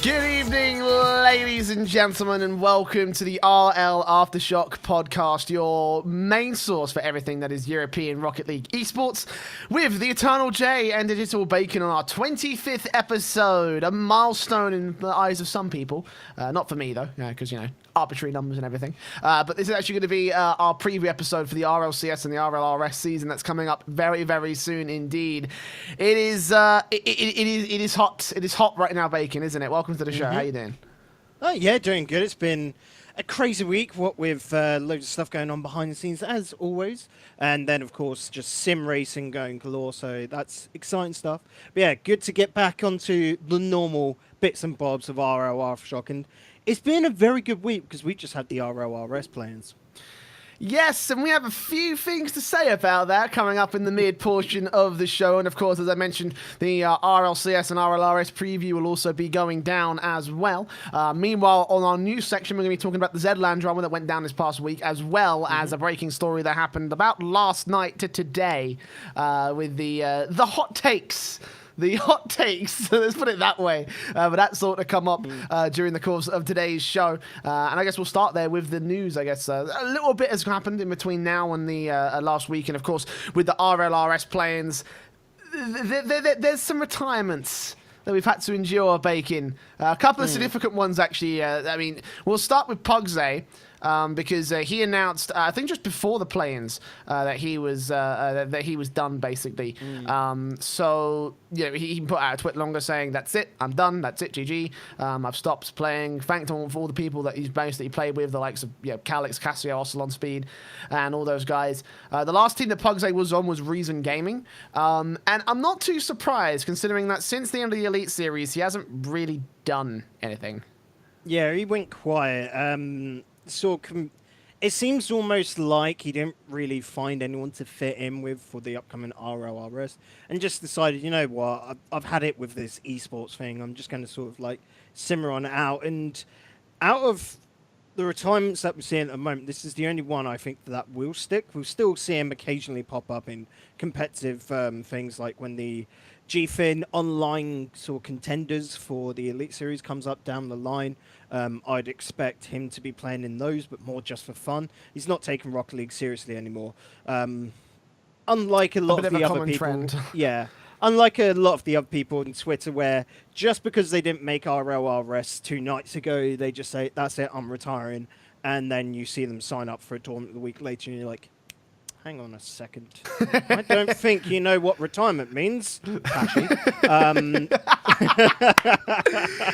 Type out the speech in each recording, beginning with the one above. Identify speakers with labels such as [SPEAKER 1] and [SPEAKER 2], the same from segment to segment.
[SPEAKER 1] Good evening, ladies and gentlemen, and welcome to the RLAfterShock podcast, your main source for everything that is European Rocket League esports, with the Eternal J and Digital Bacon on our 25th episode, a milestone in the eyes of some people, not for me though, because, arbitrary numbers and everything. But this is actually going to be our preview episode for the RLCS and the RLRS season that's coming up very, very soon indeed. It is hot. It is hot right now, Bacon, isn't it? Welcome to the show. How you doing?
[SPEAKER 2] Oh yeah, doing good. It's been a crazy week, what with loads of stuff going on behind the scenes as always, and then of course just sim racing going galore. So that's exciting stuff. But yeah, good to get back onto the normal bits and bobs of RLAfterShock, and it's been a very good week because we just had the RLRS Play-Ins.
[SPEAKER 1] Yes, and we have a few things to say about that coming up in the mid portion of the show. And of course, as I mentioned, the RLCS and RLRS preview will also be going down as well. Meanwhile, on our news section, we're going to be talking about the ZLAN drama that went down this past week, as well as a breaking story that happened about last night to today with the hot takes. The hot takes, let's put it that way. But that sort of come up during the course of today's show. And I guess we'll start there with the news, I guess. A little bit has happened in between now and the last week. And, of course, with the RLRS Play-Ins, there's some retirements that we've had to endure, Bacon. A couple of significant ones, actually. I mean, we'll start with Pugze. Because he announced, I think just before the play-ins, that he was done basically. So he put out a tweet longer saying, "That's it, I'm done. That's it, GG. I've stopped playing." Thanked all for all the people that he's basically played with, the likes of Calix, Casio, Ocelon Speed, and all those guys. The last team that Pugze was on was Reason Gaming, and I'm not too surprised considering that since the end of the Elite Series, he hasn't really done anything.
[SPEAKER 2] Yeah, he went quiet. It seems almost like he didn't really find anyone to fit in with for the upcoming RLRS, and just decided, you know what, I've had it with this esports thing. I'm just going to sort of like simmer on out. And out of the retirements that we're seeing at the moment, this is the only one I think that will stick. We'll still see him occasionally pop up in competitive things, like when the GFIN online sort of contenders for the Elite Series comes up down the line. I'd expect him to be playing in those, but more just for fun. He's not taking Rocket League seriously anymore. Unlike a lot of the other people, unlike a lot of the other people on Twitter, where just because they didn't make RLRS 2 nights ago, they just say, "That's it, I'm retiring," and then you see them sign up for a tournament a week later, and you're like, hang on a second. I don't think you know what retirement means, Pashy.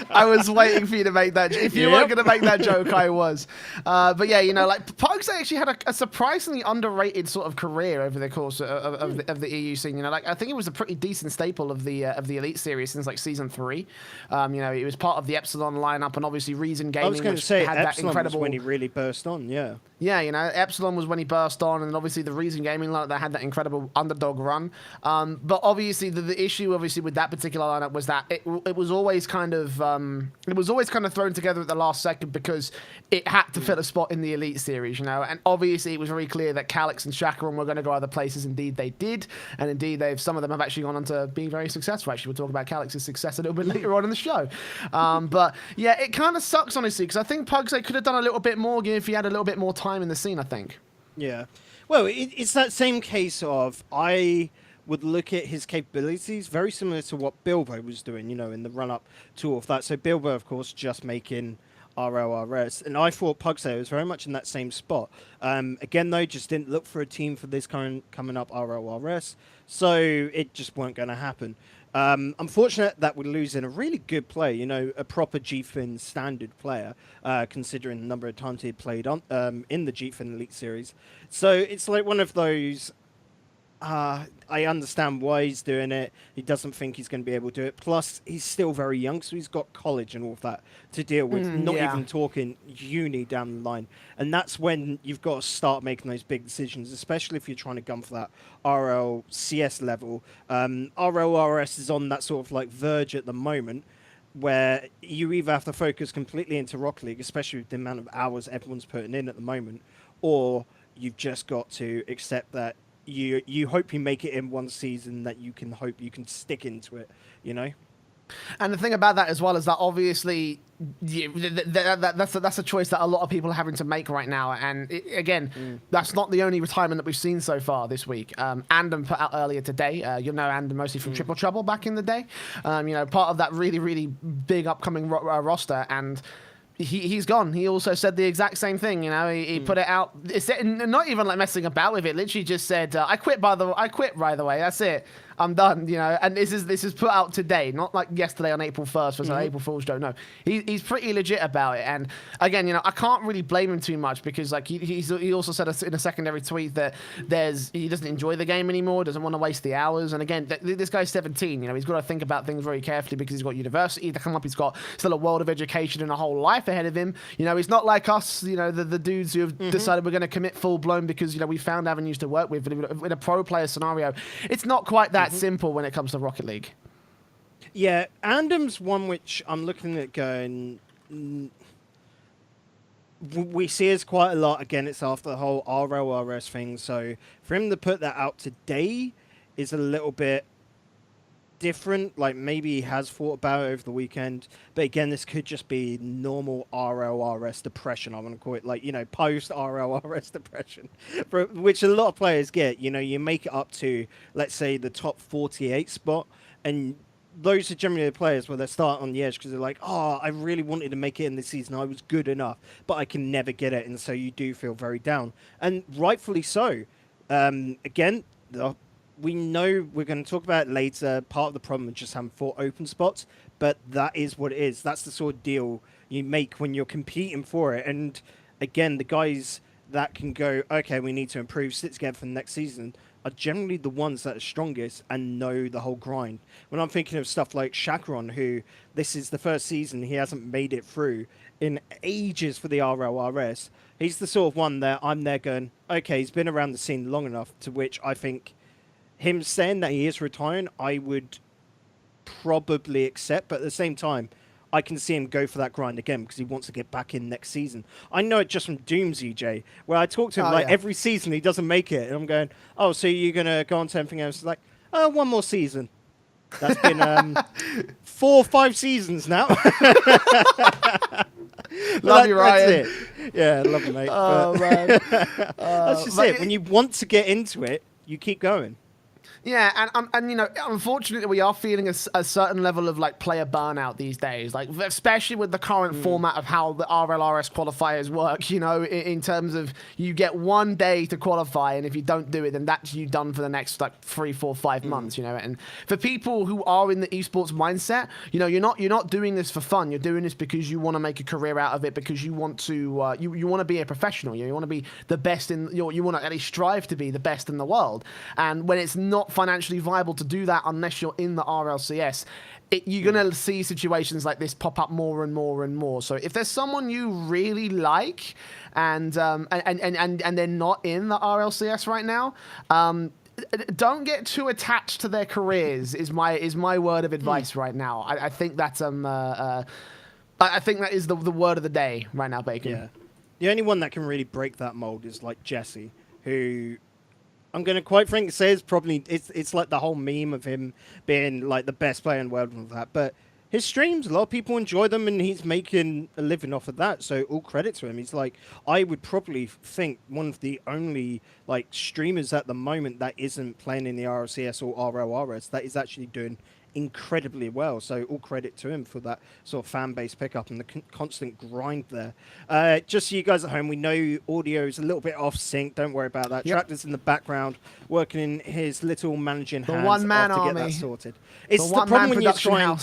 [SPEAKER 1] I was waiting for you to make that. If you weren't going to make that joke, I was. But yeah, Pugze actually had a surprisingly underrated sort of career over the course of the EU scene. I think it was a pretty decent staple of the Elite Series since like Season 3. It was part of the Epsilon lineup, and obviously Reason Gaming.
[SPEAKER 2] I was going to say
[SPEAKER 1] had
[SPEAKER 2] Epsilon
[SPEAKER 1] that incredible.
[SPEAKER 2] Was when he really burst on. Yeah.
[SPEAKER 1] Yeah, Epsilon was when he burst on, and obviously the Reason Gaming lineup that had that incredible underdog run. But obviously the issue, obviously, with that particular lineup was that it was always kind of thrown together at the last second because it had to fill a spot in the Elite Series, And obviously it was very clear that Calix and Shakaran were going to go other places. Indeed, they did, and indeed some of them have actually gone on to being very successful. Actually, we'll talk about Calix's success a little bit later on in the show. But yeah, it kind of sucks honestly because I think Pugze could have done a little bit more if he had a little bit more time in the scene, I think.
[SPEAKER 2] Yeah. Well, it's that same case of I would look at his capabilities very similar to what Bilbo was doing, in the run-up to all of that. So Bilbo, of course, just making RLRS, and I thought Pugze was very much in that same spot. Again, though, just didn't look for a team for this coming up RLRS, so it just weren't going to happen. Unfortunate that we're losing a really good player, a proper GFIN standard player, considering the number of times he had played on in the GFIN Elite Series. So it's like one of those, I understand why he's doing it. He doesn't think he's going to be able to do it. Plus, he's still very young, so he's got college and all of that to deal with, not even talking uni down the line. And that's when you've got to start making those big decisions, especially if you're trying to gun for that RLCS level. RLRS is on that sort of like verge at the moment, where you either have to focus completely into Rocket League, especially with the amount of hours everyone's putting in at the moment, or you've just got to accept that you hope you make it in one season, that you can hope you can stick into it,
[SPEAKER 1] And the thing about that as well is that obviously that's a choice that a lot of people are having to make right now. And that's not the only retirement that we've seen so far this week. Andem put out earlier today. You know Andem mostly from Triple Trouble back in the day. Part of that really, really big upcoming roster. And he's gone. He also said the exact same thing. He put it out. It's not even like messing about with it. Literally just said, "I quit. By the way. That's it. I'm done." And this is put out today, not like yesterday on April 1st, was April Fool's joke. No, he's pretty legit about it. And again, I can't really blame him too much because like he also said in a secondary tweet that he doesn't enjoy the game anymore, doesn't want to waste the hours. And again, this guy's 17. He's got to think about things very carefully because he's got university to come up. He's got still a world of education and a whole life ahead of him. He's not like us. The dudes who have decided we're going to commit full blown because we found avenues to work with. In a pro player scenario, it's not quite that simple when it comes to Rocket League.
[SPEAKER 2] Yeah, Andem's one which I'm looking at going. We see it quite a lot. Again, it's after the whole RLRS thing. So for him to put that out today is a little bit different. Like maybe he has thought about it over the weekend. But again, this could just be normal RLRS depression. I want to call it like, post RLRS depression, which a lot of players get. You make it up to, let's say, the top 48 spot. And those are generally the players where they start on the edge because they're like, oh, I really wanted to make it in this season. I was good enough, but I can never get it. And so you do feel very down. And rightfully so. Again, we know we're going to talk about it later. Part of the problem is just having 4 open spots, but that is what it is. That's the sort of deal you make when you're competing for it. And again, the guys that can go, okay, we need to improve, sit together for the next season, are generally the ones that are strongest and know the whole grind. When I'm thinking of stuff like Chakron, who this is the first season he hasn't made it through in ages for the RLRS, he's the sort of one that I'm there going, okay, he's been around the scene long enough to which I think him saying that he is retiring, I would probably accept. But at the same time, I can see him go for that grind again because he wants to get back in next season. I know it just from Dooms EJ, where I talk to him every season he doesn't make it. And I'm going, oh, so you're going to go on to anything else? Like, one more season. That's been 4 or 5 seasons now.
[SPEAKER 1] Love you, Ryan.
[SPEAKER 2] That's it. Yeah, love you, mate.
[SPEAKER 1] Oh, man.
[SPEAKER 2] That's just it. When you want to get into it, you keep going.
[SPEAKER 1] Yeah, and unfortunately, we are feeling a certain level of like player burnout these days, like especially with the current format of how the RLRS qualifiers work. In terms of you get 1 day to qualify, and if you don't do it, then that's you done for the next like 3, 4, 5 months. And for people who are in the esports mindset, you're not doing this for fun. You're doing this because you want to make a career out of it, because you want to you want to be a professional. You want to be the best in. You want to at least strive to be the best in the world. And when it's not financially viable to do that unless you're in the RLCS, you're going to see situations like this pop up more and more and more. So if there's someone you really like and they're not in the RLCS right now, don't get too attached to their careers is my word of advice right now. I think that's I think that is the word of the day right now, Bacon.
[SPEAKER 2] Yeah. The only one that can really break that mold is like Jesse, who I'm going to quite frankly say is probably, it's like the whole meme of him being like the best player in the world and all that. But his streams, a lot of people enjoy them and he's making a living off of that. So all credit to him. He's like, I would probably think one of the only like streamers at the moment that isn't playing in the RLCS or RLRS that is actually doing incredibly well. So all credit to him for that sort of fan base pickup and the constant grind there. Just so you guys at home, we know audio is a little bit off sync. Don't worry about that. Tractor's in the background working in his little managing hands
[SPEAKER 1] one-man
[SPEAKER 2] to get
[SPEAKER 1] army.
[SPEAKER 2] that sorted. It's the problem when you're trying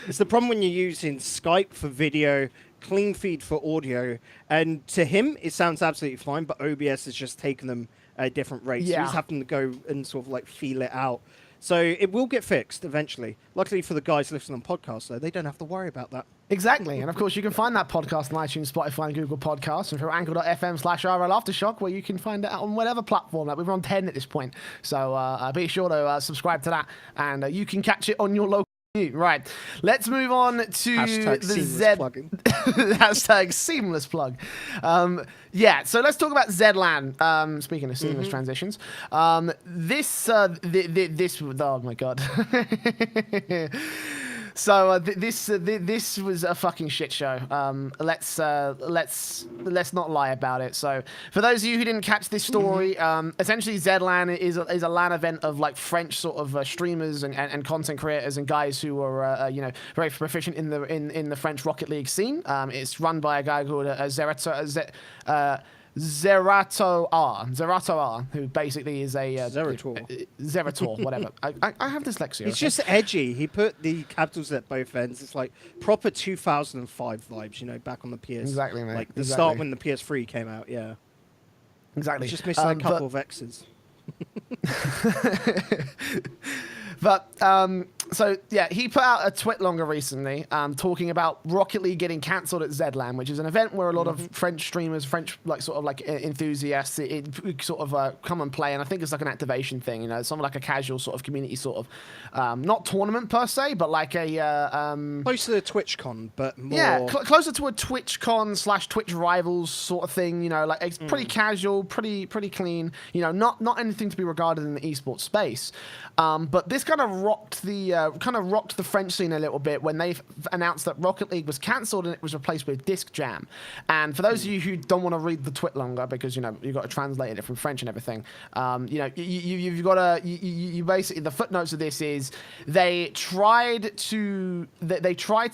[SPEAKER 2] it's the problem when you're using Skype for video, clean feed for audio, and to him it sounds absolutely fine, but OBS has just taken them at a different rate. So he's having to go and sort of like feel it out. So it will get fixed eventually. Luckily for the guys listening on podcasts, though, they don't have to worry about that.
[SPEAKER 1] Exactly. And of course, you can find that podcast on iTunes, Spotify, and Google Podcasts, and through anchor.fm/RLAfterShock, where you can find it on whatever platform. Like, we're on 10 at this point. So be sure to subscribe to that, and you can catch it on your local. Right, let's move on to the hashtag seamless plug. So let's talk about ZLAN. Speaking of seamless transitions, this oh my god. This was a fucking shit show. Let's not lie about it. So for those of you who didn't catch this story, essentially ZLAN is a LAN event of like French sort of streamers and content creators and guys who are very proficient in the French Rocket League scene. It's run by a guy called Zerator R, who basically is a Zerator, whatever. I have dyslexia.
[SPEAKER 2] It's just edgy. He put the capitals at both ends. It's like proper 2005 vibes, back on the PS.
[SPEAKER 1] Exactly, mate.
[SPEAKER 2] Like the start when the PS3 came out. Yeah.
[SPEAKER 1] Exactly.
[SPEAKER 2] It's just missing a couple of X's.
[SPEAKER 1] But so yeah, he put out a tweet longer recently talking about Rocket League getting cancelled at ZLAN, which is an event where a lot of French streamers, French enthusiasts, it sort of come and play, and I think it's like an activation thing, it's something like a casual sort of community sort of not tournament per se, but like a
[SPEAKER 2] close to the TwitchCon, but more
[SPEAKER 1] closer to a TwitchCon / Twitch Rivals sort of thing. Like it's pretty casual, pretty clean. Not anything to be regarded in the esports space. But this kind of rocked the French scene a little bit when they announced that Rocket League was cancelled and it was replaced with Disc Jam. And for those of you who don't want to read the twit longer, because you've got to translate it from French and everything, you've got to you basically, the footnotes of this is they tried to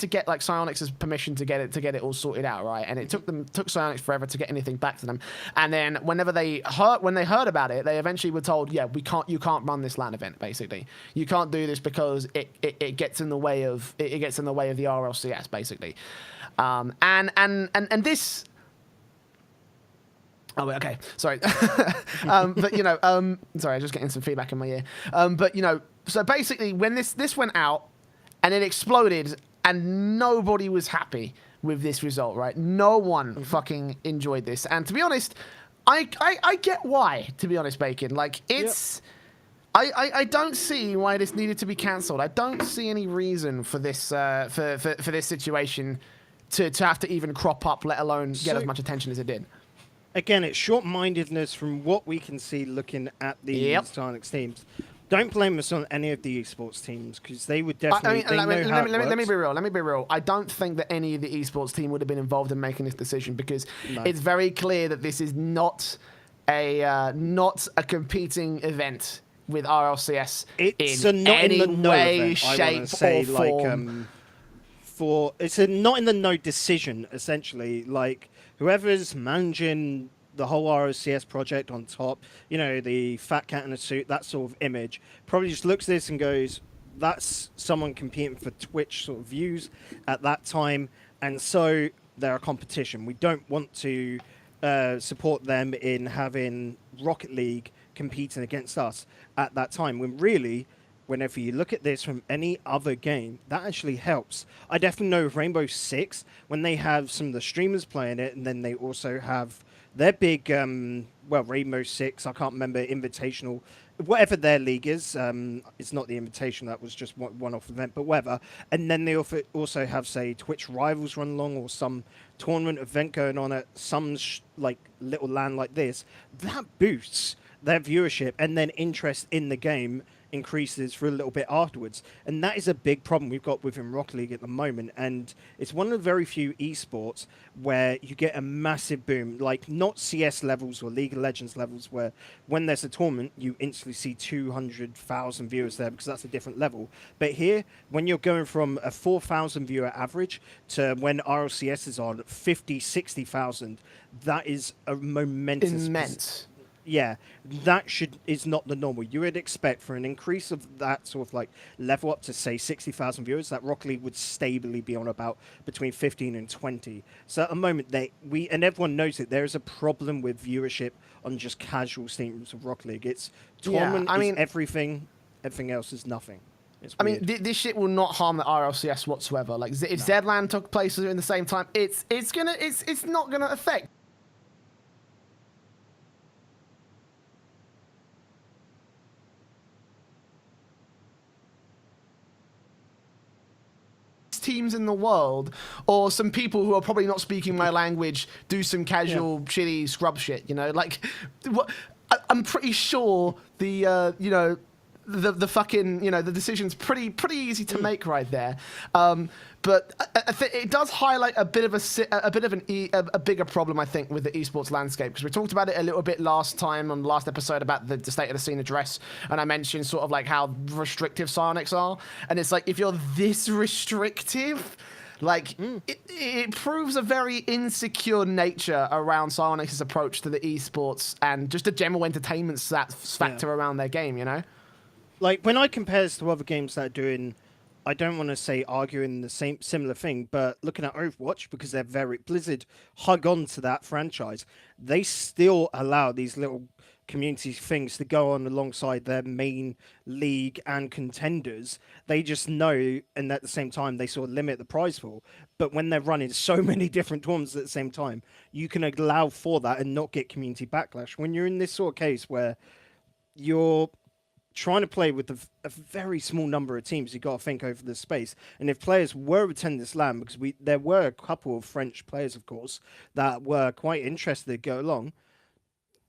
[SPEAKER 1] get like Psyonix's permission to get it all sorted out, right? And it took Psyonix forever to get anything back to them. And then when they heard about it, they eventually were told, yeah, you can't run this LAN event. Basically, you can't do this because it gets in the way of the RLCS, basically, and this. Oh, okay. Sorry, but sorry, I'm just getting some feedback in my ear. But so basically, when this went out and it exploded, and nobody was happy with this result, right? No one fucking enjoyed this, and to be honest, I get why. To be honest, Bacon, like it's. Yep. I don't see why this needed to be cancelled. I don't see any reason for this for this situation to have to even crop up, let alone get as much attention as it did.
[SPEAKER 2] Again, it's short-mindedness from what we can see looking at the Psyonix teams. Don't blame us on any of the esports teams because they would definitely.
[SPEAKER 1] Let me be real. I don't think that any of the esports team would have been involved in making this decision because it's very clear that this is not a competing event with RLCS
[SPEAKER 2] it's
[SPEAKER 1] in any way, shape, or form.
[SPEAKER 2] It's a not in the know decision, essentially. Like, whoever's managing the whole RLCS project on top, the fat cat in a suit, that sort of image, probably just looks at this and goes, that's someone competing for Twitch sort of views at that time, and so they're a competition. We don't want to support them in having Rocket League competing against us at that time, when really, whenever you look at this from any other game, that actually helps. I definitely know Rainbow Six, when they have some of the streamers playing it, and then they also have their big, Rainbow Six, I can't remember, Invitational, whatever their league is. It's not the Invitational, that was just one-off event, but whatever. And then they also have, say, Twitch Rivals run along, or some tournament event going on at some little LAN like this. That boosts their viewership, and then interest in the game increases for a little bit afterwards. And that is a big problem we've got within Rocket League at the moment. And it's one of the very few esports where you get a massive boom, like not CS levels or League of Legends levels, where when there's a tournament, you instantly see 200,000 viewers there because that's a different level. But here, when you're going from a 4,000 viewer average to when RLCS is on 50, 60,000, that is a momentous...
[SPEAKER 1] Immense.
[SPEAKER 2] Yeah, that is not the normal. You would expect for an increase of that sort of level up to, say, 60,000 viewers, that Rocket League would stably be on about between 15 and 20. So at the moment, and everyone knows it, there is a problem with viewership on just casual streams of Rocket League. It's tournament is everything else is nothing.
[SPEAKER 1] This shit will not harm the RLCS whatsoever. Like, if ZLAN took place in the same time, it's not gonna affect teams in the world, or some people who are probably not speaking my language do some casual shitty scrub shit, like I'm pretty sure the the fucking, you know, the decision's pretty easy to make right there. But I think it does highlight a bit of a bigger problem, I think, with the esports landscape, because we talked about it a little bit last time on the last episode about the state of the scene address, and I mentioned sort of like how restrictive Psyonix are, and it's like if you're this restrictive, like it proves a very insecure nature around Psyonix's approach to the esports and just a general entertainment factor around their game, you know?
[SPEAKER 2] Like, when I compare this to other games that are doing, I don't want to say arguing the same similar thing, but looking at Overwatch, because they're very Blizzard hug on to that franchise, they still allow these little community things to go on alongside their main league and contenders. They just know, and at the same time they sort of limit the prize pool. But when they're running so many different tournaments at the same time, you can allow for that and not get community backlash. When you're in this sort of case where you're trying to play with a very small number of teams, you got to think over the space. And if players were attending this LAN, because there were a couple of French players, of course, that were quite interested to go along,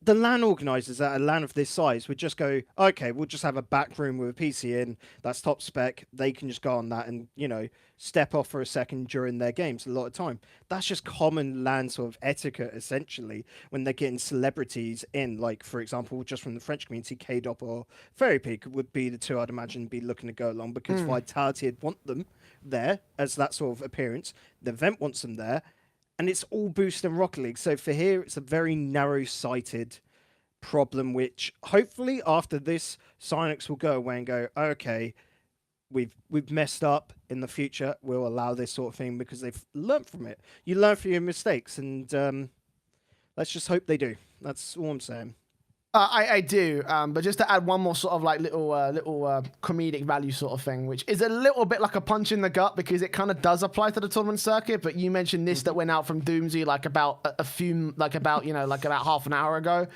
[SPEAKER 2] the LAN organisers at a LAN of this size would just go, okay, we'll just have a back room with a PC in, that's top spec, they can just go on that and, you know, step off for a second during their games a lot of time. That's just common LAN sort of etiquette, essentially, when they're getting celebrities in, like, for example, just from the French community, K-Dop or Fairy Peak would be the two I'd imagine be looking to go along, because Vitality would want them there as that sort of appearance. The event wants them there. And it's all boosting Rocket League. So for here, it's a very narrow-sighted problem, which hopefully after this, Psyonix will go away and go, okay, we've messed up. In the future, we'll allow this sort of thing because they've learned from it. You learn from your mistakes, and let's just hope they do. That's all I'm saying.
[SPEAKER 1] I do, but just to add one more sort of like little comedic value sort of thing, which is a little bit like a punch in the gut because it kind of does apply to the tournament circuit. But you mentioned this that went out from Doomsy like about about half an hour ago,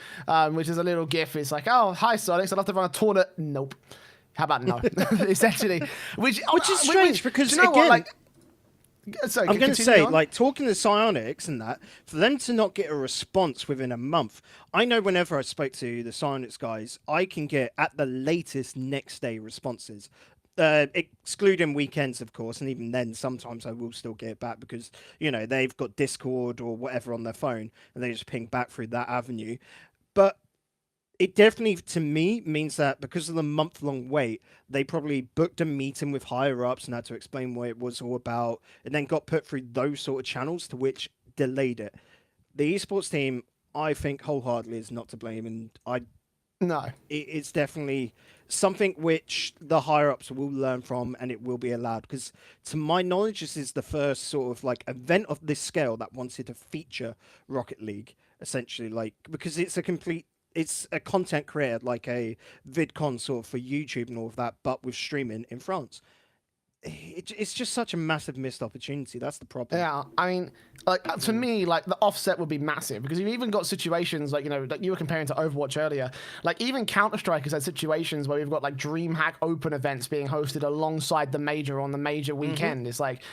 [SPEAKER 1] which is a little gif. It's like, oh, hi Sonic, I'd love to run a tournament. Nope. How about no? Essentially, which
[SPEAKER 2] is strange because
[SPEAKER 1] do you know
[SPEAKER 2] again.
[SPEAKER 1] What? Like, sorry,
[SPEAKER 2] I'm going to say, like, talking to Psyonix and that, for them to not get a response within a month, I know whenever I spoke to the Psyonix guys, I can get, at the latest, next day responses. Excluding weekends, of course, and even then, sometimes I will still get it back because, you know, they've got Discord or whatever on their phone, and they just ping back through that avenue. But it definitely, to me, means that because of the month-long wait, they probably booked a meeting with higher-ups and had to explain what it was all about, and then got put through those sort of channels to which delayed it. The esports team, I think, wholeheartedly is not to blame, and it's definitely something which the higher-ups will learn from, and it will be allowed. Because, to my knowledge, this is the first sort of, like, event of this scale that wanted to feature Rocket League, essentially, like, because it's a content creator, like a VidCon sort of for YouTube and all of that, but with streaming in France. It's just such a massive missed opportunity. That's the problem.
[SPEAKER 1] Yeah, I mean, like to me, like the offset would be massive because you've even got situations like, you know, like you were comparing to Overwatch earlier. Like even Counter-Strike has had situations where we've got like DreamHack Open events being hosted alongside the major on the major weekend. It's like,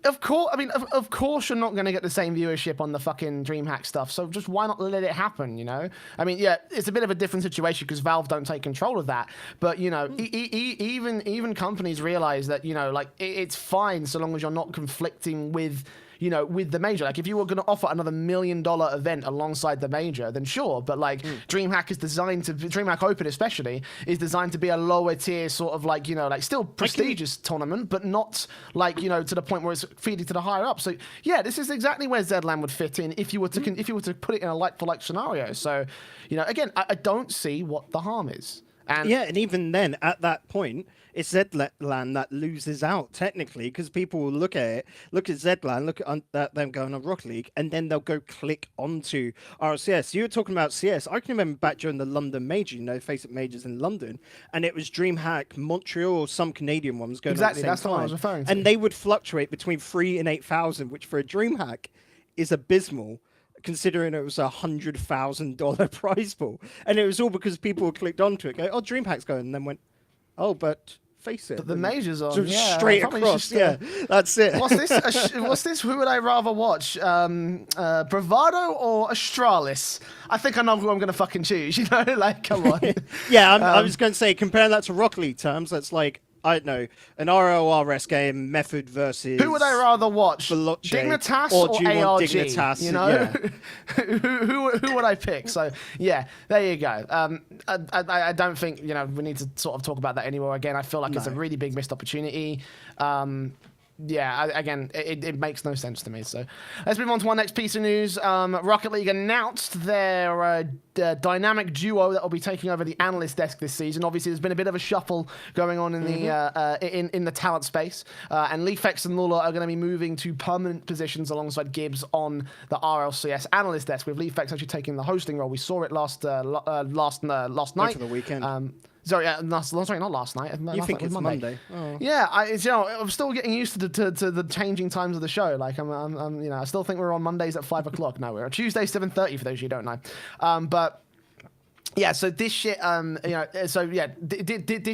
[SPEAKER 1] of course you're not going to get the same viewership on the fucking DreamHack stuff, so just why not let it happen, you know? I mean, yeah, it's a bit of a different situation because Valve don't take control of that, but, you know, even companies realize that, you know, like, it's fine so long as you're not conflicting with, you know, with the major. Like, if you were going to offer another $1 million event alongside the major, then sure, but, like, DreamHack is designed to, DreamHack Open especially, is designed to be a lower tier sort of, like, you know, like, still prestigious tournament, but not, like, you know, to the point where it's feeding to the higher up. So, yeah, this is exactly where ZLAN would fit in if you were to, if you were to put it in a like-for-like scenario. So, you know, again, I don't see what the harm is. And
[SPEAKER 2] yeah, and even then, at that point, it's ZLAN that loses out, technically, because people will look at it, look at ZLAN, look at them going on Rocket League, and then they'll go click onto RLCS. You were talking about CS. I can remember back during the London Major, you know, Face It Majors in London, and it was DreamHack, Montreal, or some Canadian ones going on at the same
[SPEAKER 1] that's
[SPEAKER 2] time.
[SPEAKER 1] what I was referring to.
[SPEAKER 2] And they would fluctuate between 3,000 and 8,000, which for a DreamHack is abysmal, considering it was $100,000 prize pool. And it was all because people clicked onto it, go, oh, DreamHack's going, and then went, oh, but face it.
[SPEAKER 1] The majors on,
[SPEAKER 2] Just
[SPEAKER 1] yeah.
[SPEAKER 2] straight
[SPEAKER 1] Probably
[SPEAKER 2] across,
[SPEAKER 1] just,
[SPEAKER 2] yeah. That's it.
[SPEAKER 1] What's this? What's this? Who would I rather watch? Bravado or Astralis? I think I know who I'm going to fucking choose. You know, like, come on.
[SPEAKER 2] Yeah, I was going to say, comparing that to Rocket League terms, that's like, I don't know, an RLRS game, Method versus...
[SPEAKER 1] Who would I rather watch?
[SPEAKER 2] Veloce,
[SPEAKER 1] Dignitas
[SPEAKER 2] or
[SPEAKER 1] or
[SPEAKER 2] do you want
[SPEAKER 1] ARG?
[SPEAKER 2] Dignitas?
[SPEAKER 1] You know,
[SPEAKER 2] Yeah.
[SPEAKER 1] who would I pick? So yeah, there you go. I don't think we need to sort of talk about that anymore. Again, I feel like it's a really big missed opportunity. Yeah, again, it makes no sense to me. So let's move on to our next piece of news. Rocket League announced their dynamic duo that will be taking over the analyst desk this season. Obviously, there's been a bit of a shuffle going on in the in the talent space, and Leafex and Lula are going to be moving to permanent positions alongside Gibbs on the RLCS analyst desk, with Leafex actually taking the hosting role. We saw it last night
[SPEAKER 2] for the weekend.
[SPEAKER 1] Sorry, sorry, not last night.
[SPEAKER 2] You think it's Monday? Oh.
[SPEAKER 1] Yeah, I'm still getting used to the changing times of the show. Like I still think we're on Mondays at 5 o'clock. No, we're on Tuesday 7:30 for those of you who don't know. But yeah, so this shit, this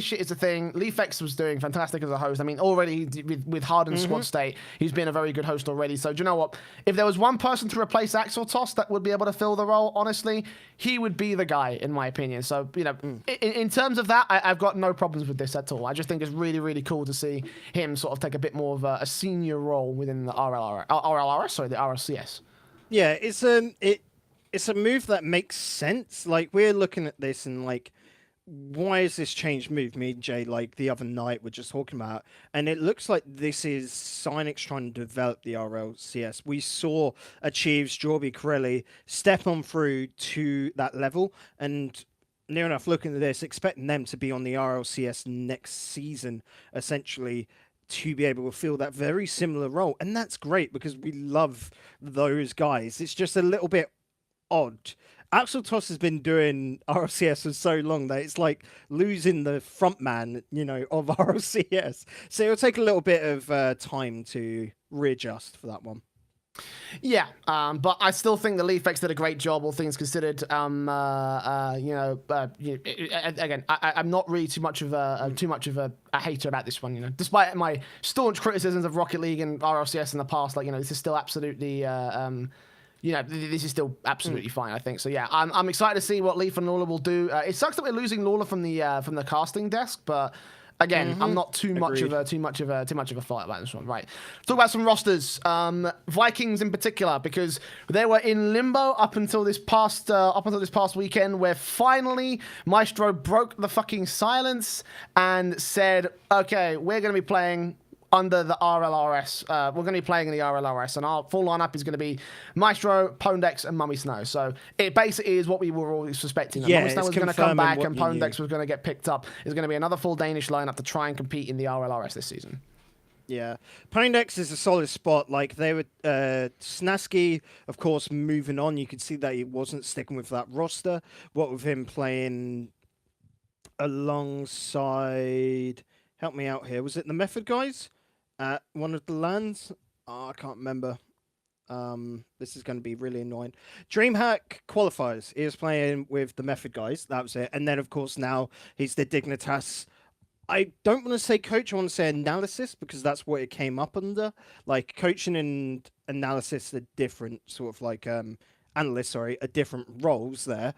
[SPEAKER 1] shit is a thing. Leafex was doing fantastic as a host. I mean, already with Harden's squad state, he's been a very good host already. So do you know what? If there was one person to replace Axel Toss that would be able to fill the role, honestly, he would be the guy, in my opinion. So, in terms of that, I've got no problems with this at all. I just think it's really, really cool to see him sort of take a bit more of a senior role within the the RLCS.
[SPEAKER 2] Yeah, it's a move that makes sense. Like, we're looking at this and like, why is this change move? Me and Jay, like the other night, we're just talking about, and it looks like this is Cynix trying to develop the RLCS. We saw Achieves, Jorby, Corelli step on through to that level, and near enough looking at this, expecting them to be on the RLCS next season, essentially, to be able to fill that very similar role. And that's great because we love those guys. It's just a little bit odd. Axel Toss has been doing RLCS for so long that it's like losing the front man, of RLCS. So it'll take a little bit of time to readjust for that one.
[SPEAKER 1] Yeah, but I still think the Leafex did a great job, all things considered. Again, I'm not really too much of a hater about this one. Despite my staunch criticisms of Rocket League and RLCS in the past, this is still absolutely. This is still absolutely fine, I think. So yeah, I'm excited to see what Leaf and Lawler will do. It sucks that we're losing Lawler from the casting desk, but again, I'm not too much of a fight about this one. Right. Talk about some rosters. Vikings in particular, because they were in limbo up until this past weekend, where finally Maestro broke the fucking silence and said, "Okay, we're going to be playing under the RLRS. We're going to be playing in the RLRS, and our full lineup is going to be Maestro, Pondex, and Mummy Snow." So it basically is what we were always suspecting.
[SPEAKER 2] Yeah,
[SPEAKER 1] Mummy Snow was going to come back, and Pondex was going to get picked up. It's going to be another full Danish lineup to try and compete in the RLRS this season.
[SPEAKER 2] Yeah, Pondex is a solid spot. Like, they were Snasky, of course, moving on. You could see that he wasn't sticking with that roster. What with him playing alongside, help me out here, was it the Method guys at one of the lands? Oh, I can't remember. This is going to be really annoying. DreamHack qualifiers. He was playing with the Method guys. That was it. And then, of course, now he's the Dignitas. I don't want to say coach. I want to say analysis, because that's what it came up under. Like, coaching and analysis are different, sort of like analysts, sorry, are different roles there.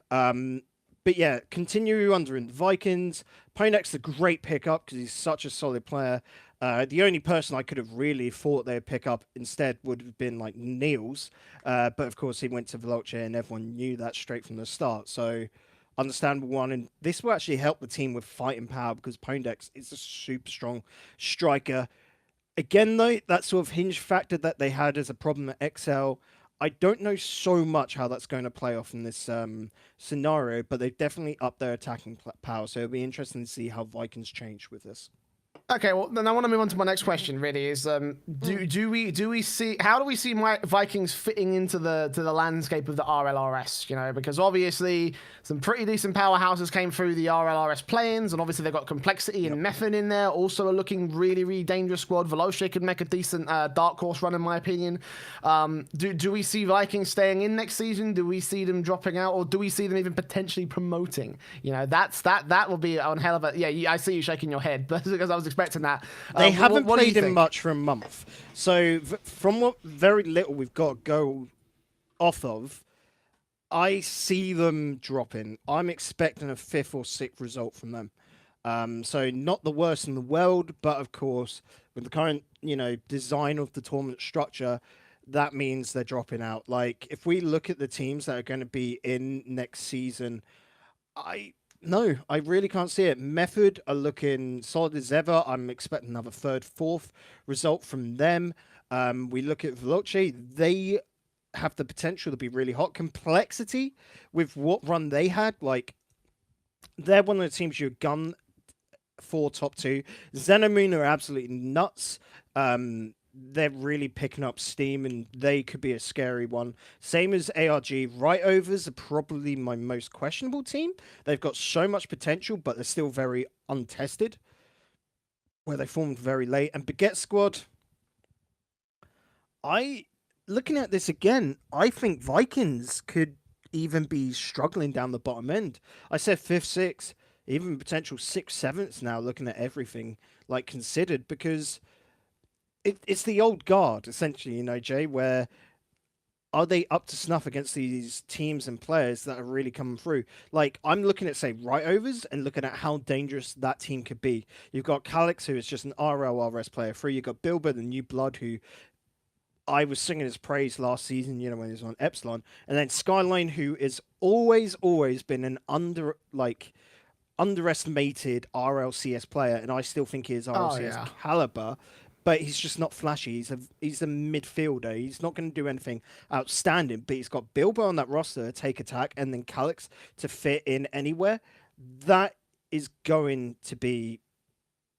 [SPEAKER 2] But yeah, continue under in the Vikings. Pondex, a great pickup because he's such a solid player. The only person I could have really thought they'd pick up instead would have been like Niels. But of course, he went to Veloce, and everyone knew that straight from the start. So, understandable one. And this will actually help the team with fighting power, because Pondex is a super strong striker. Again, though, that sort of hinge factor that they had as a problem at XL, I don't know so much how that's going to play off in this scenario, but they've definitely upped their attacking power. So it'll be interesting to see how Vikings change with this.
[SPEAKER 1] Okay, well then I want to move on to my next question. Really, is do we see how do we see Vikings fitting into the landscape of the RLRS? You know, because obviously some pretty decent powerhouses came through the RLRS Play-Ins, and obviously they've got Complexity and Method in there. Also, a looking really dangerous squad. Veloce could make a decent dark horse run, in my opinion. Do we see Vikings staying in next season? Do we see them dropping out, or do we see them even potentially promoting? You know, that will be on hell of a I see you shaking your head because I was expecting that.
[SPEAKER 2] They haven't
[SPEAKER 1] what do you
[SPEAKER 2] played him
[SPEAKER 1] think?
[SPEAKER 2] much for a month. So from what very little we've got to go off of, I see them dropping. I'm expecting a 5th or 6th result from them. So not the worst in the world, but of course, with the current, design of the tournament structure, that means they're dropping out. Like, if we look at the teams that are going to be in next season, no, I really can't see it. Method are looking solid as ever. I'm expecting another 3rd, 4th result from them. We look at Veloce. They have the potential to be really hot. Complexity, with what run they had, like, they're one of the teams you gun for top 2. Xenomoon are absolutely nuts. They're really picking up steam, and they could be a scary one. Same as ARG. Right-overs are probably my most questionable team. They've got so much potential, but they're still very untested, where they formed very late. And Baguette Squad, looking at this again, I think Vikings could even be struggling down the bottom end. I said 5th, 6th, even potential 6th, 7th now, looking at everything like considered, because it's the old guard, essentially, Jay, where are they up to snuff against these teams and players that are really coming through? Like, I'm looking at, say, right-overs and looking at how dangerous that team could be. You've got Calix, who is just an RLRS player 3. You've got Bilbo, the new blood, who I was singing his praise last season, when he was on Epsilon. And then Skyline, who is always been an underestimated RLCS player, and I still think he is RLCS caliber, but he's just not flashy. He's a midfielder. He's not going to do anything outstanding, but he's got Bilbo on that roster, take attack, and then Calix to fit in anywhere. That is going to be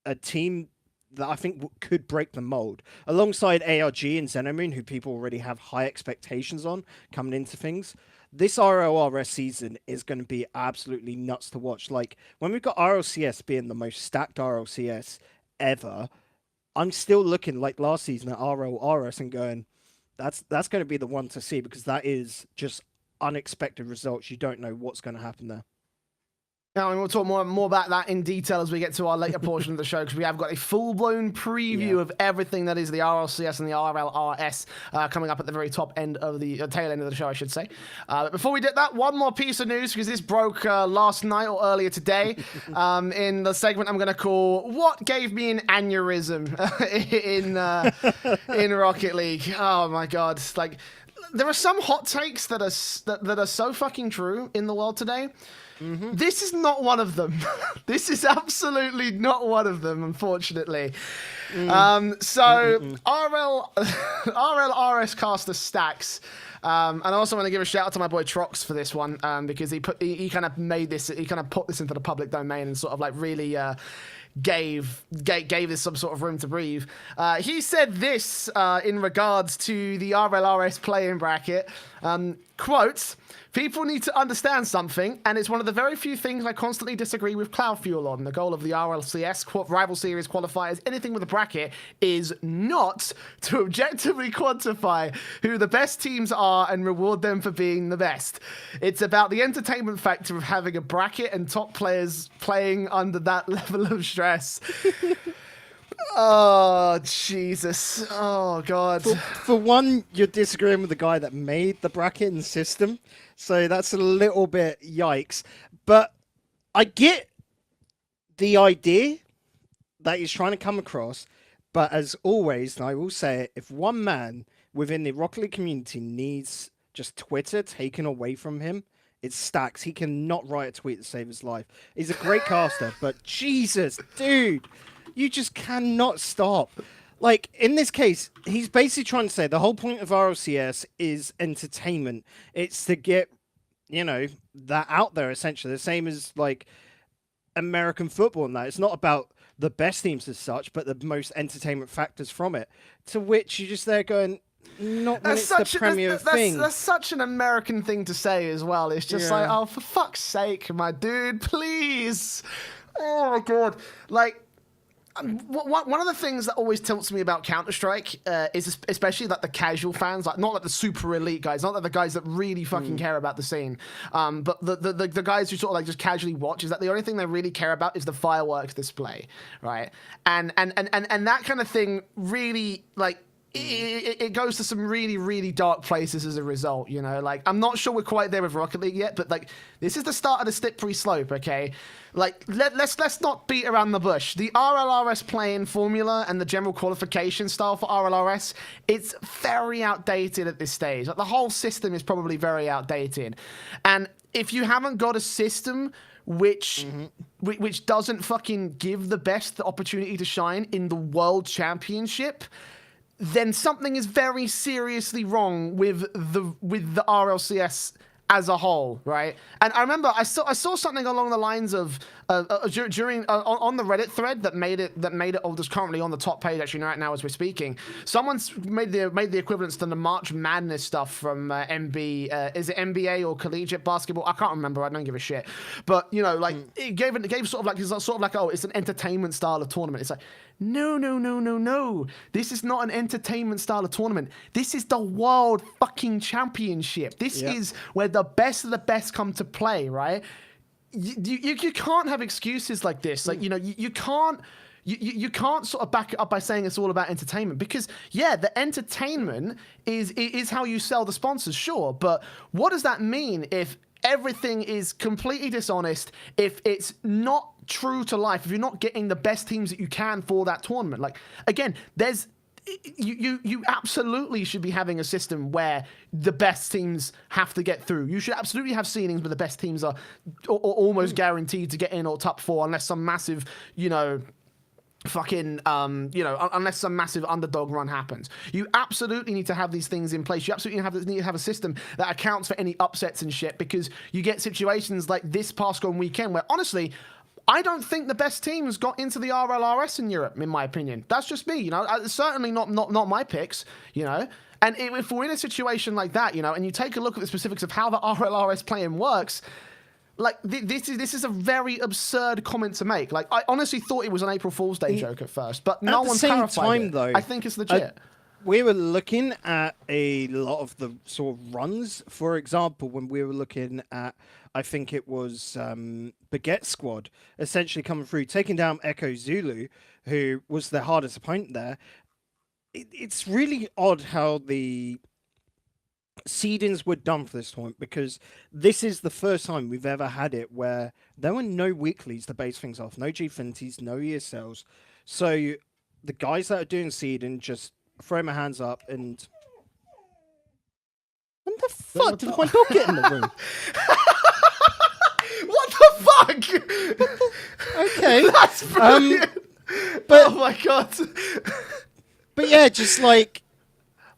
[SPEAKER 2] a team that I think could break the mold, alongside ARG and Xenomoon, who people already have high expectations on coming into things. This RLRS season is going to be absolutely nuts to watch. Like, when we've got RLCS being the most stacked RLCS ever, I'm still looking, like last season, at RLRS and going, that's going to be the one to see, because that is just unexpected results. You don't know what's going to happen there.
[SPEAKER 1] Now, we'll talk more about that in detail as we get to our later portion of the show, because we have got a full-blown preview of everything that is the RLCS and the RLRS coming up at the very top end of the tail end of the show, I should say. But before we did that, one more piece of news, because this broke last night or earlier today in the segment I'm going to call "What Gave Me an Aneurysm" in Rocket League. Oh my God! Like, there are some hot takes that are so fucking true in the world today. Mm-hmm. This is not one of them. This is absolutely not one of them, unfortunately. RLRS caster Stax. And I also want to give a shout out to my boy Trox for this one, because he kind of put this into the public domain and sort of like really gave this some sort of room to breathe. He said this in regards to the RLRS play-in bracket. Quote, "People need to understand something, and it's one of the very few things I constantly disagree with Cloud Fuel on. The goal of the RLCS Rival Series qualifiers, anything with a bracket, is not to objectively quantify who the best teams are and reward them for being the best. It's about the entertainment factor of having a bracket and top players playing under that level of stress." Oh, Jesus. Oh, God.
[SPEAKER 2] For one, you're disagreeing with the guy that made the bracket and system, so that's a little bit yikes. But I get the idea that he's trying to come across, but as always, and I will say it, if one man within the Rocket League community needs just Twitter taken away from him, it's Stax. He cannot write a tweet to save his life. He's a great caster, but Jesus, dude, you just cannot stop. Like, in this case, he's basically trying to say the whole point of RLCS is entertainment. It's to get, that out there, essentially. The same as, like, American football and that. It's not about the best teams as such, but the most entertainment factors from it. To which you're just there going, not when it's the premier thing.
[SPEAKER 1] That's such an American thing to say as well. It's just like, oh, for fuck's sake, my dude, please. Oh my god. Like, one of the things that always tilts me about Counter-Strike is especially like the casual fans, like not like the super elite guys, not like the guys that really fucking care about the scene, but the guys who sort of like just casually watch, is that the only thing they really care about is the fireworks display, right? And that kind of thing really, like, it goes to some really, really dark places as a result, you know? Like, I'm not sure we're quite there with Rocket League yet, but, like, this is the start of the slippery slope, okay? Like, let's not beat around the bush. The RLRS Play-In formula and the general qualification style for RLRS, it's very outdated at this stage. Like, the whole system is probably very outdated. And if you haven't got a system which doesn't fucking give the best the opportunity to shine in the World Championship, then something is very seriously wrong with the RLCS as a whole, right? And I remember I saw something along the lines of during on the Reddit thread that made it all just currently on the top page actually right now as we're speaking. Someone's made the equivalence to the March Madness stuff from is it NBA or collegiate basketball? I can't remember. I don't give a shit. But you know, like it gave sort of like oh, it's an entertainment style of tournament. It's like no. This is not an entertainment style of tournament. This is the World fucking Championship. This is where the best of the best come to play, right? You can't have excuses like this. Like, you know, you can't sort of back it up by saying it's all about entertainment, because yeah, the entertainment is how you sell the sponsors, sure, but what does that mean if everything is completely dishonest, if it's not true to life, if you're not getting the best teams that you can for that tournament? Like, again, you absolutely should be having a system where the best teams have to get through. You should absolutely have seedings where the best teams are almost guaranteed to get in or top 4, unless some massive, you know, fucking, unless some massive underdog run happens. You absolutely need to have these things in place. You absolutely need to have a system that accounts for any upsets and shit, because you get situations like this past gone weekend where, honestly, I don't think the best teams got into the RLRS in Europe, in my opinion. That's just me, you know. Certainly not my picks, you know. And if we're in a situation like that, you know, and you take a look at the specifics of how the RLRS Play-In works, like, this is a very absurd comment to make. Like, I honestly thought it was an April Fool's Day joke at first, but no one's clarified it. Though, I think it's legit.
[SPEAKER 2] We were looking at a lot of the sort of runs. For example, when we were looking at, I think it was Baguette Squad, essentially coming through, taking down Echo Zulu, who was their hardest opponent there. It's really odd how the seedings were done for this tournament, because this is the first time we've ever had it where there were no weeklies to base things off, no G-Finities, no ESLs. So the guys that are doing seeding just throw my hands up and... When the fuck did my dog get in the room?
[SPEAKER 1] What the fuck?
[SPEAKER 2] Okay.
[SPEAKER 1] That's brilliant.
[SPEAKER 2] But,
[SPEAKER 1] oh my god.
[SPEAKER 2] But yeah, just like...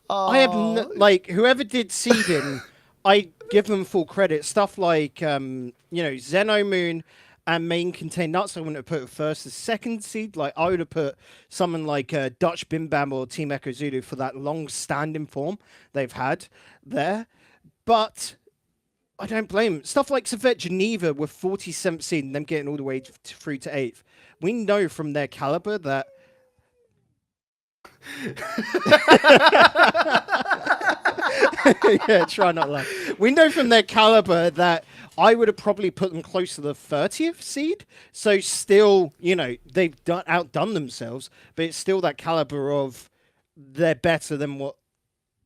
[SPEAKER 2] I have, like, whoever did seeding, I give them full credit. Stuff like, you know, Xenomoon and Main Contain Nuts, I wouldn't have put first or second seed. Like, I would have put someone like Dutch Bim Bam or Team Echo Zulu for that long-standing form they've had there. But I don't blame them. Stuff like Savet Geneva with 47th seed and them getting all the way through to 8th. We know from their caliber that... yeah, try not to laugh. We know from their caliber that I would have probably put them close to the 30th seed. So still, you know, they've outdone themselves, but it's still that caliber of they're better than what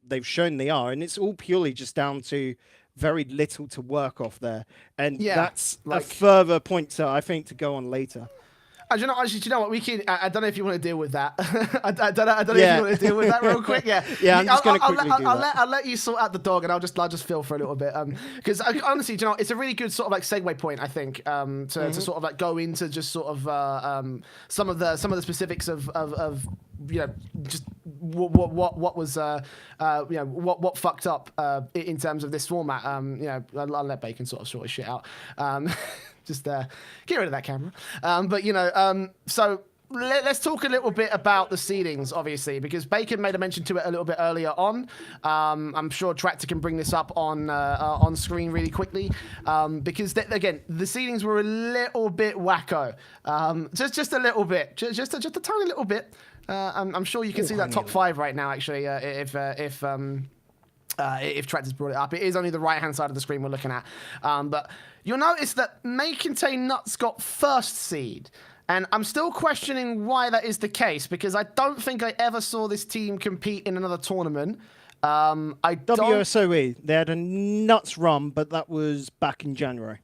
[SPEAKER 2] they've shown they are. And it's all purely just down to very little to work off there. And that's like a further point to, I think, to go on later.
[SPEAKER 1] Do you know what? We can. I don't know if you want to deal with that. I don't know if you want to deal with that real quick. Yeah.
[SPEAKER 2] Yeah. I'm just going to quickly do that.
[SPEAKER 1] I'll let you sort out the dog, and I'll just feel for a little bit. Because honestly, do you know, it's a really good sort of like segue point, I think, to sort of like go into just sort of some of the specifics of you know, just what was you know, what fucked up in terms of this format. You know, I'll let Bacon sort of his shit out. Just get rid of that camera. But you know, so let's talk a little bit about the seedings, obviously, because Bacon made a mention to it a little bit earlier on. I'm sure Tractor can bring this up on screen really quickly, because again, the seedings were a little bit wacko, just a little bit, just a tiny little bit. I'm sure you can see that top 5 right now, actually, if Tractor's brought it up. It is only the right-hand side of the screen we're looking at. But you'll notice that May Contain Nuts got first seed. And I'm still questioning why that is the case, because I don't think I ever saw this team compete in another tournament.
[SPEAKER 2] WSOE, they had a nuts run, but that was back in January.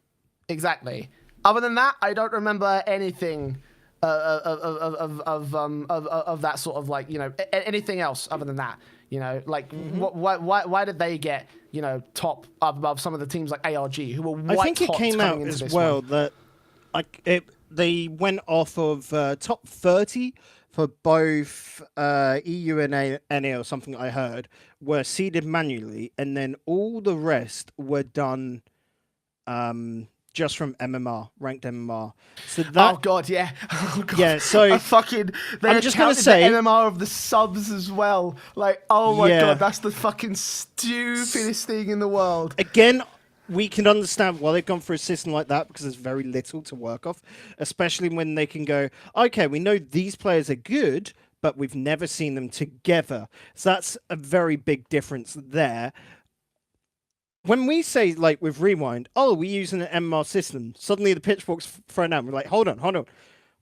[SPEAKER 1] Exactly. Other than that, I don't remember anything of that sort of, like, you know, anything else other than that. You know, like, why did they get, you know, top above some of the teams like ARG, who were white hot?
[SPEAKER 2] I think it came out as well that, like, they went off of top 30 for both EU and NA, or something I heard, were seeded manually, and then all the rest were done just from MMR, ranked MMR. So that,
[SPEAKER 1] oh god, yeah, oh god.
[SPEAKER 2] Yeah. So
[SPEAKER 1] I'm just gonna say the MMR of the subs as well. Like, oh my god, that's the fucking stupidest thing in the world.
[SPEAKER 2] Again, we can understand why they've gone for a system like that, because there's very little to work off, especially when they can go, okay, we know these players are good, but we've never seen them together. So that's a very big difference there. When we say, like, with Rewind, oh, we're using an MMR system, suddenly the pitchfork's thrown out. We're like, hold on.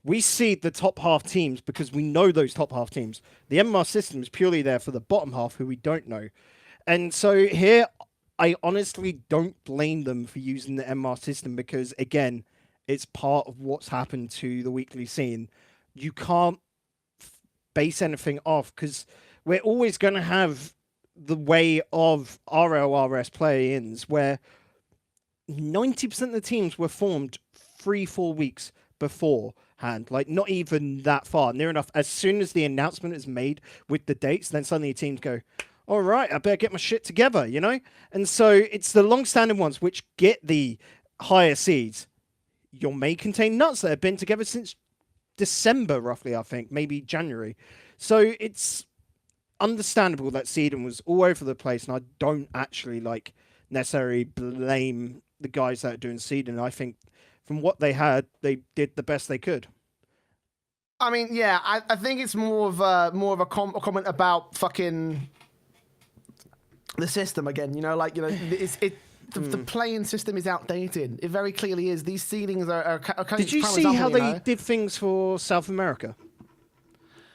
[SPEAKER 2] We seed the top half teams because we know those top half teams. The MMR system is purely there for the bottom half, who we don't know. And so here, I honestly don't blame them for using the MMR system, because, again, it's part of what's happened to the weekly scene. You can't base anything off, because we're always going to have the way of RLRS Play-Ins where 90% of the teams were formed 3-4 weeks beforehand, like not even that far, near enough. As soon as the announcement is made with the dates, then suddenly teams go, all right, I better get my shit together, you know? And so it's the long-standing ones which get the higher seeds. Your May Contain Nuts that have been together since December, roughly, I think, maybe January. So it's understandable that seeding was all over the place, and I don't actually, like, necessarily blame the guys that are doing seeding. I think from what they had, they did the best they could.
[SPEAKER 1] I mean, yeah, I think it's more of a comment about fucking the system again. You know, like, you know, the play-in system is outdated. It very clearly is. These seedings are kind of.
[SPEAKER 2] Did you see how they did things for South America?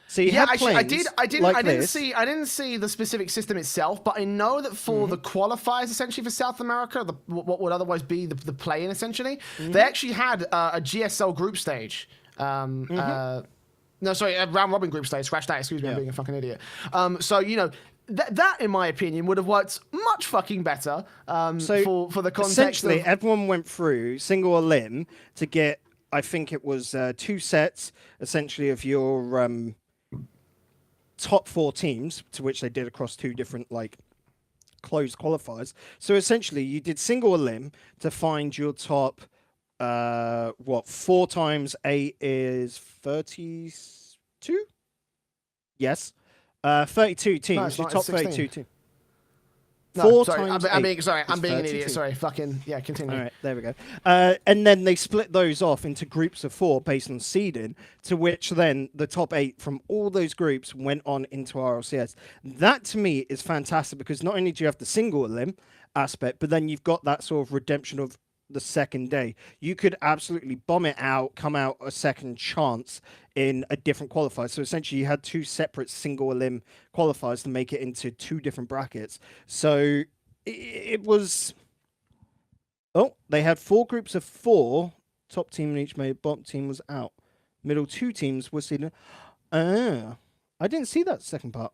[SPEAKER 2] So
[SPEAKER 1] yeah, actually, I did.
[SPEAKER 2] Like
[SPEAKER 1] I didn't see the specific system itself, but I know that for the qualifiers, essentially for South America, what would otherwise be the play-in, essentially, they actually had a GSL group stage. No, sorry, a round robin group stage. Scratch that. Excuse me, I'm being a fucking idiot. So, you know, that in my opinion would have worked much fucking better. For the context.
[SPEAKER 2] Essentially, everyone went through single elim to get. I think it was 2 sets, essentially, of your top 4 teams, to which they did across 2 different, like, closed qualifiers. So essentially, you did single elim to find your top. 4 times 8 is 32? Yes. 32 teams.
[SPEAKER 1] No,
[SPEAKER 2] your top
[SPEAKER 1] 16.
[SPEAKER 2] 32 teams.
[SPEAKER 1] No, sorry, I'm being an idiot. Sorry, fucking, yeah, continue.
[SPEAKER 2] All right, there we go. And then they split those off into groups of 4 based on seeding, to which then the top 8 from all those groups went on into RLCS. That, to me, is fantastic, because not only do you have the single elim aspect, but then you've got that sort of redemption of the second day. You could absolutely bomb it out, come out a second chance in a different qualifier. So essentially you had 2 separate single elim qualifiers to make it into 2 different brackets. So it was... Oh, they had 4 groups of 4. Top team in each made, bottom team was out. Middle 2 teams were seeded. I didn't see that second part.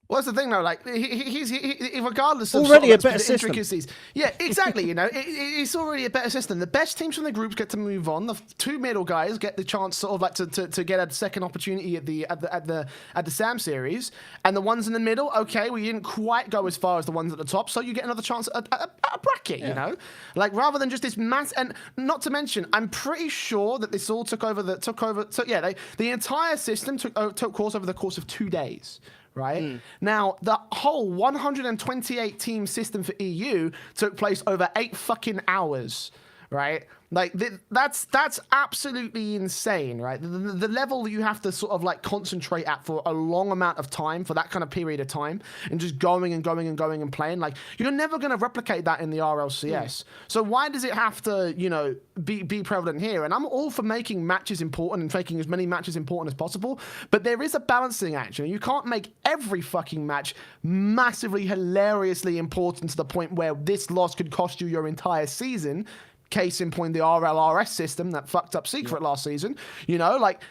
[SPEAKER 1] Well, that's the thing, though. Like, he's regardless of
[SPEAKER 2] Already
[SPEAKER 1] sort of
[SPEAKER 2] a better system.
[SPEAKER 1] intricacies. Yeah, exactly. You know, it's already a better system. The best teams from the groups get to move on. The two middle guys get the chance, sort of like to get a second opportunity at the Sam series, and the ones in the middle, okay, we didn't quite go as far as the ones at the top, so you get another chance at a bracket.
[SPEAKER 2] Yeah.
[SPEAKER 1] You know, like rather than just this mass. And not to mention, I'm pretty sure that this all took over. The entire system took course over the course of 2 days. Right? Now, the whole 128 team system for EU took place over 8 fucking hours, right? Like, that's absolutely insane, right? The level you have to sort of like concentrate at for a long amount of time, for that kind of period of time, and just going and going and going and playing, like, you're never going to replicate that in the RLCS. So why does it have to, you know, be prevalent here? And I'm all for making matches important and making as many matches important as possible, but there is a balancing act. You can't make every fucking match massively, hilariously important to the point where this loss could cost you your entire season. Case in point, the RLRS system that fucked up Secret last season. You know, like,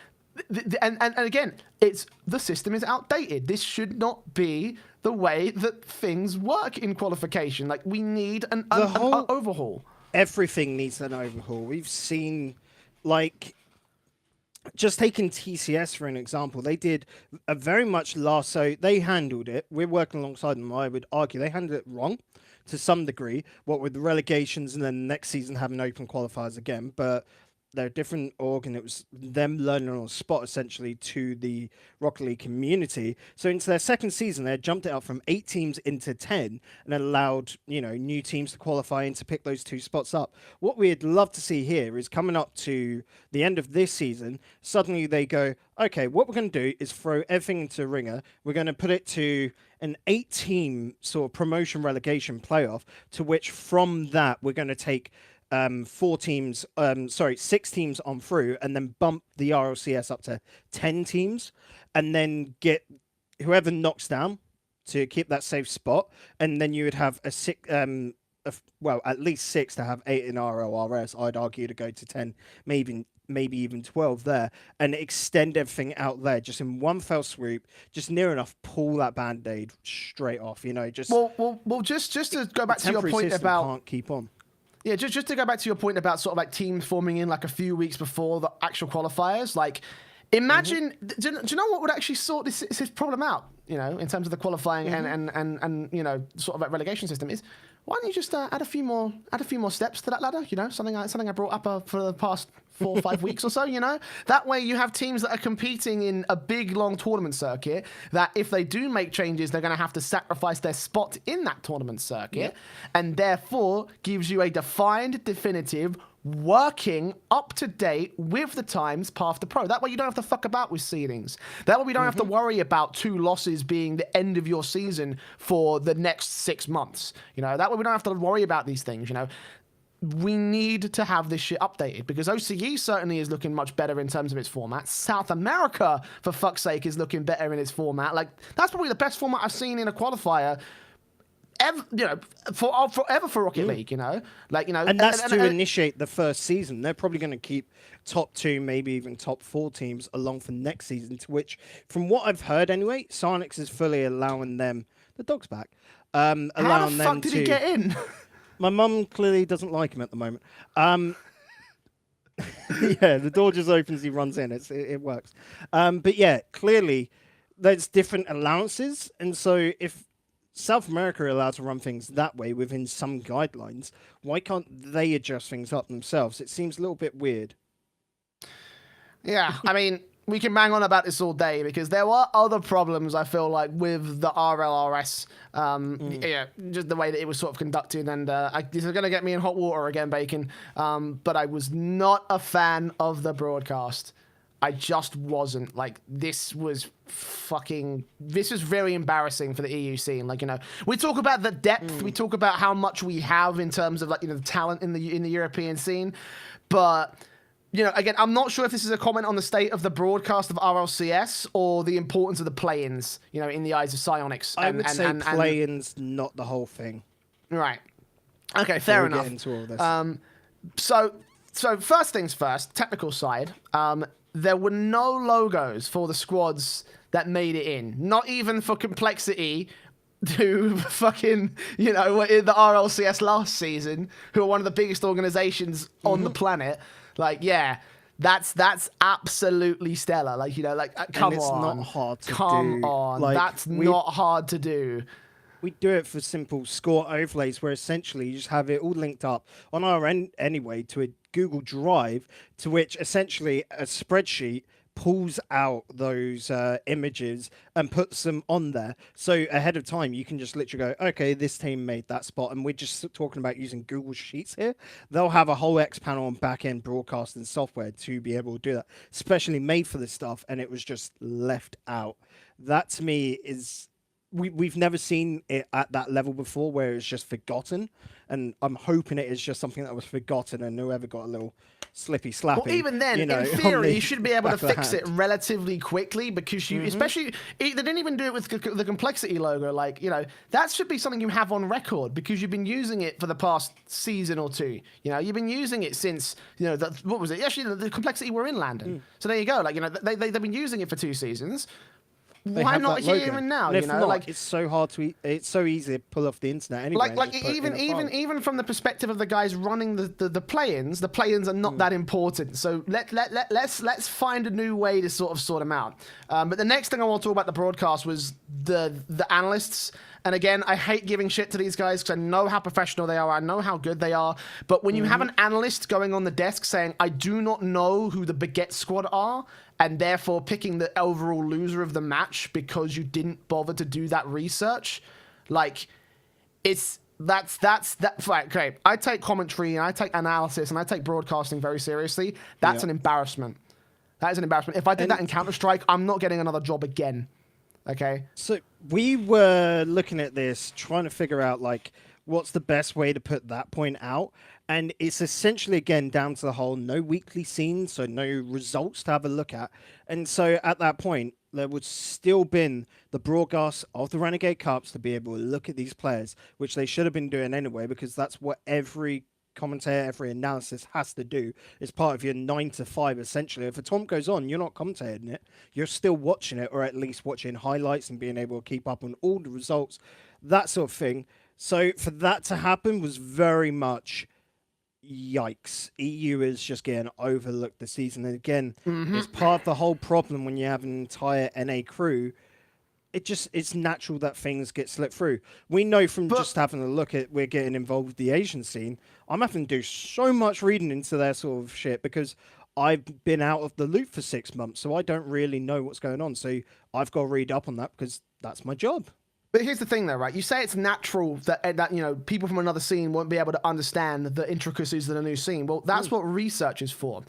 [SPEAKER 1] and again, the system is outdated. This should not be the way that things work in qualification. Like, we need an overhaul.
[SPEAKER 2] Everything needs an overhaul. We've seen, like, just taking TCS for an example, they did a very much so they handled it. We're working alongside them. I would argue they handled it wrong to some degree, what with the relegations and then next season having open qualifiers again, but they're a different org, and it was them learning on the spot essentially to the Rocket League community. So into their second season, they jumped it up from 8 teams into 10 and allowed, you know, new teams to qualify and to pick those 2 spots up. What we'd love to see here is coming up to the end of this season, suddenly they go, okay, what we're going to do is throw everything into a ringer. We're going to put it to an 8-team sort of promotion relegation playoff, to which from that we're going to take 6 teams on through, and then bump the RLCS up to 10 teams, and then get whoever knocks down to keep that safe spot, and then you would have at least 6 to have 8 in RLRS. I'd argue to go to 10, maybe even 12 there, and extend everything out there just in one fell swoop, just near enough pull that band-aid straight off. You know, just
[SPEAKER 1] just to go back to your point about
[SPEAKER 2] can't keep on.
[SPEAKER 1] Yeah, just to go back to your point about sort of like teams forming in like a few weeks before the actual qualifiers, like imagine, do you know what would actually sort this problem out, you know, in terms of the qualifying and you know, sort of like relegation system is, why don't you just add a few more steps to that ladder, you know, something I brought up for the past 4 or 5 weeks or so, you know? That way you have teams that are competing in a big, long tournament circuit that if they do make changes, they're going to have to sacrifice their spot in that tournament circuit, and therefore gives you a defined, definitive, working, up-to-date, with the times path to pro. That way you don't have to fuck about with seedings. That way we don't have to worry about 2 losses being the end of your season for the next 6 months. You know, that way we don't have to worry about these things, you know. We need to have this shit updated, because OCE certainly is looking much better in terms of its format. South America, for fuck's sake, is looking better in its format. Like, that's probably the best format I've seen in a qualifier ever, you know, forever for Rocket League, you know? Like, you know,
[SPEAKER 2] and that's to initiate the first season. They're probably going to keep top 2, maybe even top 4 teams along for next season, to which, from what I've heard anyway, Sonics is fully allowing them, the dog's back, allowing them to...
[SPEAKER 1] How the fuck did he get in?
[SPEAKER 2] My mum clearly doesn't like him at the moment. Yeah, the door just opens, he runs in. It works. But yeah, clearly there's different allowances. And so if South America are allowed to run things that way within some guidelines, why can't they adjust things up themselves? It seems a little bit weird.
[SPEAKER 1] Yeah, I mean... We can bang on about this all day, because there were other problems, I feel like, with the RLRS, yeah, just the way that it was sort of conducted. And this is going to get me in hot water again, Bacon. But I was not a fan of the broadcast. I just wasn't. Like, this was very embarrassing for the EU scene. Like, you know, we talk about the depth, we talk about how much we have in terms of, like, you know, the talent in the European scene, but... You know, again, I'm not sure if this is a comment on the state of the broadcast of RLCS or the importance of the play-ins, you know, in the eyes of Psyonix.
[SPEAKER 2] I would say play-ins, not the whole thing.
[SPEAKER 1] Right. Okay, fair enough.
[SPEAKER 2] Get into all this.
[SPEAKER 1] So first things first, technical side. There were no logos for the squads that made it in. Not even for complexity to fucking, you know, in the RLCS last season, who are one of the biggest organizations on the planet. Like, yeah, that's absolutely stellar. Like, you know, like, come
[SPEAKER 2] and it's
[SPEAKER 1] on.
[SPEAKER 2] not hard to
[SPEAKER 1] come
[SPEAKER 2] do.
[SPEAKER 1] on.
[SPEAKER 2] Like,
[SPEAKER 1] That's not hard to do.
[SPEAKER 2] We do it for simple score overlays where essentially you just have it all linked up on our end anyway to a Google Drive, to which essentially a spreadsheet pulls out those images and puts them on there. So ahead of time, you can just literally go, okay, this team made that spot. And we're just talking about using Google Sheets here. They'll have a whole X panel on back-end broadcasting software to be able to do that, especially made for this stuff. And it was just left out. That to me is... We've never seen it at that level before where it's just forgotten, and I'm hoping it is just something that was forgotten and whoever got a little slippy slappy.
[SPEAKER 1] Well, even then,
[SPEAKER 2] you know,
[SPEAKER 1] in theory, you should be able to
[SPEAKER 2] back of the
[SPEAKER 1] fix it
[SPEAKER 2] hand.
[SPEAKER 1] relatively quickly, because you, especially, they didn't even do it with the complexity logo. Like, you know, that should be something you have on record, because you've been using it for the past season or two. You know, you've been using it since, you know, what was it? Actually, the complexity were in Landon. So there you go. Like, you know, they've been using it for 2 seasons. Why not here and now?
[SPEAKER 2] And if
[SPEAKER 1] you know,
[SPEAKER 2] not,
[SPEAKER 1] like,
[SPEAKER 2] it's so hard to, it's so easy to pull off the internet anyway.
[SPEAKER 1] like even from the perspective of the guys running the play-ins, the play-ins are not that important. So let's find a new way to sort them out. But the next thing I want to talk about the broadcast was the analysts. And again, I hate giving shit to these guys because I know how professional they are. I know how good they are. But when you have an analyst going on the desk saying, I do not know who the Baguette squad are, and therefore picking the overall loser of the match because you didn't bother to do that research, like, that's right. Okay, I take commentary and I take analysis and I take broadcasting very seriously. That's an embarrassment. That is an embarrassment. If I did that in Counter-Strike, I'm not getting another job again. Okay.
[SPEAKER 2] So we were looking at this, trying to figure out, like, what's the best way to put that point out. And it's essentially, again, down to the whole no weekly scene, so no results to have a look at. And so at that point, there would still been the broadcast of the Renegade Cups to be able to look at these players, which they should have been doing anyway, because that's what every commentator, every analysis has to do. It's part of your 9 to 5, essentially. If a tournament goes on, you're not commentating it. You're still watching it, or at least watching highlights and being able to keep up on all the results, that sort of thing. So for that to happen was very much... yikes. EU is just getting overlooked this season. And again, it's part of the whole problem when you have an entire NA crew. It's natural that things get slipped through. We know from just having a look at, we're getting involved with the Asian scene. I'm having to do so much reading into their sort of shit because I've been out of the loop for 6 months, so I don't really know what's going on. So I've got to read up on that because that's my job.
[SPEAKER 1] But here's the thing, though, right? You say it's natural that you know, people from another scene won't be able to understand the intricacies of the new scene. Well, that's what research is for.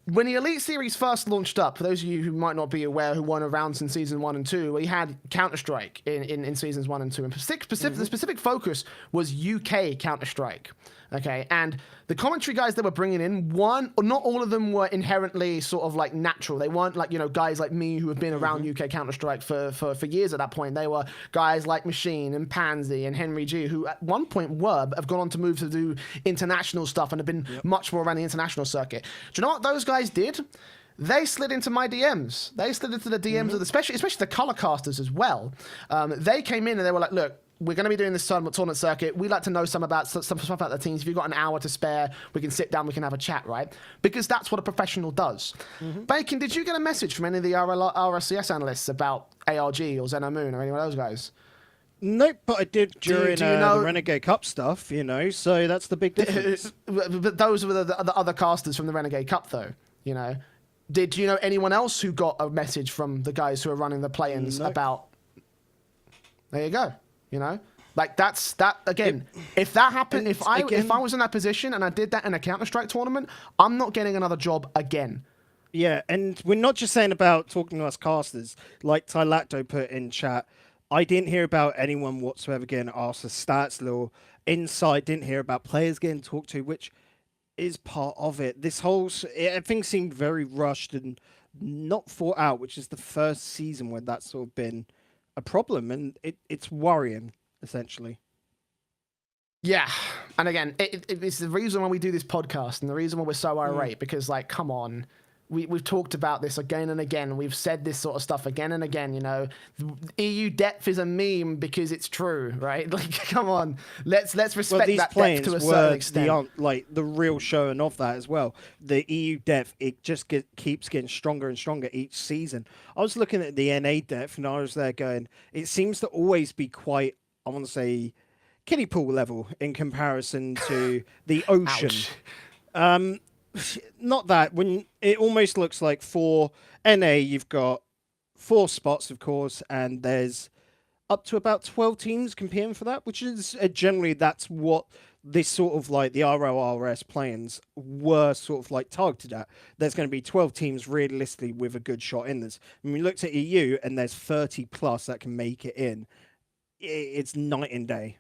[SPEAKER 1] When the Elite Series first launched up, for those of you who might not be aware, who weren't around since Season 1 and 2, we had Counter-Strike in Seasons 1 and 2. And the specific focus was UK Counter-Strike. Okay, and the commentary guys that were bringing in, not all of them were inherently sort of like natural. They weren't like, you know, guys like me who have been around UK Counter-Strike for years at that point. They were guys like Machine and Pansy and Henry G, who at one point have gone on to move to do international stuff and have been much more around the international circuit. Do you know what those guys did? They slid into my DMs. They slid into the DMs of especially the color casters as well. They came in and they were like, look, we're going to be doing this tournament circuit. We'd like to know some stuff about the teams. If you've got an hour to spare, we can sit down, we can have a chat, right? Because that's what a professional does. Bacon, did you get a message from any of the RLCS analysts about ARG or Xenomoon or any of those guys?
[SPEAKER 2] Nope, but I did during the Renegade Cup stuff, you know, so that's the big difference.
[SPEAKER 1] But those were the other casters from the Renegade Cup, though, you know. Did you know anyone else who got a message from the guys who are running the play-ins about... There you go. You know, like that again. If that happened, if I was in that position and I did that in a Counter-Strike tournament, I'm not getting another job again.
[SPEAKER 2] Yeah, and we're not just saying about talking to us casters. Like Tylacto put in chat, I didn't hear about anyone whatsoever getting asked for stats, little insight. Didn't hear about players getting talked to, which is part of it. This whole everything seemed very rushed and not thought out, which is the first season where that's sort of been a problem, and it's worrying, essentially.
[SPEAKER 1] Yeah, and again, it's the reason why we do this podcast and the reason why we're so irate, because, like, come on, we've talked about this again and again. We've said this sort of stuff again and again. You know, EU depth is a meme because it's true, right? Like, come on, let's respect that depth to a certain extent.
[SPEAKER 2] The real showing of that as well. The EU depth, it just keeps getting stronger and stronger each season. I was looking at the NA depth, and I was there going, it seems to always be quite, I want to say, kiddie pool level in comparison to the ocean. Not that, when it almost looks like for NA you've got 4 spots, of course, and there's up to about 12 teams competing for that, which is generally that's what this sort of like the RLRS Play-Ins were sort of like targeted at. There's going to be 12 teams realistically with a good shot in this. When we looked at EU and there's 30 plus that can make it in, it's night and day.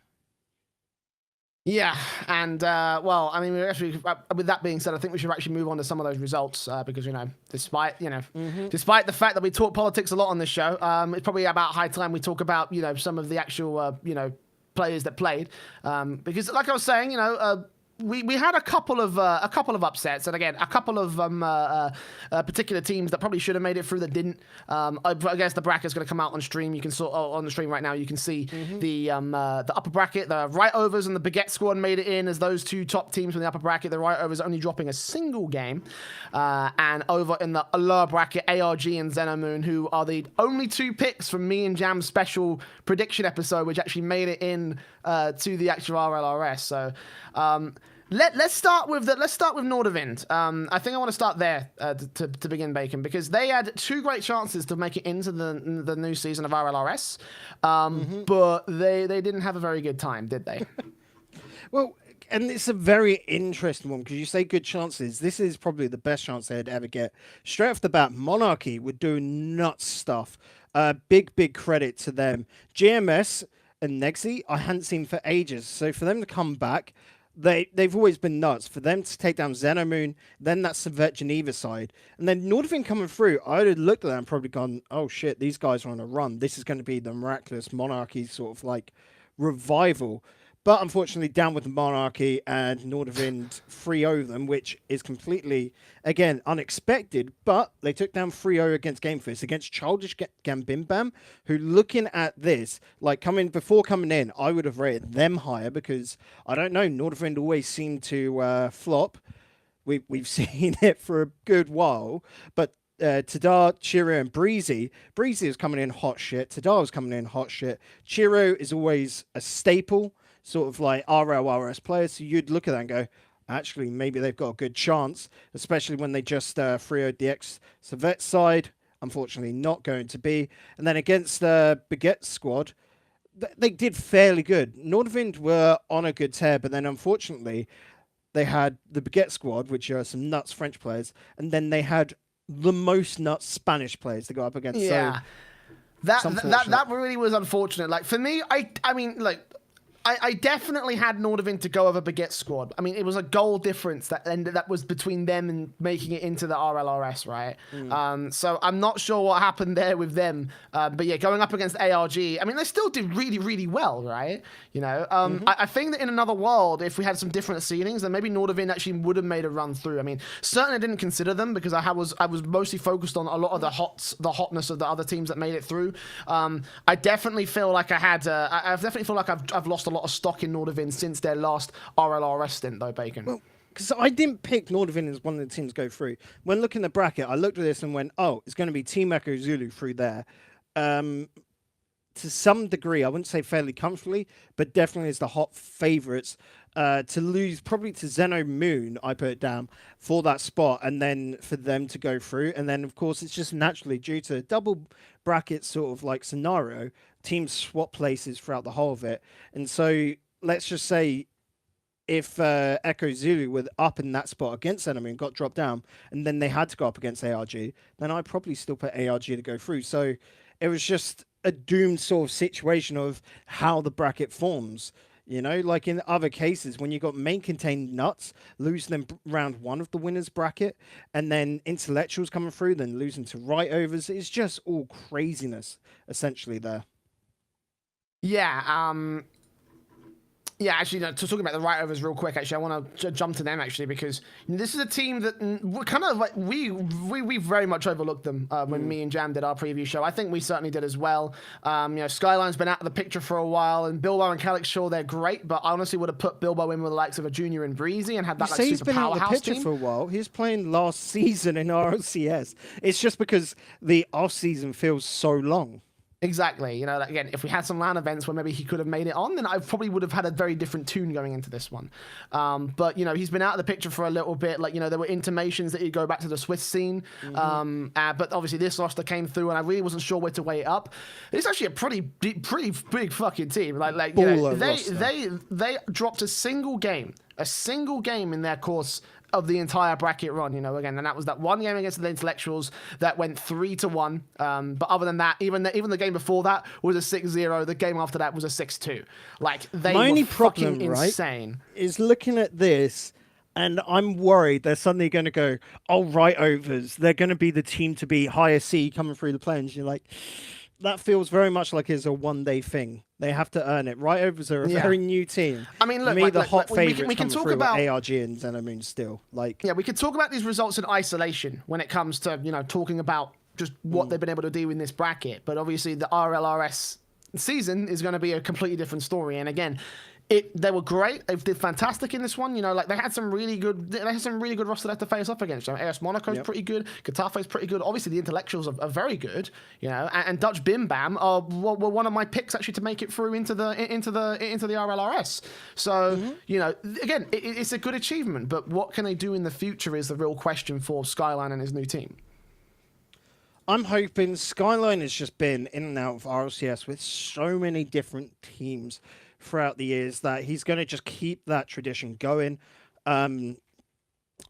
[SPEAKER 1] Yeah, and well, I mean, with that being said, I think we should actually move on to some of those results because despite despite the fact that we talk politics a lot on this show, it's probably about high time we talk about some of the actual players that played because, like I was saying, we had a couple of upsets, and again, a couple of particular teams that probably should have made it through that didn't. I guess the bracket's going to come out on stream. You can on the stream right now. You can see the upper bracket. The Right Overs and the Baguette Squad made it in as those 2 top teams from the upper bracket. The Right Overs only dropping a single game, and over in the lower bracket, ARG and Xenomoon, who are the only 2 picks from me and Jam's special prediction episode, which actually made it in to the actual RLRS. So. Let's start with Nordavind. I think I want to start there to begin, Bacon, because they had 2 great chances to make it into the new season of RLRS, but they didn't have a very good time, did they?
[SPEAKER 2] Well, and it's a very interesting one because you say good chances. This is probably the best chance they'd ever get. Straight off the bat, Monarchy were doing nuts stuff. Big credit to them. GMS and Nexi I hadn't seen for ages, so for them to come back. They've always been nuts. For them to take down Xenomoon, then that Subvert Geneva side, and then Nordavind coming through, I would have looked at that and probably gone, oh shit, these guys are on a run. This is going to be the miraculous Monarchy sort of like revival. But unfortunately, down with the Monarchy and Nordavind 3-0 them, which is completely, again, unexpected. But they took down 3-0 against GameFist, against Childish Gambimbam, who, looking at this, like before coming in, I would have rated them higher because, I don't know, Nordavind always seemed to flop. We've seen it for a good while. But Tadar, Chiro, and Breezy. Breezy is coming in hot shit. Tadar is coming in hot shit. Chiro is always a staple. Sort of like RLRS players, so you'd look at that and go, actually, maybe they've got a good chance, especially when they just 3-0'd the ex-Savet side. Unfortunately, not going to be. And then against the Baguette Squad, they did fairly good. Nordavind were on a good tear, but then unfortunately, they had the Baguette Squad, which are some nuts French players, and then they had the most nuts Spanish players to go up against.
[SPEAKER 1] Yeah, so, that really was unfortunate. Like, for me, I mean, like, I definitely had Nordavind to go over Baguette Squad. I mean, it was a goal difference that was between them and making it into the RLRS, right? So I'm not sure what happened there with them. But yeah, going up against ARG, I mean, they still did really, really well, right? I think that in another world, if we had some different seedings, then maybe Nordavind actually would have made a run through. I mean, certainly I didn't consider them because I was mostly focused on a lot of the hotness of the other teams that made it through. I definitely feel like I definitely feel like I've lost a lot of stock in Nordavind since their last RLRS stint, though, Bacon.
[SPEAKER 2] Well, because I didn't pick Nordavind as one of the teams to go through. When looking at the bracket, I looked at this and went, oh, it's going to be Team Echo Zulu through there. To some degree, I wouldn't say fairly comfortably, but definitely as the hot favourites to lose probably to Xenomoon, I put it down, for that spot, and then for them to go through. And then, of course, it's just naturally due to double bracket sort of like scenario, teams swap places throughout the whole of it. And so let's just say if Echo Zulu were up in that spot against Xenomoon, got dropped down, and then they had to go up against ARG, then I'd probably still put ARG to go through. So it was just a doomed sort of situation of how the bracket forms. Like in other cases, when you got main contained nuts, losing them round 1 of the winners bracket, and then intellectuals coming through, then losing to right overs, it's just all craziness, essentially, there.
[SPEAKER 1] Yeah, Yeah, actually, no, talking about the right overs real quick. Actually, I want to jump to them actually because this is a team that we're kind of like we very much overlooked them when me and Jam did our preview show. I think we certainly did as well. Skyline's been out of the picture for a while, and Bilbo and Calix, sure, they're great, but I honestly would have put Bilbo in with the likes of a Junior and Breezy and had that like
[SPEAKER 2] he's
[SPEAKER 1] super
[SPEAKER 2] been out of the
[SPEAKER 1] powerhouse
[SPEAKER 2] picture
[SPEAKER 1] team.
[SPEAKER 2] for a while. He was playing last season in RLCS. It's just because the off season feels so long.
[SPEAKER 1] Exactly. Again, if we had some LAN events where maybe he could have made it on, then I probably would have had a very different tune going into this one. But, he's been out of the picture for a little bit. Like, there were intimations that he'd go back to the Swiss scene. But obviously this roster came through and I really wasn't sure where to weigh it up. It's actually a pretty big fucking team. They dropped a single game in their course of the entire bracket run, again, and that was that one game against the Intellectuals that went 3-1. But other than that, even the game before that was a 6-0. The game after that was a 6-2. Like, they were fucking insane.
[SPEAKER 2] Is looking at this, and I'm worried they're suddenly going to go, right overs. They're going to be the team to beat, higher C coming through the play-ins. You're like, that feels very much like it's a one-day thing. They have to earn it. Right overs are a very new team.
[SPEAKER 1] I mean, look,
[SPEAKER 2] to me, the hot favorites
[SPEAKER 1] we can
[SPEAKER 2] coming
[SPEAKER 1] talk
[SPEAKER 2] through
[SPEAKER 1] about
[SPEAKER 2] ARG and Xenomoon still.
[SPEAKER 1] We could talk about these results in isolation when it comes to talking about just what they've been able to do in this bracket. But obviously, the RLRS season is going to be a completely different story. And again, they were great. They did fantastic in this one. They had some really good roster to face off against. AS Monaco's pretty good. Katafe's pretty good. Obviously, the Intellectuals are very good. And Dutch Bim Bam were one of my picks actually to make it through into the RLRS. So again, it's a good achievement. But what can they do in the future is the real question for Skyline and his new team.
[SPEAKER 2] I'm hoping Skyline has just been in and out of RLCS with so many different teams throughout the years that he's going to just keep that tradition going. I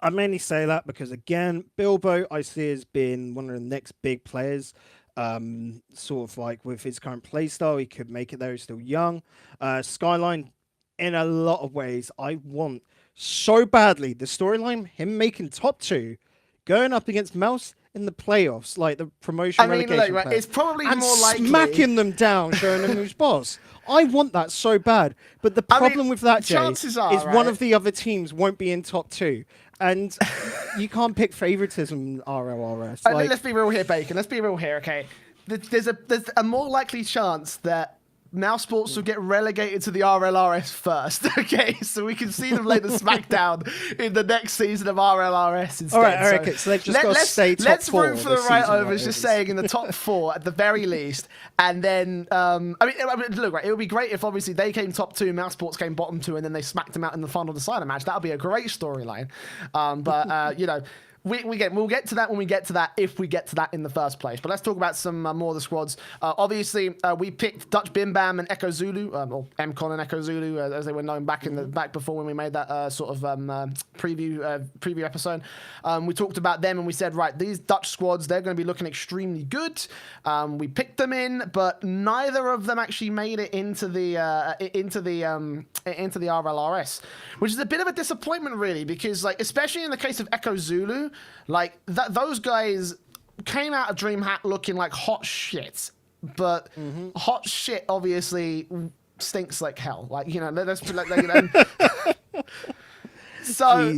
[SPEAKER 2] mainly say that because, again, Bilbo I see as being one of the next big players. Sort of like with his current playstyle, he could make it there. He's still young. Skyline, in a lot of ways, I want so badly the storyline, him making top 2, going up against Mouse in the playoffs, like the promotion relegation.
[SPEAKER 1] Look, it's probably more likely
[SPEAKER 2] smacking them down, showing them who's boss. I want that so bad, but the problem with that, Jay, is one of the other teams won't be in top 2, and you can't pick favoritism in RLRS.
[SPEAKER 1] Let's be real here, Bacon. Let's be real here, okay? There's a more likely chance that Now Sports will get relegated to the RLRS first, okay? So we can see them lay the smackdown in the next season of RLRS instead.
[SPEAKER 2] All right, okay, so they've just got to stay top 4.
[SPEAKER 1] Let's root for the right overs, just saying in the top 4 at the very least. And then, look, right, it would be great if obviously they came top 2, Mouse Sports came bottom 2, and then they smacked them out in the final decider match. That would be a great storyline. We'll get to that when we get to that, if we get to that in the first place. But let's talk about some more of the squads. Obviously, we picked Dutch Bim Bam and Echo Zulu, or MCon and Echo Zulu, as they were known back before when we made that preview episode. We talked about them and we said, right, these Dutch squads, they're going to be looking extremely good. We picked them in, but neither of them actually made it into the RLRS, which is a bit of a disappointment, really, because especially in the case of Echo Zulu. Those guys came out of DreamHack looking like hot shit, but hot shit obviously stinks like hell. Let's put so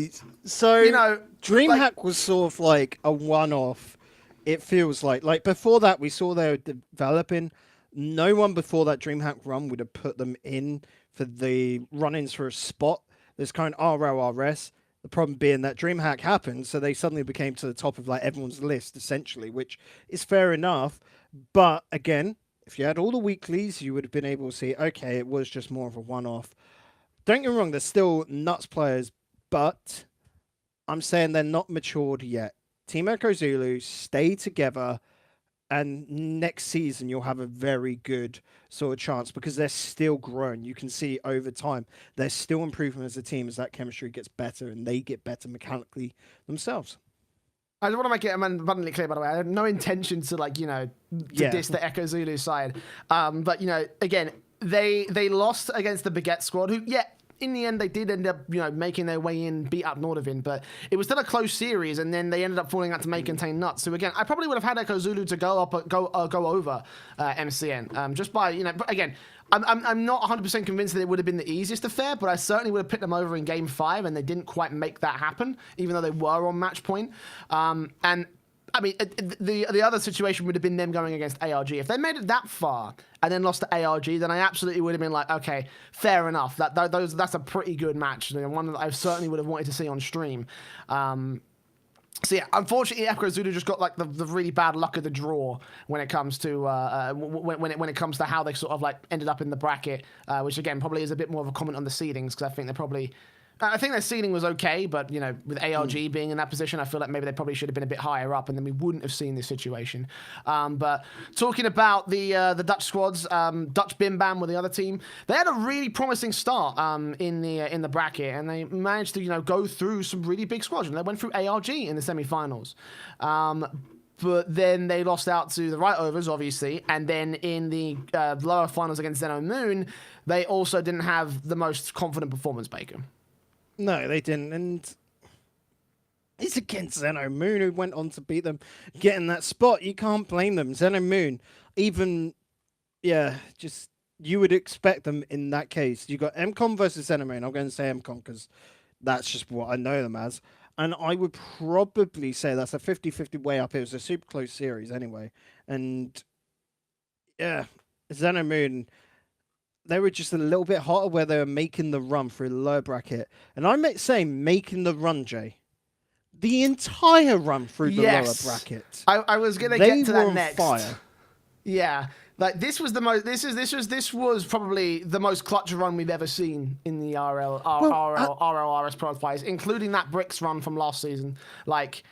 [SPEAKER 2] DreamHack was sort of like a one-off. It feels like before that we saw they were developing. No one before that DreamHack run would have put them in for the run-ins for a spot. This kind of RLRS. The problem being that DreamHack happened, so they suddenly became to the top of everyone's list, essentially, which is fair enough. But again, if you had all the weeklies, you would have been able to see, okay, it was just more of a one-off. Don't get me wrong, they're still nuts players, but I'm saying they're not matured yet. Team Echo Zulu, stay together, and next season you'll have a very good sort of chance because they're still growing. You can see over time they're still improving as a team as that chemistry gets better and they get better mechanically themselves.
[SPEAKER 1] I just want to make it abundantly clear, by the way, I had no intention to diss the Echo Zulu side. But again, they lost against the Baguette squad, who, in the end, they did end up, making their way in, beat up Nordovin, but it was still a close series, and then they ended up falling out to May Contain Nuts. So again, I probably would have had Echo Zulu to go over MCN, just by, but again, I'm not 100% convinced that it would have been the easiest affair, but I certainly would have picked them over in Game 5, and they didn't quite make that happen, even though they were on match point. And I mean, the other situation would have been them going against ARG. If they made it that far and then lost to ARG, then I absolutely would have been like, okay, fair enough. That's a pretty good match. One that I certainly would have wanted to see on stream. So yeah, unfortunately, Echo Zulu just got like the really bad luck of the draw when it comes to when it comes to how they sort of like ended up in the bracket, which again probably is a bit more of a comment on the seedings, because I think their seeding was okay, but with ARG being in that position, I feel like maybe they probably should have been a bit higher up, and then we wouldn't have seen this situation. But talking about the Dutch squads, Dutch Bim Bam were the other team. They had a really promising start in the bracket, and they managed to go through some really big squads. And they went through ARG in the semi-finals. But then they lost out to the Right Overs, obviously, and then in the lower finals against Zeno Moon, they also didn't have the most confident performance, Baker.
[SPEAKER 2] No, they didn't, and it's against Zeno Moon, who went on to beat them, getting that spot. You can't blame them. Zeno Moon, even, just you would expect them in that case. You got MCOM versus Zeno Moon. I'm going to say MCOM because that's just what I know them as. And I would probably say that's a 50-50 way up. It was a super close series anyway. And yeah, Zeno Moon, they were just a little bit hotter where they were making the run through the lower bracket. And I might say making the run, Jay. The entire run through the lower bracket.
[SPEAKER 1] I was going to get to that next.
[SPEAKER 2] Fire.
[SPEAKER 1] Yeah. Like this was the most. This was probably the most clutch run we've ever seen in the RLRS qualifiers, including that Bricks run from last season. Like,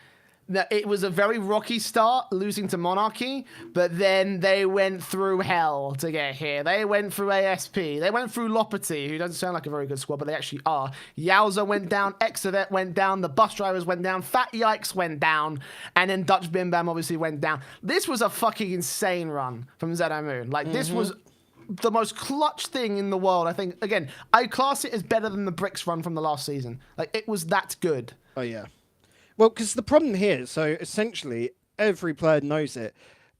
[SPEAKER 1] it was a very rocky start, losing to Monarchy, but then they went through hell to get here. They went through ASP. They went through Loperty, who doesn't sound like a very good squad, but they actually are. Yowza went down, Exovet went down, the bus drivers went down, Fat Yikes went down, and then Dutch Bim Bam obviously went down. This was a fucking insane run from Zeno Moon. Like, this was the most clutch thing in the world. I think, again, I class it as better than the Bricks run from the last season. Like, it was that good.
[SPEAKER 2] Oh, yeah. Well, because the problem here, so essentially every player knows it.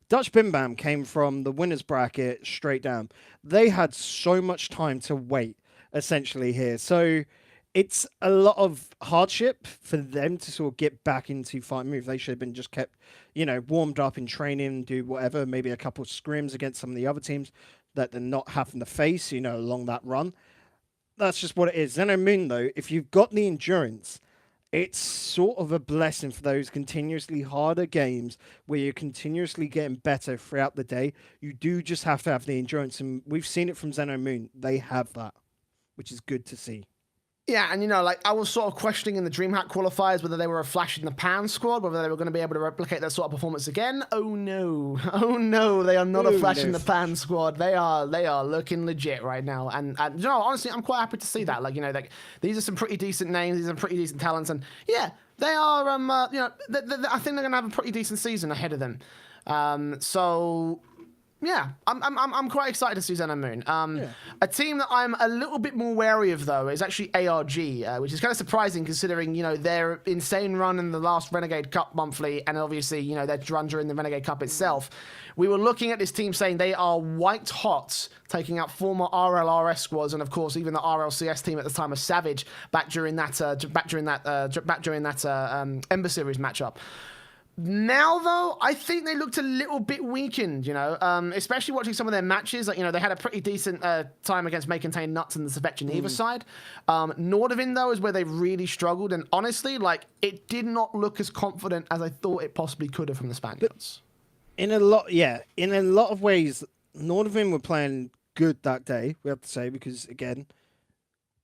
[SPEAKER 2] Dutch Bim Bam came from the winners bracket straight down. They had so much time to wait, essentially, here. So it's a lot of hardship for them to sort of get back into fight move. They should have been just kept, warmed up in training, do whatever, maybe a couple of scrims against some of the other teams that they're not having to face, along that run. That's just what it is. Zeno Moon, though, if you've got the endurance, it's sort of a blessing for those continuously harder games where you're continuously getting better throughout the day. You do just have to have the endurance, and we've seen it from Zeno Moon. They have that, which is good to see.
[SPEAKER 1] Yeah, and I was sort of questioning in the DreamHack qualifiers whether they were a flash in the pan squad, whether they were going to be able to replicate that sort of performance again. Oh no, they are not a flash in the pan squad. They are looking legit right now, and honestly, I'm quite happy to see that. Like these are some pretty decent names, these are pretty decent talents, and yeah, they are. I think they're going to have a pretty decent season ahead of them. So. Yeah, I'm quite excited to see Zeno Moon. A team that I'm a little bit more wary of, though, is actually ARG, which is kind of surprising considering, their insane run in the last Renegade Cup monthly, and obviously, their run during the Renegade Cup itself. We were looking at this team saying they are white hot, taking out former RLRS squads, and of course even the RLCS team at the time of Savage back during that Ember Series matchup. Now, though, I think they looked a little bit weakened, especially watching some of their matches. Like, they had a pretty decent time against May Contain Nuts and the Savage Geneva side. Nordovin, though, is where they really struggled. And honestly, it did not look as confident as I thought it possibly could have from the Spaniards.
[SPEAKER 2] In a lot of ways, Nordovin were playing good that day, we have to say, because, again,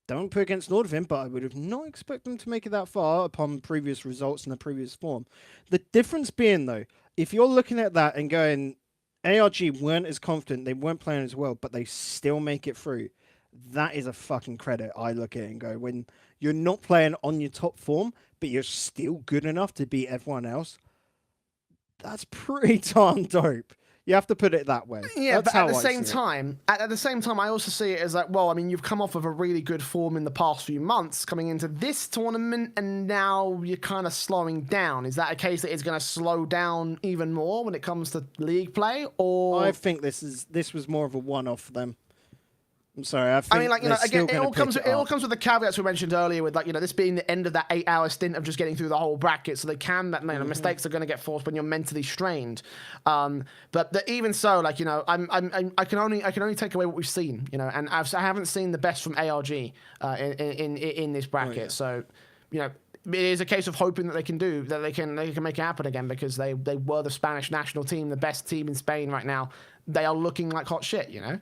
[SPEAKER 2] don't put against Nordovin, but I would have not expected them to make it that far upon previous results in the previous form. The difference being, though, if you're looking at that and going, ARG weren't as confident, they weren't playing as well, but they still make it through, that is a fucking credit. I look at it and go, when you're not playing on your top form, but you're still good enough to beat everyone else, that's pretty darn dope. You have to put it that way.
[SPEAKER 1] Yeah,
[SPEAKER 2] That's
[SPEAKER 1] but
[SPEAKER 2] how
[SPEAKER 1] at the
[SPEAKER 2] I
[SPEAKER 1] same
[SPEAKER 2] see it.
[SPEAKER 1] time, at the same time, I also see it as like, well, I mean, you've come off of a really good form in the past few months coming into this tournament, and now you're kind of slowing down. Is that a case that it's going to slow down even more when it comes to league play, or?
[SPEAKER 2] I think this was more of a one-off for them. I'm sorry.
[SPEAKER 1] I mean, like, you know, again, it all comes
[SPEAKER 2] it
[SPEAKER 1] with the caveats we mentioned earlier, with like, you know, this being the end of that 8-hour stint of just getting through the whole bracket, so they can, you know, mistakes are going to get forced when you're mentally strained. But even so, like, you know, I can only take away what we've seen, you know, and I haven't seen the best from ARG in this bracket, so you know. It is a case of hoping that they can make it happen again, because they were the Spanish national team, the best team in Spain right now. They are looking like hot shit, you know.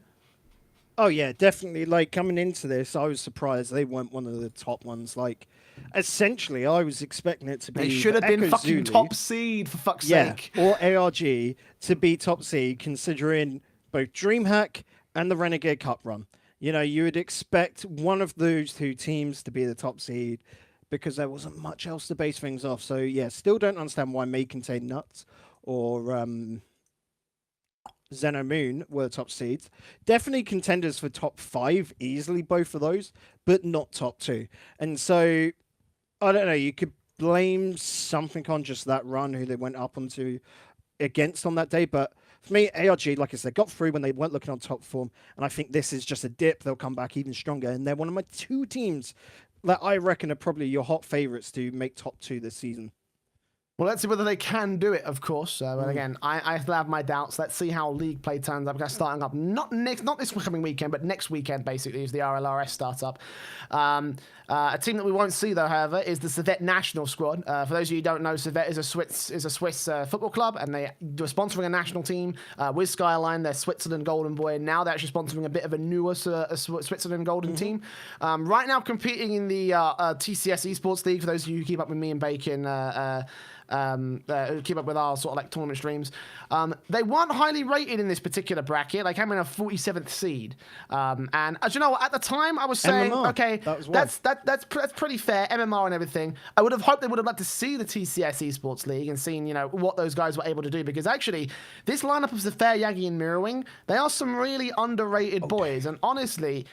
[SPEAKER 2] Oh yeah, definitely. Like coming into this, I was surprised they weren't one of the top ones. Like, essentially, I was expecting it to be.
[SPEAKER 1] They should have been fucking top seed, for fuck's sake.
[SPEAKER 2] Or ARG to be top seed, considering both DreamHack and the Renegade Cup run. You know, you would expect one of those two teams to be the top seed, because there wasn't much else to base things off. So yeah, still don't understand why May Contain Nuts or Zeno Moon were top seeds. Definitely contenders for top 5, easily both of those, but not top 2. And so, I don't know, you could blame something on just that run, who they went up onto against on that day. But for me, ARG, like I said, got through when they weren't looking on top form. And I think this is just a dip. They'll come back even stronger. And they're one of my 2 teams that I reckon are probably your hot favourites to make top 2 this season.
[SPEAKER 1] Well, let's see whether they can do it, of course. But again, I still have my doubts. Let's see how league play turns up. We're starting up not this coming weekend, but next weekend, basically, is the RLRS startup. A team that we won't see, though, however, is the Servette national squad. For those of you who don't know, Servette is a Swiss football club, and they were sponsoring a national team with Skyline. They're Switzerland Golden Boy, and now they're actually sponsoring a bit of a newer Switzerland Golden team. Right now, competing in the TCS Esports League. For those of you who keep up with me and Bacon. Who keep up with our sort of like tournament streams. They weren't highly rated in this particular bracket. They came in a 47th seed. And as you know, at the time I was saying,
[SPEAKER 2] MMR,
[SPEAKER 1] okay, that's pretty fair, MMR and everything. I would have hoped they would have liked to see the TCS Esports League and seen, you know, what those guys were able to do, because actually this lineup of Zafir, Yagi and Mirrorwing, they are some really underrated boys. And honestly,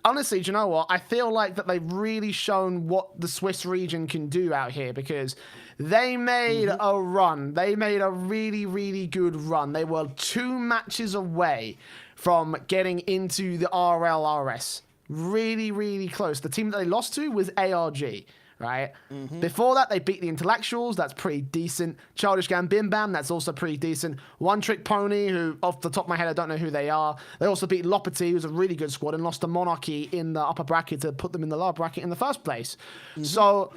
[SPEAKER 1] do you know what? I feel like that they've really shown what the Swiss region can do out here, because they made a run. They made a really, really good run. They were 2 matches away from getting into the RLRS. Really, really close. The team that they lost to was ARG. Right? Before that, they beat the Intellectuals. That's pretty decent. Childish Gambim Bam. That's also pretty decent. One Trick Pony, who, off the top of my head, I don't know who they are. They also beat Loperty, who's a really good squad, and lost to Monarchy in the upper bracket to put them in the lower bracket in the first place. So,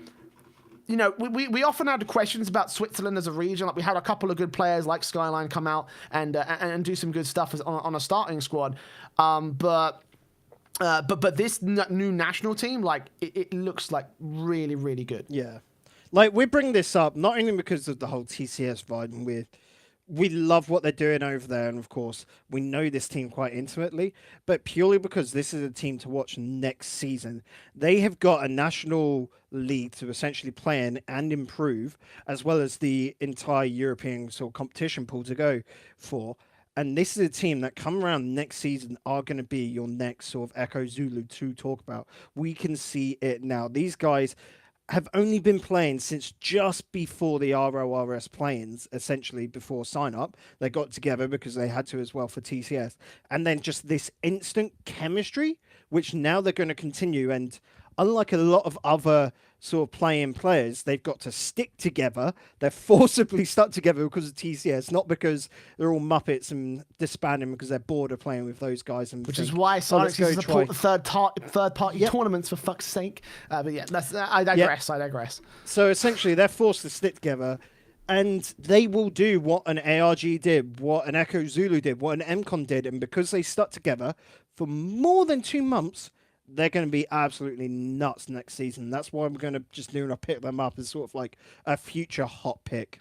[SPEAKER 1] you know, we often had questions about Switzerland as a region. Like, we had a couple of good players like Skyline come out and do some good stuff on a starting squad. But this new national team, like, it looks like really, really good.
[SPEAKER 2] Yeah. Like, we bring this up not only because of the whole TCS vibe, and we love what they're doing over there, and of course, we know this team quite intimately, but purely because this is a team to watch next season. They have got a national league to essentially play in and improve, as well as the entire European sort of competition pool to go for. And this is a team that come around next season are going to be your next sort of Echo Zulu to talk about. We can see it now. These guys have only been playing since just before the RLRS Play-Ins, essentially before sign-up. They got together because they had to as well for TCS. And then just this instant chemistry, which now they're going to continue. And unlike a lot of other sort of play-in players, they've got to stick together. They're forcibly stuck together because of TCS, not because they're all Muppets and disbanding because they're bored of playing with those guys. And
[SPEAKER 1] which is why Sonic is support the third-party tournaments, for fuck's sake. But yeah, I digress. I digress.
[SPEAKER 2] So essentially, they're forced to stick together, and they will do what an ARG did, what an Echo Zulu did, what an MCON did, and because they stuck together for more than 2 months, they're going to be absolutely nuts next season. That's why I'm going to just pick them up as sort of like a future hot pick.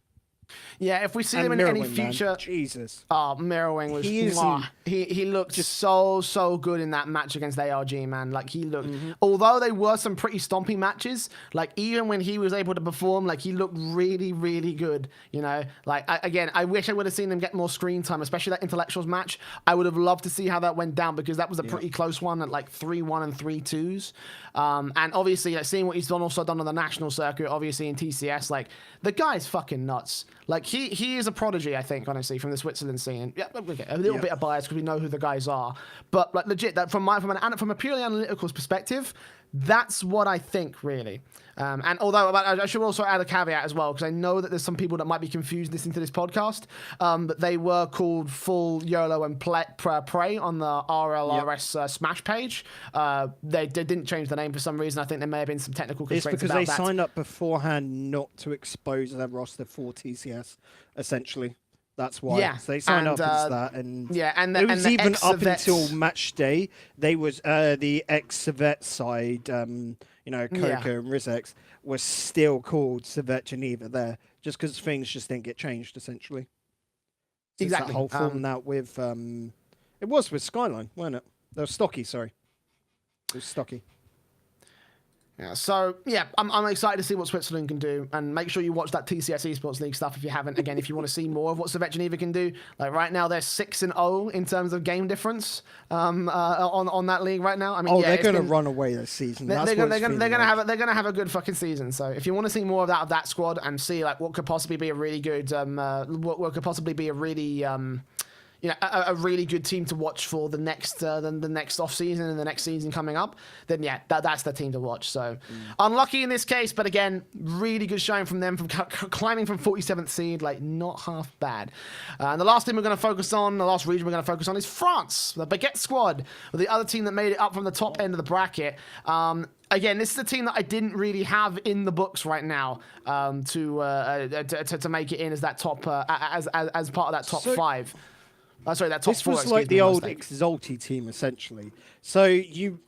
[SPEAKER 1] Yeah, if we see
[SPEAKER 2] And
[SPEAKER 1] them in any
[SPEAKER 2] Mirrorwing, man.
[SPEAKER 1] future,
[SPEAKER 2] Jesus.
[SPEAKER 1] Mirrorwing was
[SPEAKER 2] He is
[SPEAKER 1] he looked
[SPEAKER 2] just
[SPEAKER 1] so good in that match against ARG, man. Like he looked, although they were some pretty stompy matches, like even when he was able to perform, like he looked really good. You know, like I wish I would have seen him get more screen time, especially that intellectuals match. I would have loved to see how that went down because that was a pretty close one at like 3-1 and 3-2s. And obviously, like, seeing what he's also done on the national circuit, obviously in TCS, like the guy's fucking nuts. Like he is a prodigy, I think, honestly, from the Switzerland scene. Yeah, okay, a little bit of bias because we know who the guys are, but like legit, that from a purely analytical perspective, that's what I think, really. And although I should also add a caveat as well, because I know that there's some people that might be confused listening to this podcast, but they were called full YOLO and Prey on the RLRS Smash page. They didn't change the name for some reason. I think there may have been some technical constraints
[SPEAKER 2] because they
[SPEAKER 1] about that.
[SPEAKER 2] signed up beforehand not to expose their roster for TCS, essentially. That's why.
[SPEAKER 1] Yeah,
[SPEAKER 2] so they signed up as that, and
[SPEAKER 1] and
[SPEAKER 2] it was
[SPEAKER 1] and
[SPEAKER 2] even up
[SPEAKER 1] ex-Vets.
[SPEAKER 2] until match day. They was the ex-Savet side, Coca and Rizex was still called Savet Geneva there, just because things just didn't get changed essentially. Since
[SPEAKER 1] Exactly.
[SPEAKER 2] That whole format with it was with Skyline, wasn't it? That was Stocky, sorry. It was Stocky.
[SPEAKER 1] Yeah, so yeah, I'm excited to see what Switzerland can do, and make sure you watch that TCS Esports League stuff if you haven't. Again, if you want to see more of what Savet Geneva can do, like right now they're 6-0 in terms of game difference on that league right now. I mean,
[SPEAKER 2] they're going to run away this season.
[SPEAKER 1] They're going to have a good fucking season. So if you want to see more of that squad and see like what could possibly be a really good what could possibly be a really a really good team to watch for the next off season and the next season coming up, then yeah, that's the team to watch. So unlucky in this case, but again, really good showing from them, from climbing from 47th seed, like not half bad. And the last team we're going to focus on, the last region we're going to focus on is France, the Baguette squad, the other team that made it up from the top end of the bracket. Again, this is a team that I didn't really have in the books right now to make it in as that top as part of that top five. Sorry, that top
[SPEAKER 2] this
[SPEAKER 1] four.
[SPEAKER 2] was like the old Exalty team, essentially. So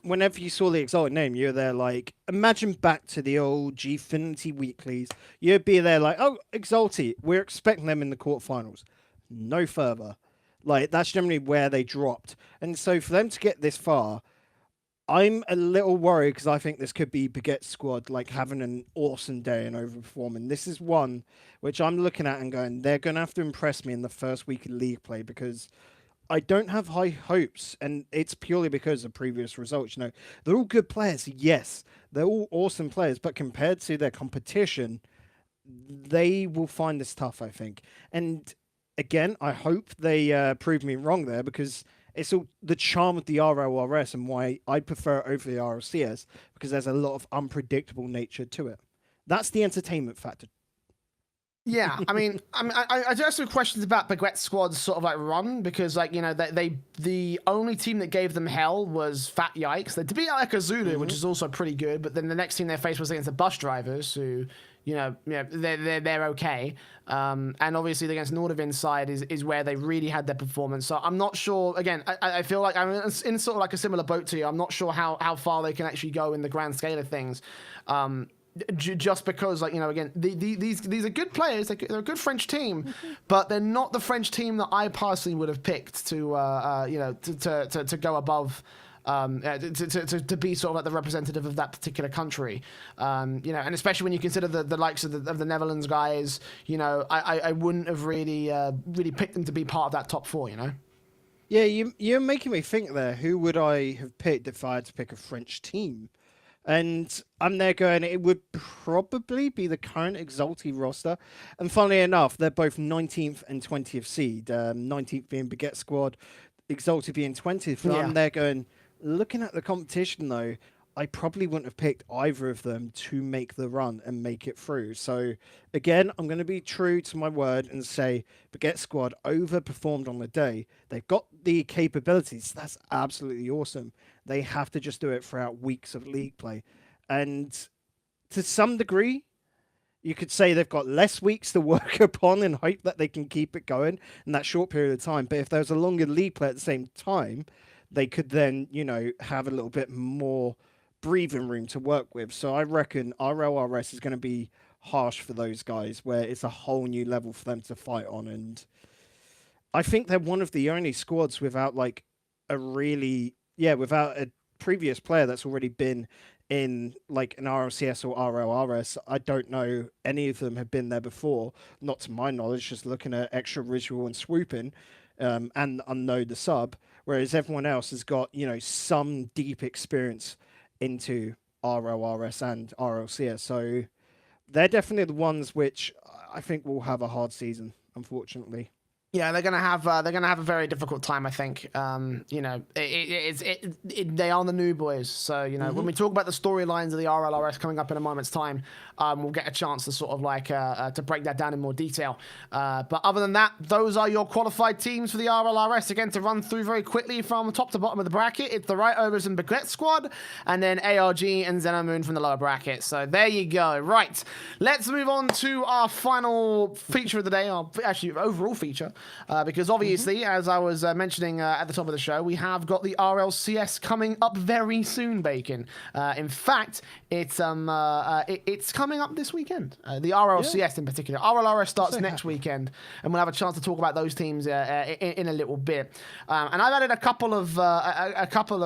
[SPEAKER 2] whenever you saw the Exalty name, you're there like, imagine back to the old Gfinity weeklies. You'd be there like, oh, Exalty, we're expecting them in the quarterfinals. No further. Like, that's generally where they dropped. And so for them to get this far, I'm a little worried because I think this could be Baguette squad like having an awesome day and overperforming. This is one which I'm looking at and going, they're going to have to impress me in the first week of league play because I don't have high hopes, and it's purely because of previous results. You know, they're all good players, yes, they're all awesome players, but compared to their competition, they will find this tough, I think. And again, I hope they prove me wrong there because it's all the charm of the RLRS and why I prefer it over the RLCS, because there's a lot of unpredictable nature to it. That's the entertainment factor.
[SPEAKER 1] Yeah, I mean, I do have some questions about Baguette's squad's sort of like run, because like, you know, the only team that gave them hell was Fat Yikes. They beat like a Zulu, which is also pretty good, but then the next team they faced was against the Bus Drivers, who, they're okay. And obviously against Nordavin's side is where they really had their performance. So I'm not sure. Again, I feel like I'm in sort of like a similar boat to you. I'm not sure how far they can actually go in the grand scale of things. Just because, like, you know, again, these are good players. They're a good French team, but they're not the French team that I personally would have picked to go above. To be sort of like the representative of that particular country, and especially when you consider the likes of the Netherlands guys, I wouldn't have really picked them to be part of that top four,
[SPEAKER 2] Yeah, you're making me think there. Who would I have picked if I had to pick a French team? And I'm there going, it would probably be the current Exalty roster. And funnily enough, they're both 19th and 20th seed. 19th being Baguette squad, Exalty being 20th. And I'm there going, looking at the competition, though, I probably wouldn't have picked either of them to make the run and make it through. So, again, I'm going to be true to my word and say Baguette squad overperformed on the day. They've got the capabilities. That's absolutely awesome. They have to just do it throughout weeks of league play. And to some degree, you could say they've got less weeks to work upon and hope that they can keep it going in that short period of time. But if there's a longer league play at the same time, they could then, have a little bit more breathing room to work with. So I reckon RLRS is going to be harsh for those guys, where it's a whole new level for them to fight on. And I think they're one of the only squads without like without a previous player that's already been in like an RLCS or RLRS. I don't know any of them have been there before, not to my knowledge, just looking at Extra Visual and Swooping and Unknown the sub, whereas everyone else has got, some deep experience into RLRS and RLCS. So they're definitely the ones which I think will have a hard season, unfortunately.
[SPEAKER 1] Yeah, they're gonna have a very difficult time, I think. They are the new boys, so when we talk about the storylines of the RLRS coming up in a moment's time, we'll get a chance to sort of like to break that down in more detail. But other than that, those are your qualified teams for the RLRS. Again, to run through very quickly from top to bottom of the bracket, it's the Right Overs and Baguette squad, and then ARG and Xenomoon from the lower bracket. So there you go. Right, let's move on to our final feature of the day, our actually overall feature. Because obviously, as I was mentioning at the top of the show, we have got the RLCS coming up very soon, Bacon. In fact, it's coming up this weekend. The RLCS in particular. RLRS starts next weekend, and we'll have a chance to talk about those teams in a little bit. And I've added a couple of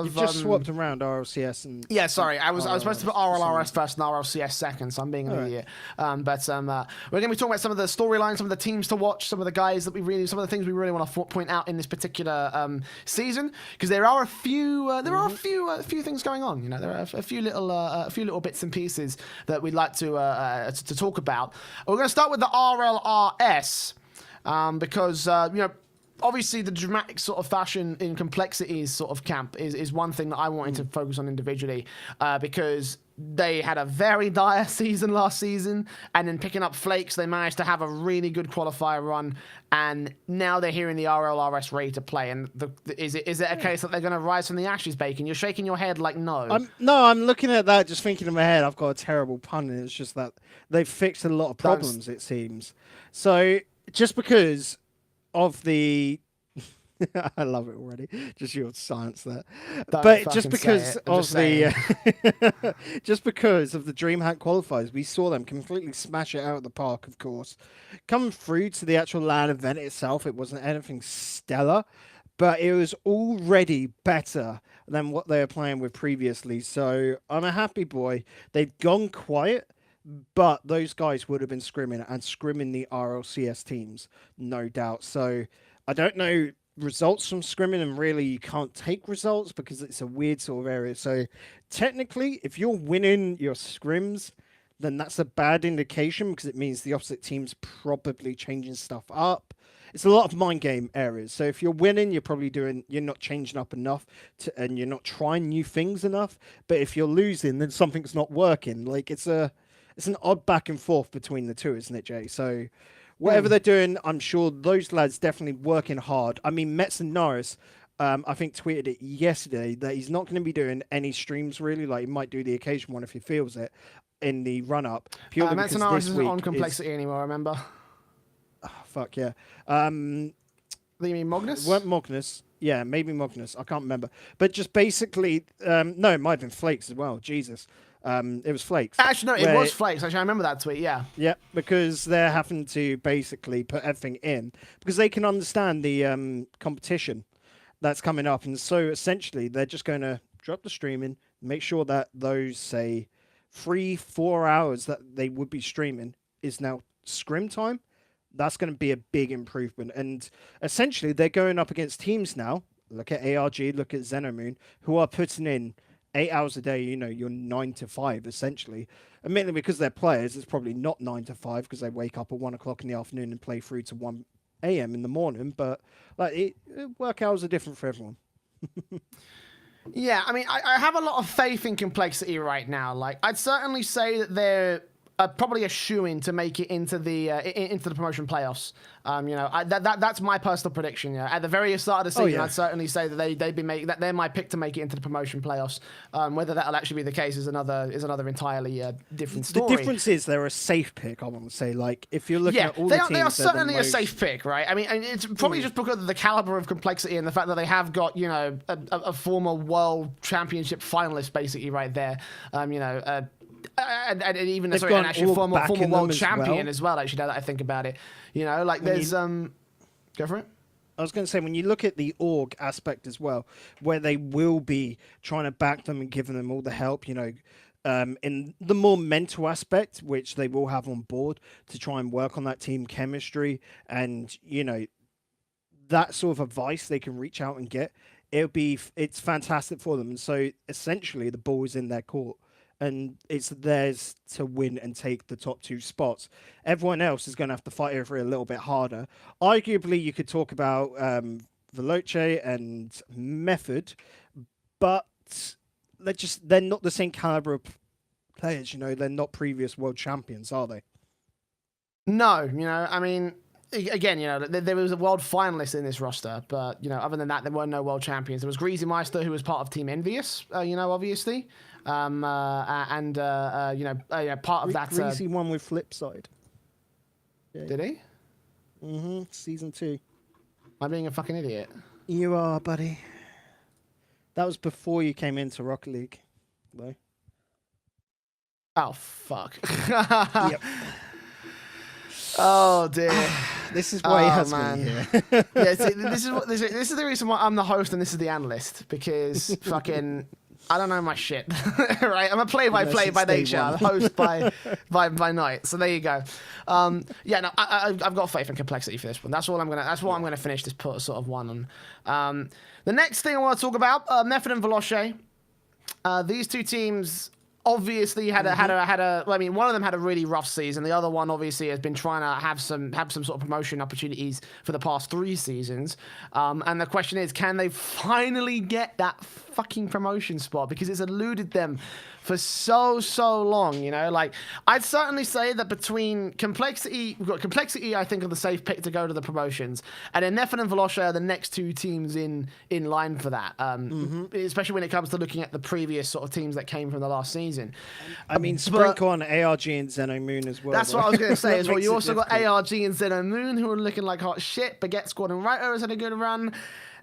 [SPEAKER 2] You've just swapped around RLCS and
[SPEAKER 1] sorry, I was supposed to put RLRS first and RLCS second, so I'm being an idiot. But we're going to be talking about some of the storylines, some of the teams to watch, some of the guys that some of the things we really want to point out in this particular season, because there are a few things going on. There are a few little bits and pieces that we'd like to talk about. We're going to start with the RLRS because obviously the dramatic sort of fashion in complexities sort of camp is one thing that I wanted to focus on individually, because they had a very dire season last season, and then picking up Flakes, they managed to have a really good qualifier run, and now they're here in the RLRS ready to play. And is it a case that they're going to rise from the ashes, Bacon? You're shaking your head like no.
[SPEAKER 2] I'm looking at that, just thinking in my head, I've got a terrible pun, and it's just that they've fixed a lot of problems, it seems. So just because of the... I love it already. Just your science there. But just because of the just because of the DreamHack qualifiers, we saw them completely smash it out of the park, of course. Coming through to the actual LAN event itself, it wasn't anything stellar, but it was already better than what they were playing with previously. So I'm a happy boy. They've gone quiet, but those guys would have been scrimming the RLCS teams, no doubt. So I don't know results from scrimming, and really you can't take results because it's a weird sort of area. So technically, if you're winning your scrims, then that's a bad indication, because it means the opposite team's probably changing stuff up. It's a lot of mind game areas. So if you're winning, you're not changing up enough and you're not trying new things enough. But if you're losing, then something's not working. Like it's an odd back and forth between the two, isn't it, Jay? So whatever they're doing, I'm sure those lads definitely working hard. I mean, Metz and Norris, I think tweeted it yesterday that he's not going to be doing any streams really. Like, he might do the occasion one if he feels it in the run-up.
[SPEAKER 1] Metz and Norris isn't on Complexity anymore, remember?
[SPEAKER 2] Oh, fuck, yeah.
[SPEAKER 1] You mean Magnus?
[SPEAKER 2] Weren't Magnus. Yeah, maybe Magnus. I can't remember. But just basically, no, it might have been Flakes as well. Jesus. It was Flakes.
[SPEAKER 1] Actually, no, it was Flakes. Actually, I remember that tweet, yeah.
[SPEAKER 2] Yeah, because they're having to basically put everything in because they can understand the competition that's coming up. And so essentially, they're just going to drop the streaming, make sure that those, say, 3-4 hours that they would be streaming is now scrim time. That's going to be a big improvement. And essentially, they're going up against teams now. Look at ARG, look at Xenomoon, who are putting in 8 hours a day, you're 9 to 5, essentially. Admittedly, because they're players, it's probably not 9 to 5 because they wake up at 1 o'clock in the afternoon and play through to 1 a.m. in the morning. But work hours are different for everyone.
[SPEAKER 1] Yeah, I mean, I have a lot of faith in Complexity right now. Like, I'd certainly say that they're probably a shoo-in to make it into the promotion playoffs. That's my personal prediction. Yeah, at the very start of the season, I'd certainly say that they're my pick to make it into the promotion playoffs. Whether that'll actually be the case is another entirely different story.
[SPEAKER 2] The difference is they're a safe pick. I want to say, like, if you're looking at all the teams,
[SPEAKER 1] they are certainly a safe pick, right? I mean, and it's probably just because of the caliber of Complexity and the fact that they have got a former world championship finalist basically right there. and even
[SPEAKER 2] They've
[SPEAKER 1] sorry,
[SPEAKER 2] got
[SPEAKER 1] and
[SPEAKER 2] an
[SPEAKER 1] actually
[SPEAKER 2] org
[SPEAKER 1] former
[SPEAKER 2] backing them
[SPEAKER 1] world
[SPEAKER 2] as
[SPEAKER 1] champion
[SPEAKER 2] well.
[SPEAKER 1] as well. Actually, now that I think about it, you know, like there's go for it.
[SPEAKER 2] I was going to say, when you look at the org aspect as well, where they will be trying to back them and giving them all the help, you know, in the more mental aspect, which they will have on board to try and work on that team chemistry and, you know, that sort of advice they can reach out and get, it's fantastic for them. And so essentially the ball is in their court and it's theirs to win and take the top 2 spots. Everyone else is going to have to fight over it a little bit harder. Arguably, you could talk about Veloce and Method, but they're not the same caliber of players. You know, they're not previous world champions, are they?
[SPEAKER 1] No, you know, I mean, again, you know, there was a world finalist in this roster, but, you know, other than that, there were no world champions. There was Greasy Meister, who was part of Team Envious, you know, obviously. You know, part of that...
[SPEAKER 2] Greasy one with Flipside.
[SPEAKER 1] Yeah. Did he?
[SPEAKER 2] Mm-hmm. Season 2.
[SPEAKER 1] Am I being a fucking idiot?
[SPEAKER 2] You are, buddy. That was before you came into Rocket League, though.
[SPEAKER 1] Oh, fuck.
[SPEAKER 2] Yep.
[SPEAKER 1] Oh dear,
[SPEAKER 2] this is why he has
[SPEAKER 1] man.
[SPEAKER 2] me here.
[SPEAKER 1] Yeah, see, this is the reason why I'm the host and this is the analyst, because fucking I don't know my shit, right? I'm a play-by-play by nature, I'm a host by night. So there you go. Yeah, no, I've got faith in complexity for this one. That's what I'm gonna finish this sort of one on. The next thing I want to talk about, Method and Veloce. These two teams obviously had a well, I mean, one of them had a really rough season. The other one obviously has been trying to have some sort of promotion opportunities for the past 3 seasons. And the question is, can they finally get that fucking promotion spot? Because it's eluded them for so long, you know? Like, I'd certainly say that between Complexity, we've got Complexity, I think, are the safe pick to go to the promotions. And then Nephin and Veloce are the next 2 teams in line for that. Especially when it comes to looking at the previous sort of teams that came from the last season.
[SPEAKER 2] I mean, sprinkle on ARG and Zeno Moon as well.
[SPEAKER 1] That's what I was going to say as well. You also got ARG and Zeno Moon, who are looking like hot shit. Baguette Squad and Raito has had a good run.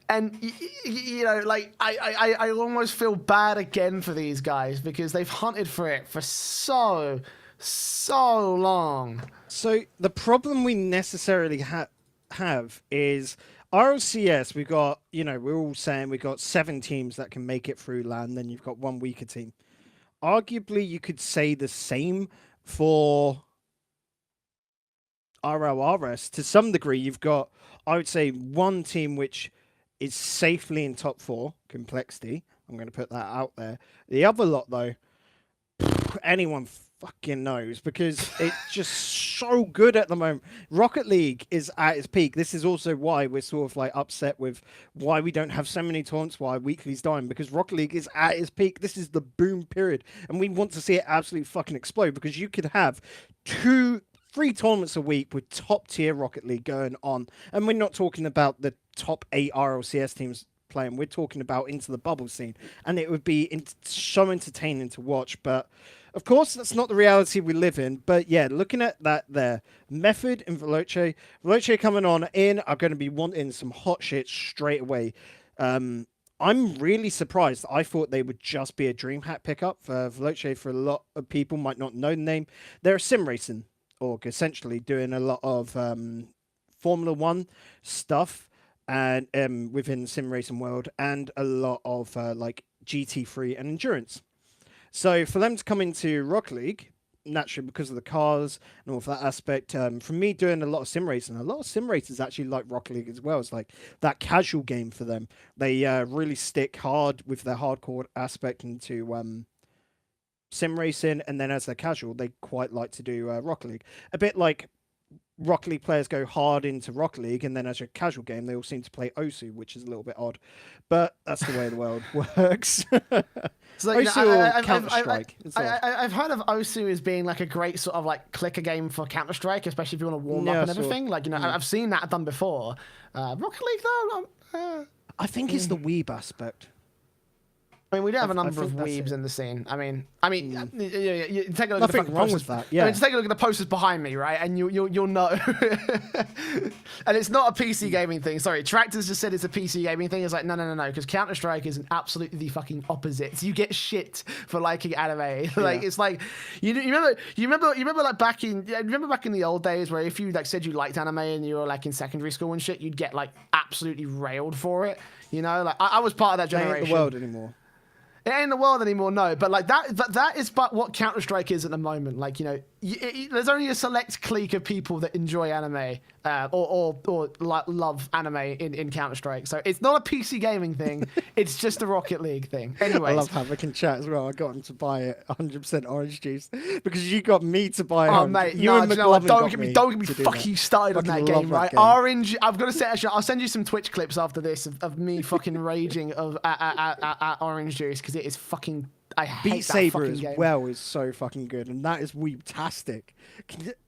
[SPEAKER 1] And, you know, like, I almost feel bad again for these guys because they've hunted for it for so long.
[SPEAKER 2] So the problem we necessarily have is RLCS, we've got, you know, we're all saying we've got 7 teams that can make it through LAN, then you've got 1 weaker team. Arguably, you could say the same for RLRS. To some degree, you've got, I would say, 1 team which is safely in top 4, Complexity. I'm going to put that out there. The other lot, though, anyone fucking knows because it's just so good at the moment. Rocket League is at its peak. This is also why we're sort of like upset with why we don't have so many tournaments, why Weekly's dying, because Rocket League is at its peak. This is the boom period, and we want to see it absolutely fucking explode because you could have 2-3 tournaments a week with top tier Rocket League going on, and we're not talking about the top 8 RLCS teams playing. We're talking about into the bubble scene, and it would be so entertaining to watch. But of course, that's not the reality we live in. But yeah, looking at that there, Method and Veloce coming on in are going to be wanting some hot shit straight away. I'm really surprised. I thought they would just be a DreamHack pickup for Veloce. For a lot of people might not know the name, they're a sim racing org, essentially doing a lot of Formula 1 stuff and within the sim racing world, and a lot of like GT3 and endurance. So for them to come into Rocket League, naturally because of the cars and all of that aspect, from me doing a lot of sim racing, a lot of sim racers actually like Rocket League as well. It's like that casual game for them. They really stick hard with their hardcore aspect into sim racing, and then as they're casual, they quite like to do Rocket League. A bit like Rocket League players go hard into Rocket League, and then as a casual game, they all seem to play Osu, which is a little bit odd. But that's the way the world works.
[SPEAKER 1] So,
[SPEAKER 2] Osu or Counter-Strike.
[SPEAKER 1] I've heard of Osu as being like a great sort of like clicker game for Counter-Strike, especially if you want to warm up and everything. Like, you know, I've seen that done before. Rocket League, though,
[SPEAKER 2] I think it's the weeb aspect.
[SPEAKER 1] I mean, we do have a number of
[SPEAKER 2] think that's
[SPEAKER 1] weebs
[SPEAKER 2] it.
[SPEAKER 1] in the scene. I mean, you take a look at the
[SPEAKER 2] Nothing
[SPEAKER 1] fucking
[SPEAKER 2] wrong
[SPEAKER 1] posters.
[SPEAKER 2] with that,
[SPEAKER 1] I
[SPEAKER 2] yeah.
[SPEAKER 1] mean, just take a look at the posters behind me, right? And you'll know. And it's not a PC gaming thing. Sorry, Tractors just said it's a PC gaming thing. It's like, no, because Counter-Strike is absolutely the fucking opposite. You get shit for liking anime. Like, it's like, you remember like back in the old days where if you like said you liked anime and you were like in secondary school and shit, you'd get like absolutely railed for it. You know, like I was part of that generation.
[SPEAKER 2] It ain't the world anymore.
[SPEAKER 1] It ain't the world anymore, no. But like that is but what Counter-Strike is at the moment. Like, you know, there's only a select clique of people that enjoy anime or love anime in Counter-Strike. So it's not a PC gaming thing. It's just a Rocket League thing. Anyways.
[SPEAKER 2] I love Havoc in chat as well. I got him to buy it 100% orange juice because you got me to buy it.
[SPEAKER 1] Oh mate,
[SPEAKER 2] you and McLovin
[SPEAKER 1] don't get me fucking started on that game, right?
[SPEAKER 2] Game.
[SPEAKER 1] Orange. I've got to say, actually, I'll send you some Twitch clips after this of me fucking raging at orange juice because it is fucking. I hate
[SPEAKER 2] Beat
[SPEAKER 1] that
[SPEAKER 2] Saber
[SPEAKER 1] fucking
[SPEAKER 2] as
[SPEAKER 1] game.
[SPEAKER 2] well is so fucking good, and that is weebtastic.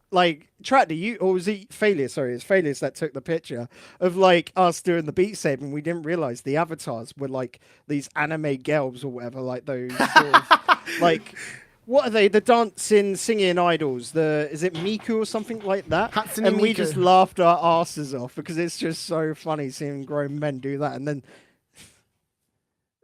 [SPEAKER 2] Like, Tractor, or was it Failure? Sorry, it's Failures that took the picture of like us doing the Beat Saber, and we didn't realize the avatars were like these anime gelbs or whatever, like those sort of, like. What are they? The dancing, singing idols. Is it Miku or something like that?
[SPEAKER 1] Hatsune
[SPEAKER 2] and we
[SPEAKER 1] Miku.
[SPEAKER 2] just laughed our asses off because it's just so funny seeing grown men do that. And then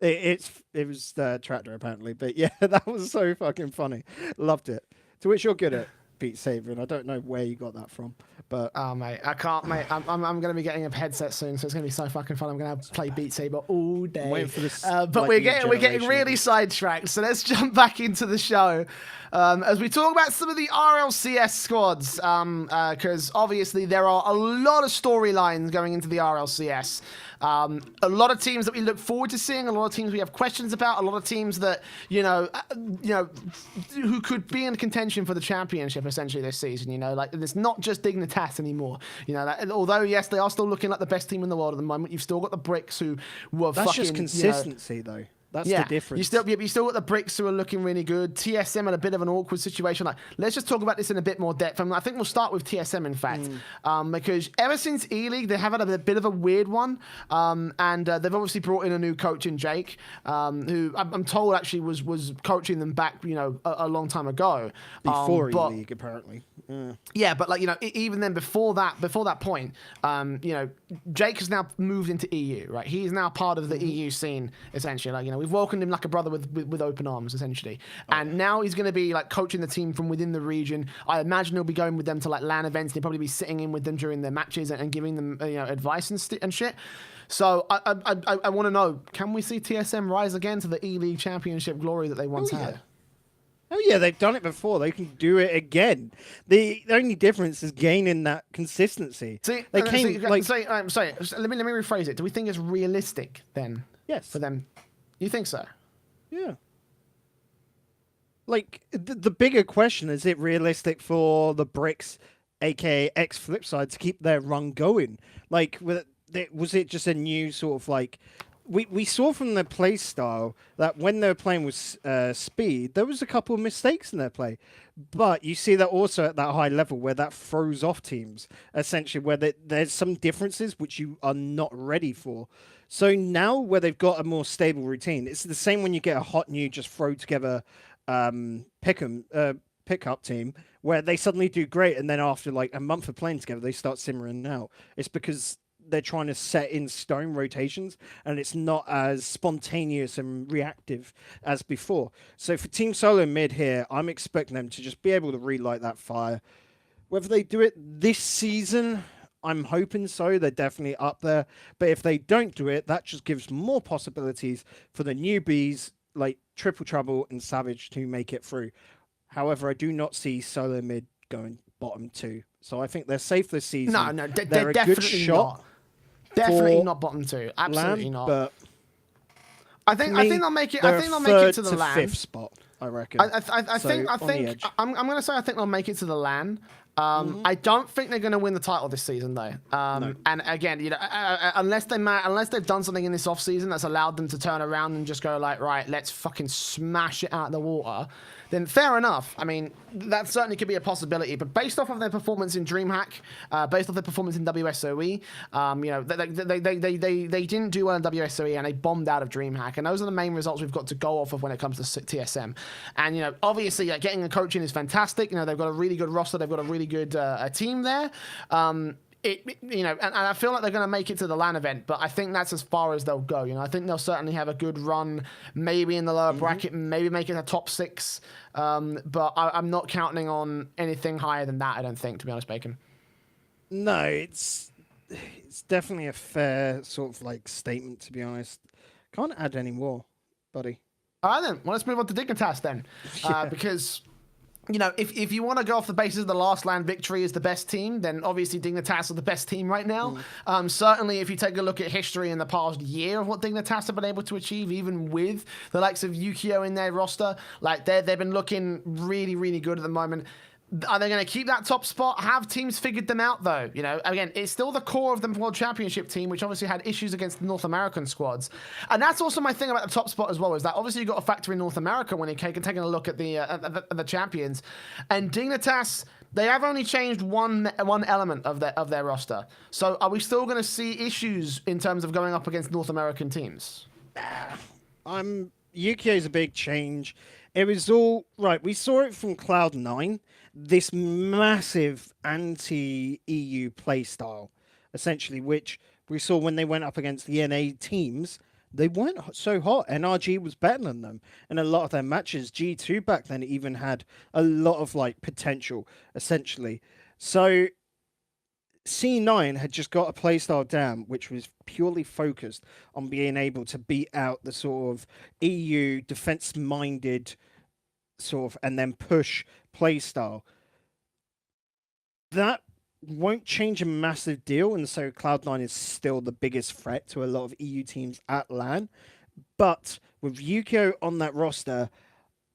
[SPEAKER 2] it was Tractor apparently, but yeah, that was so fucking funny. Loved it. To which you're good at, Beat Saber, and I don't know where you got that from, but
[SPEAKER 1] oh mate, I can't, mate. I'm gonna be getting a headset soon, so it's gonna be so fucking fun. I'm gonna play Beat Saber all day.
[SPEAKER 2] waiting for this,
[SPEAKER 1] but
[SPEAKER 2] like,
[SPEAKER 1] we're
[SPEAKER 2] new
[SPEAKER 1] getting
[SPEAKER 2] generation.
[SPEAKER 1] really sidetracked. So let's jump back into the show as we talk about some of the RLCS squads, because obviously there are a lot of storylines going into the RLCS. A lot of teams that we look forward to seeing, a lot of teams we have questions about, a lot of teams that who could be in contention for the championship essentially this season. You know, like it's not just Dignitas anymore. You know, although yes, they are still looking like the best team in the world at the moment. You've still got the Bricks who were
[SPEAKER 2] that's
[SPEAKER 1] fucking,
[SPEAKER 2] just consistency though. That's the difference.
[SPEAKER 1] You still got the Bricks who are looking really good. TSM in a bit of an awkward situation. Like, let's just talk about this in a bit more depth. I think we'll start with TSM, in fact, because ever since E-League, they have had a bit of a weird one, and they've obviously brought in a new coach in Jake, who I'm told actually was coaching them back, a long time ago.
[SPEAKER 2] Before E-League, apparently.
[SPEAKER 1] Yeah, but even then, before that point, Jake has now moved into EU, right? He is now part of the EU scene, essentially. We've welcomed him like a brother with open arms, essentially. And now he's going to be coaching the team from within the region. I imagine he'll be going with them to LAN events. He'll probably be sitting in with them during their matches and giving them advice and shit. So I want to know, can we see TSM rise again to the E-League Championship glory that they once had?
[SPEAKER 2] Oh yeah, they've done it before. They can do it again. The only difference is gaining that consistency.
[SPEAKER 1] See,
[SPEAKER 2] they
[SPEAKER 1] sorry. Let me rephrase it. Do we think it's realistic then?
[SPEAKER 2] Yes.
[SPEAKER 1] For them, you think so?
[SPEAKER 2] Yeah. The bigger question is it realistic for the Bricks, aka X Flipside, to keep their run going? Was it just a new sort of we saw from their play style that when they were playing with speed, there was a couple of mistakes in their play. But you see that also at that high level where that throws off teams, essentially, where there's some differences which you are not ready for. So now where they've got a more stable routine, it's the same when you get a hot new, just throw together pickup team where they suddenly do great. And then after a month of playing together, they start simmering out. It's because they're trying to set in stone rotations and it's not as spontaneous and reactive as before. So for Team Solo mid here, I'm expecting them to just be able to relight that fire. Whether they do it this season, I'm hoping so. They're definitely up there. But if they don't do it, that just gives more possibilities for the newbies like Triple Trouble and Savage to make it through. However, I do not see Solo mid going bottom 2. So I think they're safe this season.
[SPEAKER 1] No,
[SPEAKER 2] they're a
[SPEAKER 1] definitely
[SPEAKER 2] good shot.
[SPEAKER 1] not. Definitely not bottom 2. Absolutely
[SPEAKER 2] LAN,
[SPEAKER 1] not.
[SPEAKER 2] But
[SPEAKER 1] I think they'll make it. I think they'll make it to the LAN.
[SPEAKER 2] 5th spot, I reckon.
[SPEAKER 1] I think I'm going to say I think they'll make it to the LAN. I don't think they're going to win the title this season, though.
[SPEAKER 2] No.
[SPEAKER 1] And again, unless they've done something in this off season that's allowed them to turn around and just go like, right, let's fucking smash it out of the water, then fair enough. I mean, that certainly could be a possibility. But based off of their performance in DreamHack, based off their performance in WSOE, they didn't do well in WSOE and they bombed out of DreamHack, and those are the main results we've got to go off of when it comes to TSM. And obviously, getting a coach in is fantastic. They've got a really good roster. They've got a really good team there. And I feel like they're going to make it to the LAN event, but I think that's as far as they'll go. I think they'll certainly have a good run, maybe in the lower bracket, maybe make it a top 6. But I'm not counting on anything higher than that, I don't think, to be honest, Bacon.
[SPEAKER 2] No, it's definitely a fair sort of like statement, to be honest. Can't add any more, buddy.
[SPEAKER 1] All right, then. Well, let's move on to Dignitas then. Because... if you want to go off the basis of the last LAN victory is the best team, then obviously Dignitas are the best team right now. Certainly, if you take a look at history in the past year of what Dignitas have been able to achieve, even with the likes of Yukio in their roster, like they've been looking really, really good at the moment. Are they going to keep that top spot? Have teams figured them out, though? Again, it's still the core of the World Championship team, which obviously had issues against the North American squads. And that's also my thing about the top spot as well, is that obviously you've got to factor in North America when you're taking a look at the champions. And Dignitas, they have only changed one element of their roster. So are we still going to see issues in terms of going up against North American teams?
[SPEAKER 2] Yukio's a big change. It was all right. We saw it from Cloud9, this massive anti-EU playstyle, essentially, which we saw when they went up against the NA teams. They weren't so hot. NRG was better than them in a lot of their matches. G2 back then even had a lot of like potential, essentially. So C9 had just got a playstyle down, which was purely focused on being able to beat out the sort of EU defense-minded sort of, and then push playstyle. That won't change a massive deal, and so Cloud9 is still the biggest threat to a lot of EU teams at LAN. But with Yukio on that roster,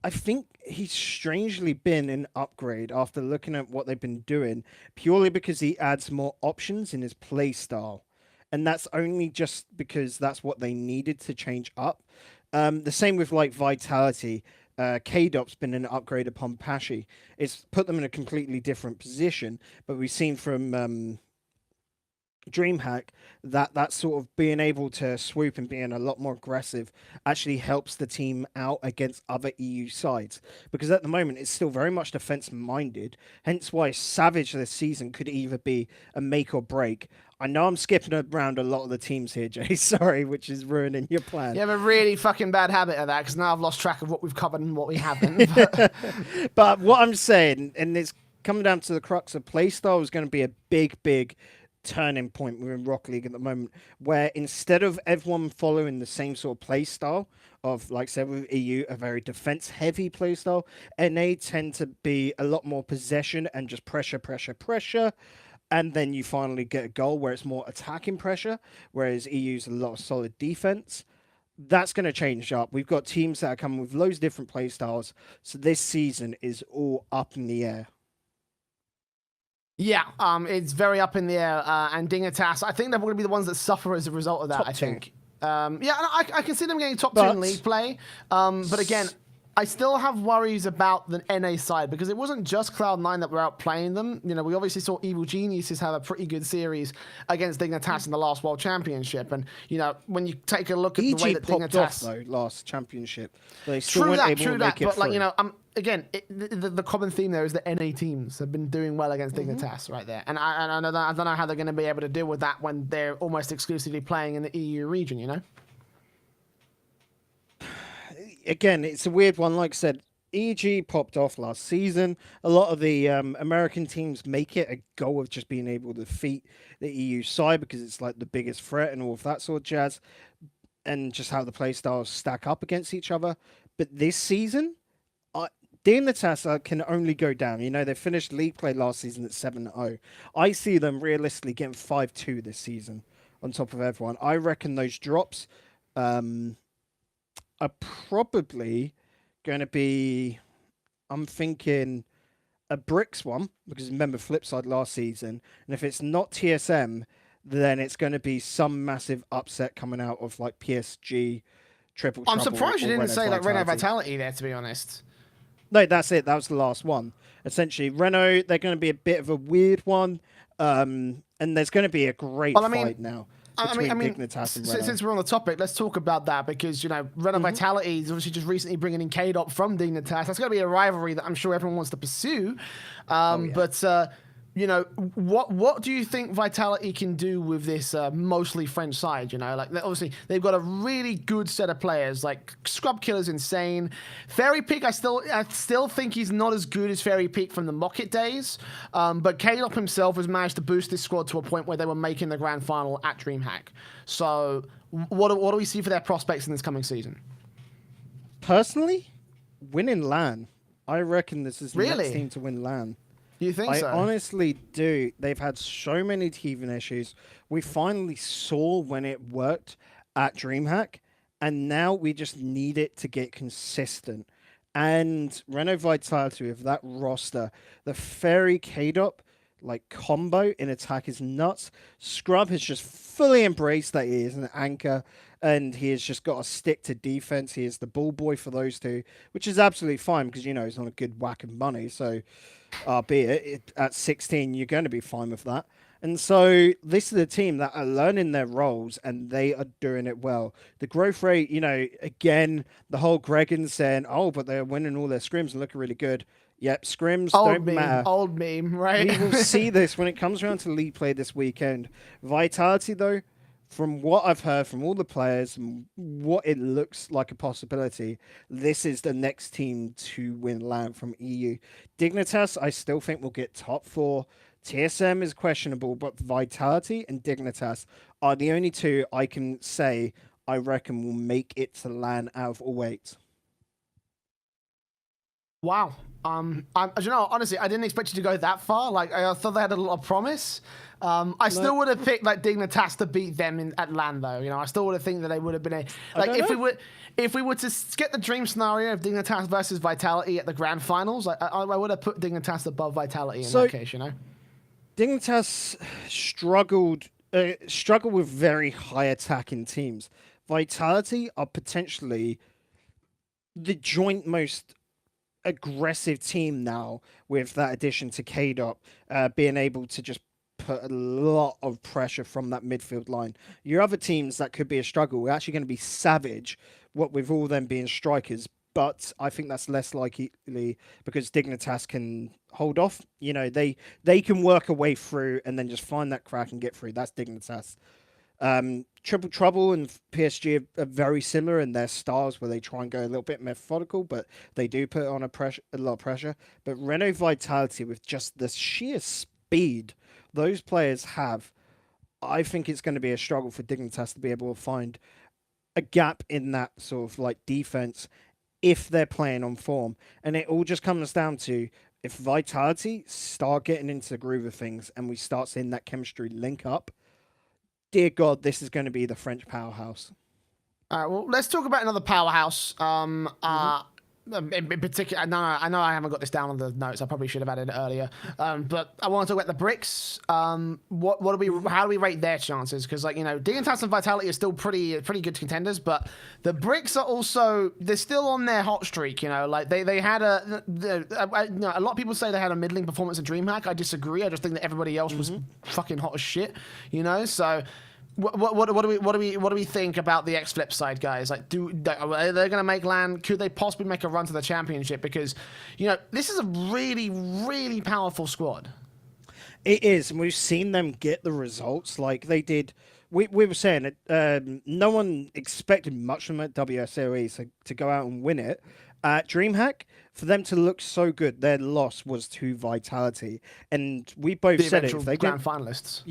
[SPEAKER 2] I think he's strangely been an upgrade after looking at what they've been doing, purely because he adds more options in his play style. And that's only just because that's what they needed to change up. The same with like Vitality. K-Dop's been an upgrade upon Pashi. It's put them in a completely different position, but we've seen from DreamHack that sort of being able to swoop and being a lot more aggressive actually helps the team out against other EU sides, because at the moment it's still very much defense minded, hence why Savage this season could either be a make or break. I know I'm skipping around a lot of the teams here, Jay, sorry, which is ruining your plan.
[SPEAKER 1] You have a really fucking bad habit of that, because now I've lost track of what we've covered and what we haven't.
[SPEAKER 2] But what I'm saying, and it's coming down to the crux of playstyle, is going to be a big turning point within Rocket League at the moment, where instead of everyone following the same sort of play style of, like say with EU, a very defense heavy play style, NA tend to be a lot more possession and just pressure, and then you finally get a goal where it's more attacking pressure, whereas EU's a lot of solid defense. That's going to change up. We've got teams that are coming with loads of different play styles, so this season is all up in the air.
[SPEAKER 1] Yeah, it's very up in the air, and Dignitas, I think they're going to be the ones that suffer as a result of that,
[SPEAKER 2] Top
[SPEAKER 1] I
[SPEAKER 2] two.
[SPEAKER 1] think. I can see them getting top 2 in league play, but again, I still have worries about the NA side, because it wasn't just Cloud9 that were outplaying them. We obviously saw Evil Geniuses have a pretty good series against Dignitas in the last World Championship, and when you take a look at the way that
[SPEAKER 2] popped
[SPEAKER 1] Dignitas...
[SPEAKER 2] off, though, last championship. They still weren't able to make it
[SPEAKER 1] but
[SPEAKER 2] through.
[SPEAKER 1] Again, the common theme there is that NA teams have been doing well against Dignitas right there, and I don't know how they're going to be able to deal with that when they're almost exclusively playing in the EU region.
[SPEAKER 2] Again, it's a weird one. Like I said, EG popped off last season. A lot of the American teams make it a goal of just being able to defeat the EU side because it's like the biggest threat and all of that sort of jazz, and just how the play styles stack up against each other. But this season, Dignitas can only go down. They finished league play last season at 7-0. I see them realistically getting 5-2 this season on top of everyone. I reckon those drops are probably going to be, I'm thinking a Bricks one, because remember Flipside last season, and if it's not TSM, then it's going to be some massive upset coming out of like PSG, Triple
[SPEAKER 1] I'm
[SPEAKER 2] Trouble,
[SPEAKER 1] surprised you
[SPEAKER 2] or
[SPEAKER 1] didn't
[SPEAKER 2] Renault
[SPEAKER 1] say like Renault
[SPEAKER 2] Vitality.
[SPEAKER 1] Vitality there, to be honest.
[SPEAKER 2] No, that's it. That was the last one. Essentially, Renault, they're going to be a bit of a weird one, and there's going to be a great
[SPEAKER 1] Well,
[SPEAKER 2] fight now between Dignitas and Renault.
[SPEAKER 1] since we're on the topic, let's talk about that because, you know, Renault Vitality is obviously just recently bringing in K-Dot from Dignitas. That's going to be a rivalry that I'm sure everyone wants to pursue. But, you know, what do you think Vitality can do with this mostly French side? You know, like obviously they've got a really good set of players. Like Scrub Killer's insane. Fairy Peak, I still think he's not as good as Fairy Peak from the Mocket days. But K-Dop himself has managed to boost this squad to a point where they were making the grand final at DreamHack. So what do we see for their prospects in this coming season?
[SPEAKER 2] Personally, winning LAN. I reckon this is the
[SPEAKER 1] Really?
[SPEAKER 2] next team to win LAN.
[SPEAKER 1] You think so?
[SPEAKER 2] I honestly do. They've had so many teething issues. We finally saw when it worked at DreamHack, and now we just need it to get consistent. And Renault Vitality with that roster, the Fairy K-Dop like combo in attack is nuts. Scrub has just fully embraced that he is an anchor, and he has just got to stick to defense. He is the ball boy for those two, which is absolutely fine because, you know, he's on a good whack of money. So, albeit at 16, you're going to be fine with that. And so this is a team that are learning their roles and they are doing it well. The growth rate, you know, again, the whole Gregan saying, oh, but they're winning all their scrims and looking really good. Yep, scrims don't matter.
[SPEAKER 1] Old meme, right?
[SPEAKER 2] We will see this when it comes around to league play this weekend. Vitality, though, from what I've heard from all the players and what it looks like a possibility, this is the next team to win LAN from EU. Dignitas, I still think will get top 4. TSM is questionable, but Vitality and Dignitas are the only two I can say I reckon will make it to LAN out of all 8.
[SPEAKER 1] Wow. You know, honestly, I didn't expect you to go that far. Like, I thought they had a lot of promise. I still would have picked like Dignitas to beat them at LAN, though. You know, I still would have think that they would have been like if we were to get the dream scenario of Dignitas versus Vitality at the grand finals, I would have put Dignitas above Vitality in that case. You know,
[SPEAKER 2] Dignitas struggled with very high attacking teams. Vitality are potentially the joint most aggressive team now with that addition to K-Dop, being able to just put a lot of pressure from that midfield line. Your other teams that could be a struggle are actually going to be Savage, what with all them being strikers, but I think that's less likely because Dignitas can hold off. You know, they can work a way through and then just find that crack and get through. That's Dignitas. Triple Trouble and PSG are very similar in their styles where they try and go a little bit methodical, but they do put on a lot of pressure. But Renault Vitality, with just the sheer speed those players have, I think it's going to be a struggle for Dignitas to be able to find a gap in that sort of like defense if they're playing on form. And it all just comes down to if Vitality start getting into the groove of things and we start seeing that chemistry link up, dear God, this is going to be the French powerhouse.
[SPEAKER 1] All right, well, let's talk about another powerhouse. In particular, I know I haven't got this down on the notes. I probably should have added it earlier. But I want to talk about the Bricks. How do we rate their chances? Because, like, you know, Dignitas and Vitality are still pretty good contenders, but the Bricks are also, they're still on their hot streak. You know, like they had a lot of people say they had a middling performance at DreamHack. I disagree. I just think that everybody else was fucking hot as shit. You know, so. What do we think about the X-Flip side, guys? Like, are they going to make LAN? Could they possibly make a run to the championship? Because, you know, this is a really, really powerful squad.
[SPEAKER 2] It is, and we've seen them get the results like they did. We were saying it. No one expected much from it, WSOE, to go out and win it. DreamHack, for them to look so good, their loss was to Vitality, and we both said it. If they
[SPEAKER 1] grand finalists,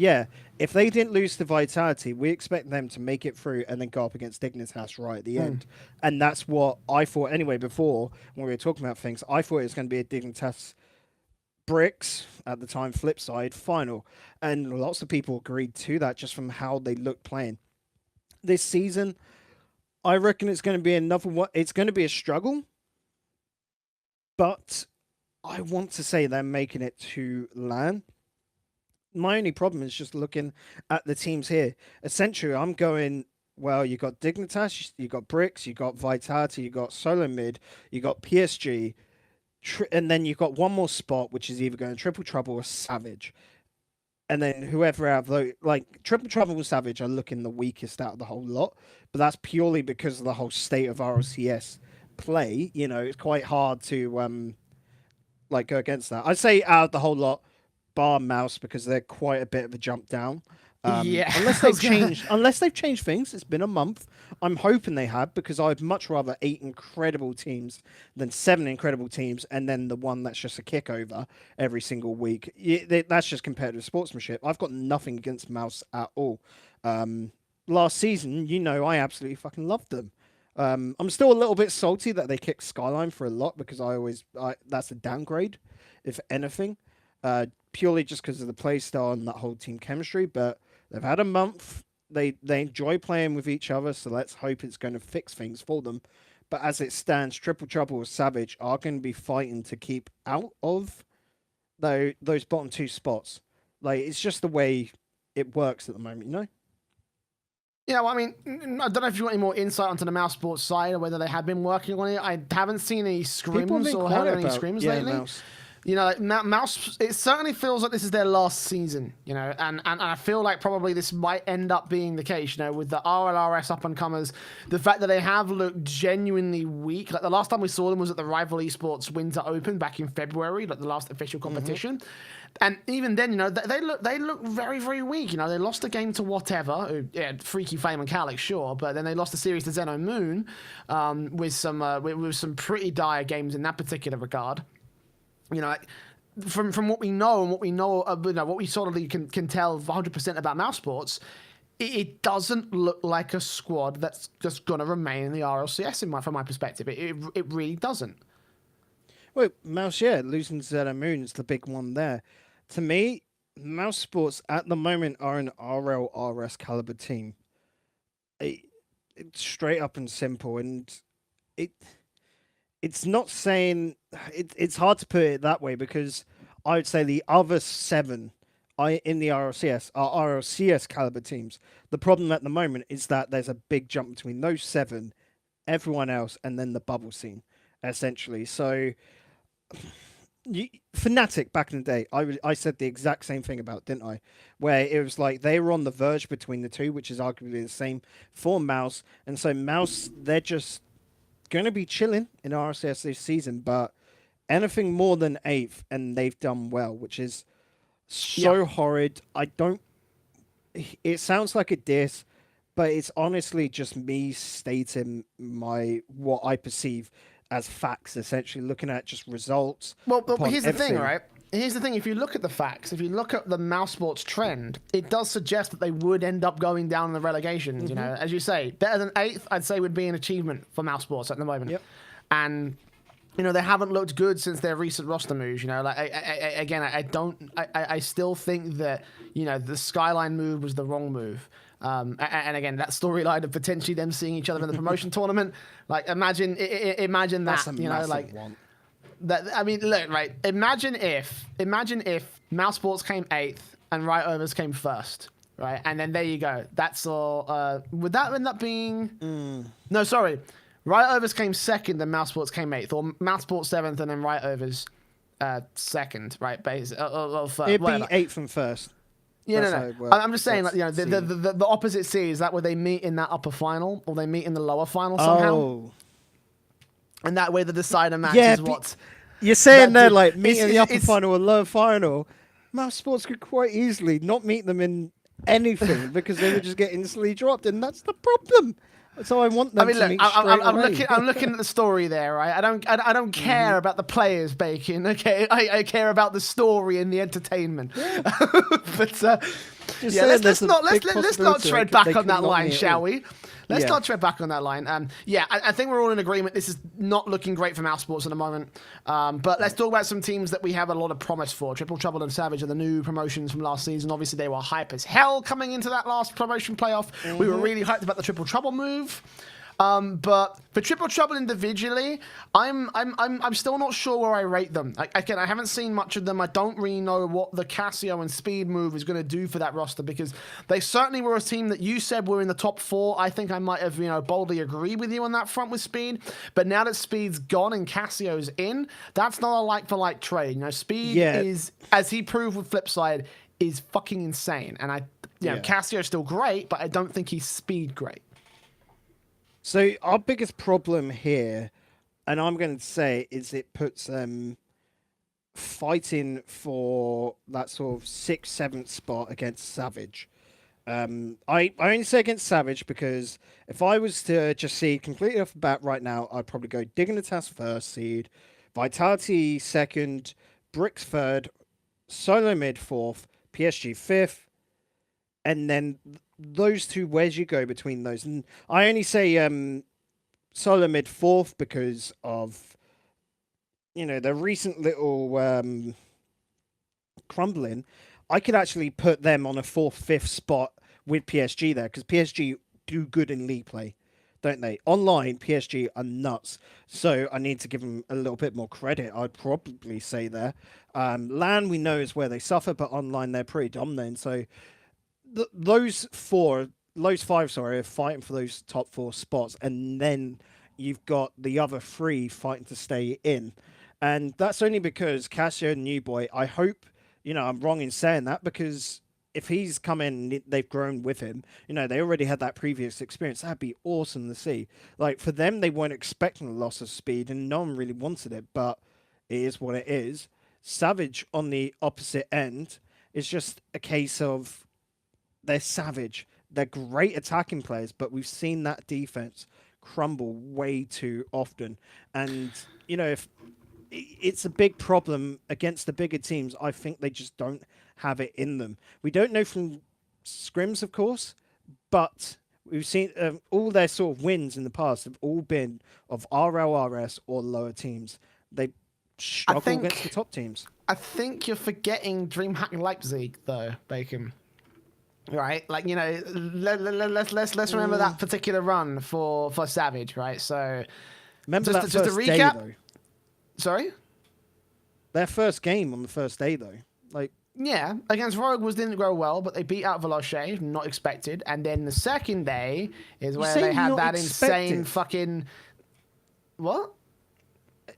[SPEAKER 2] if they didn't lose to Vitality, we expect them to make it through and then go up against Dignitas right at the end, and that's what I thought anyway. Before when we were talking about things, I thought it was going to be a Dignitas Bricks at the time flip side final, and lots of people agreed to that just from how they looked playing this season. I reckon it's going to be another one. It's going to be a struggle. But I want to say they're making it to LAN. My only problem is just looking at the teams here. Essentially, I'm going, well, you got Dignitas, you got Bricks, you got Vitality, you got Solo Mid, you got PSG, and then you've got one more spot, which is either going Triple Trouble or Savage. And then whoever out of those, like Triple Trouble and Savage are looking the weakest out of the whole lot, but that's purely because of the whole state of RLCS play. You know, it's quite hard to like go against that. I'd say out of the whole lot, bar Mouse, because they're quite a bit of a jump down.
[SPEAKER 1] Yeah,
[SPEAKER 2] unless they've changed things. It's been a month. I'm hoping they have, because I'd much rather 8 incredible teams than 7 incredible teams, and then the one that's just a kickover every single week. That's just competitive sportsmanship. I've got nothing against Mouse at all. Last season, you know, I absolutely fucking loved them. I'm still a little bit salty that they kicked Skyline for a lot, because that's a downgrade, if anything. Purely just because of the play style and that whole team chemistry, but they've had a month. They enjoy playing with each other, so let's hope it's going to fix things for them. But as it stands, Triple Trouble or Savage are going to be fighting to keep out of those bottom 2 spots. Like, it's just the way it works at the moment, you know?
[SPEAKER 1] Yeah, well, I mean, I don't know if you want any more insight onto the Mouse Sports side or whether they have been working on it. I haven't seen any scrims or heard any scrims lately.
[SPEAKER 2] Mouse.
[SPEAKER 1] You know, like Mouse, it certainly feels like this is their last season, you know, and I feel like probably this might end up being the case, you know, with the RLRS up-and-comers, the fact that they have looked genuinely weak. Like, the last time we saw them was at the Rival Esports Winter Open back in February, like the last official competition. And even then, you know, they look very, very weak. You know, they lost a game to whatever, Freaky Flame and Calyx, sure, but then they lost a series to Zeno Moon with some pretty dire games in that particular regard. You know, from what we know and you know, what we sort of can tell 100% about Mouse Sports, it doesn't look like a squad that's just going to remain in the RLCS from my perspective. It really doesn't.
[SPEAKER 2] Well, Mouse, yeah, losing Zeno Moon is the big one there. To me, Mouse Sports at the moment are an RLRS caliber team. It's straight up and simple, and it's not saying it's hard to put it that way, because I would say the other 7 in the RLCS are RLCS caliber teams. The problem at the moment is that there's a big jump between those 7, everyone else, and then the bubble scene, essentially. So, Fnatic back in the day, I said the exact same thing about, didn't I? Where it was like they were on the verge between the two, which is arguably the same for Mouse. And so Mouse, they're just going to be chilling in RLCS this season, but anything more than 8th, and they've done well, which is so horrid. It sounds like a diss, but it's honestly just me stating what I perceive as facts, essentially looking at just results.
[SPEAKER 1] Well, but here's the thing, right? Here's the thing. If you look at the facts, if you look at the Mouse Sports trend, it does suggest that they would end up going down in the relegations. You know, as you say, better than 8th, I'd say would be an achievement for Mouse Sports at the moment.
[SPEAKER 2] Yep.
[SPEAKER 1] And you know, they haven't looked good since their recent roster moves. You know, like I still think that, you know, the Skyline move was the wrong move. And again, that storyline of potentially them seeing each other in the promotion tournament, like imagine that.
[SPEAKER 2] That's a
[SPEAKER 1] you know, like
[SPEAKER 2] one.
[SPEAKER 1] that. I mean, look, right? Imagine if Mouse Sports came 8th and Riot Overs came 1st, right? And then there you go. That's all. Would that end up being? No, sorry. Riot Overs came 2nd and Mouse Sports came 8th, or Mouse Sports 7th and then Riot Overs 2nd, right? It'd be
[SPEAKER 2] 8th and 1st.
[SPEAKER 1] Yeah, no. I'm just saying, like, you know, the opposite C, is that where they meet in that upper final, or they meet in the lower final somehow?
[SPEAKER 2] Oh.
[SPEAKER 1] And that way the decider match is what...
[SPEAKER 2] You're saying they're like, meet in the upper final or lower final. Mouse Sports could quite easily not meet them in anything, because they would just get instantly dropped, and that's the problem. So I want them to meet straight away.
[SPEAKER 1] I'm looking at the story there, right? I don't care about the players, Bacon. Okay, I care about the story and the entertainment. Yeah. But let's not tread back on that line, shall we? Let's not tread back on that line. I think we're all in agreement. This is not looking great for Mouse Sports at the moment. But let's talk about some teams that we have a lot of promise for. Triple Trouble and Savage are the new promotions from last season. Obviously, they were hype as hell coming into that last promotion playoff. We were really hyped about the Triple Trouble move. But for Triple Trouble individually, I'm still not sure where I rate them. Again, I haven't seen much of them. I don't really know what the Casio and Speed move is going to do for that roster, because they certainly were a team that you said were in the top 4. I think I might have, boldly agree with you on that front with Speed. But now that Speed's gone and Casio's in, that's not a like-for-like trade. Speed is, as he proved with Flipside, is fucking insane. And Casio's still great, but I don't think he's Speed great.
[SPEAKER 2] So our biggest problem here, and I'm going to say, is it puts them fighting for that sort of 6th, 7th spot against Savage. I only say against Savage because if I was to just seed completely off the bat right now, I'd probably go Dignitas first seed, Vitality 2nd, Bricks 3rd, Solo mid 4th, PSG 5th, and then those two, where'd you go between those? And I only say Solo mid 4th because of, the recent little crumbling. I could actually put them on a 4th, 5th spot with PSG there, because PSG do good in league play, don't they? Online, PSG are nuts. So I need to give them a little bit more credit, I'd probably say there. LAN, we know, is where they suffer, but online, they're pretty dominant. So those 5, are fighting for those top 4 spots. And then you've got the other 3 fighting to stay in. And that's only because Casio and New Boy, I hope, I'm wrong in saying that, because if he's come in and they've grown with him, they already had that previous experience. That'd be awesome to see. Like, for them, they weren't expecting a loss of speed, and no one really wanted it, but it is what it is. Savage, on the opposite end, is just a case of they're Savage. They're great attacking players, but we've seen that defense crumble way too often. And, if it's a big problem against the bigger teams, I think they just don't have it in them. We don't know from scrims, of course, but we've seen all their sort of wins in the past have all been of RLRS or lower teams. They struggle against the top teams.
[SPEAKER 1] I think you're forgetting DreamHack Leipzig, though, Bacon. Right, like, let's remember that particular run for Savage, right? So
[SPEAKER 2] remember
[SPEAKER 1] just
[SPEAKER 2] that
[SPEAKER 1] to
[SPEAKER 2] first
[SPEAKER 1] recap.
[SPEAKER 2] day, though.
[SPEAKER 1] Sorry,
[SPEAKER 2] their first game on the first day, though,
[SPEAKER 1] against Rogue didn't go well, but they beat out Veloce, not expected. And then the second day is where they had that insane fucking what?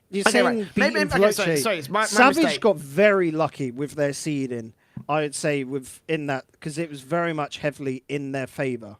[SPEAKER 2] You're saying beating Veloce.
[SPEAKER 1] Sorry, it's my
[SPEAKER 2] Savage
[SPEAKER 1] mistake.
[SPEAKER 2] got very lucky with their seeding. I would say within that, because it was very much heavily in their favor.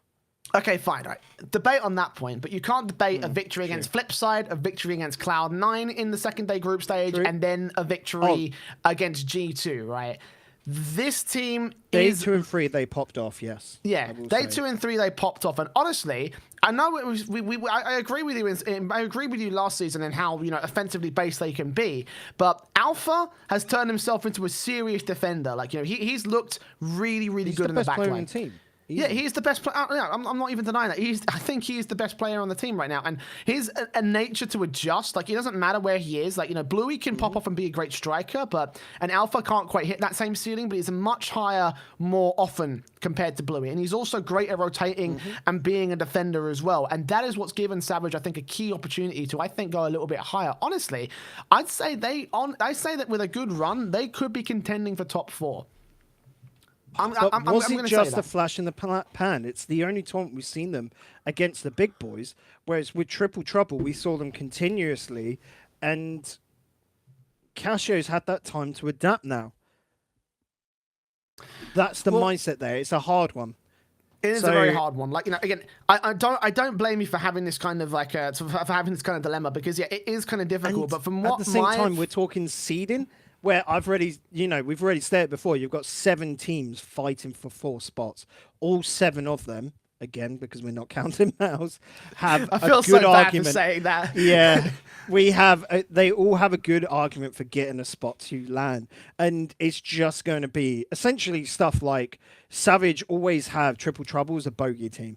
[SPEAKER 1] Okay, fine. Right. Debate on that point, but you can't debate a victory against Flipside, a victory against Cloud9 in the second day group stage, and then a victory against G2, right? This team
[SPEAKER 2] Day 2 and 3, they popped off, yes.
[SPEAKER 1] Yeah, day 2 and 3, they popped off. And honestly, I know it was. I agree with you. I agree with you last season and how offensively based they can be. But Alpha has turned himself into a serious defender. Like he's looked really, really good in the back line.
[SPEAKER 2] Team.
[SPEAKER 1] Yeah, he's the best player. I'm not even denying that. I think he's the best player on the team right now. And he's a nature to adjust. Like, it doesn't matter where he is. Like, Bluey can pop off and be a great striker, but an Alpha can't quite hit that same ceiling, but he's much higher more often compared to Bluey. And he's also great at rotating and being a defender as well. And that is what's given Savage, I think, a key opportunity to, I think, go a little bit higher. Honestly, I'd say that with a good run, they could be contending for top 4.
[SPEAKER 2] Was it just a flash in the pan? It's the only time we've seen them against the big boys, whereas with Triple Trouble, we saw them continuously, and Casio's had that time to adapt now. That's the mindset there. It's a hard one.
[SPEAKER 1] It is a very hard one. Like, again, I don't blame you for having this kind of for having this kind of dilemma, because it is kind of difficult.
[SPEAKER 2] And
[SPEAKER 1] but from what
[SPEAKER 2] at the same time, we're talking seeding, where we've already stated before, you've got 7 teams fighting for 4 spots. All 7 of them, again, because we're not counting Mouse, have
[SPEAKER 1] I feel
[SPEAKER 2] a good
[SPEAKER 1] so
[SPEAKER 2] argument.
[SPEAKER 1] bad for saying that.
[SPEAKER 2] Yeah, they all have a good argument for getting a spot to LAN. And it's just going to be essentially stuff like Savage always have Triple Trouble as a bogey team.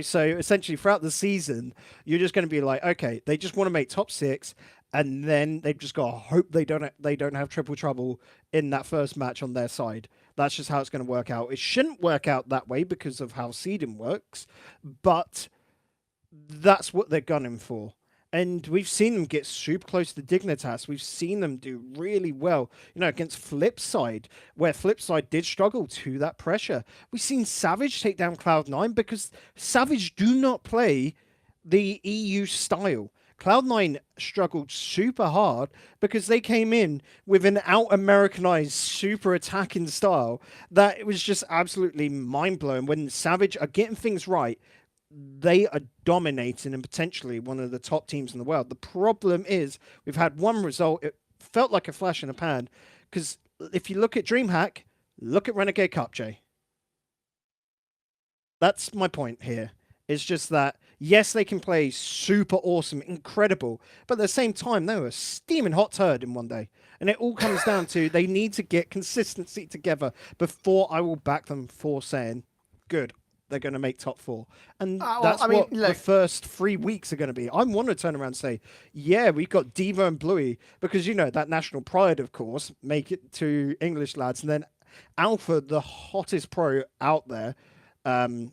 [SPEAKER 2] So essentially throughout the season, you're just going to be like, okay, they just want to make top 6. And then they've just got to hope they don't have Triple Trouble in that first match on their side. That's just how it's going to work out. It shouldn't work out that way because of how seeding works, but that's what they're gunning for. And we've seen them get super close to Dignitas. We've seen them do really well, against Flipside, where Flipside did struggle to that pressure. We've seen Savage take down Cloud9 because Savage do not play the EU style. Cloud9 struggled super hard because they came in with an out-Americanized super attacking style that it was just absolutely mind-blowing. When Savage are getting things right, they are dominating and potentially one of the top teams in the world. The problem is we've had one result. It felt like a flash in the pan because if you look at DreamHack, look at Renegade Cup, Jay. That's my point here. It's just that, yes, they can play super awesome, incredible, but at the same time, they were a steaming hot turd in one day. And it all comes down to they need to get consistency together before I will back them for saying, good, they're going to make top 4. And that's what the first 3 weeks are going to be. I want to turn around and say, yeah, we've got Devo and Bluey, because, that national pride, of course, make it to English lads. And then Alpha, the hottest pro out there, I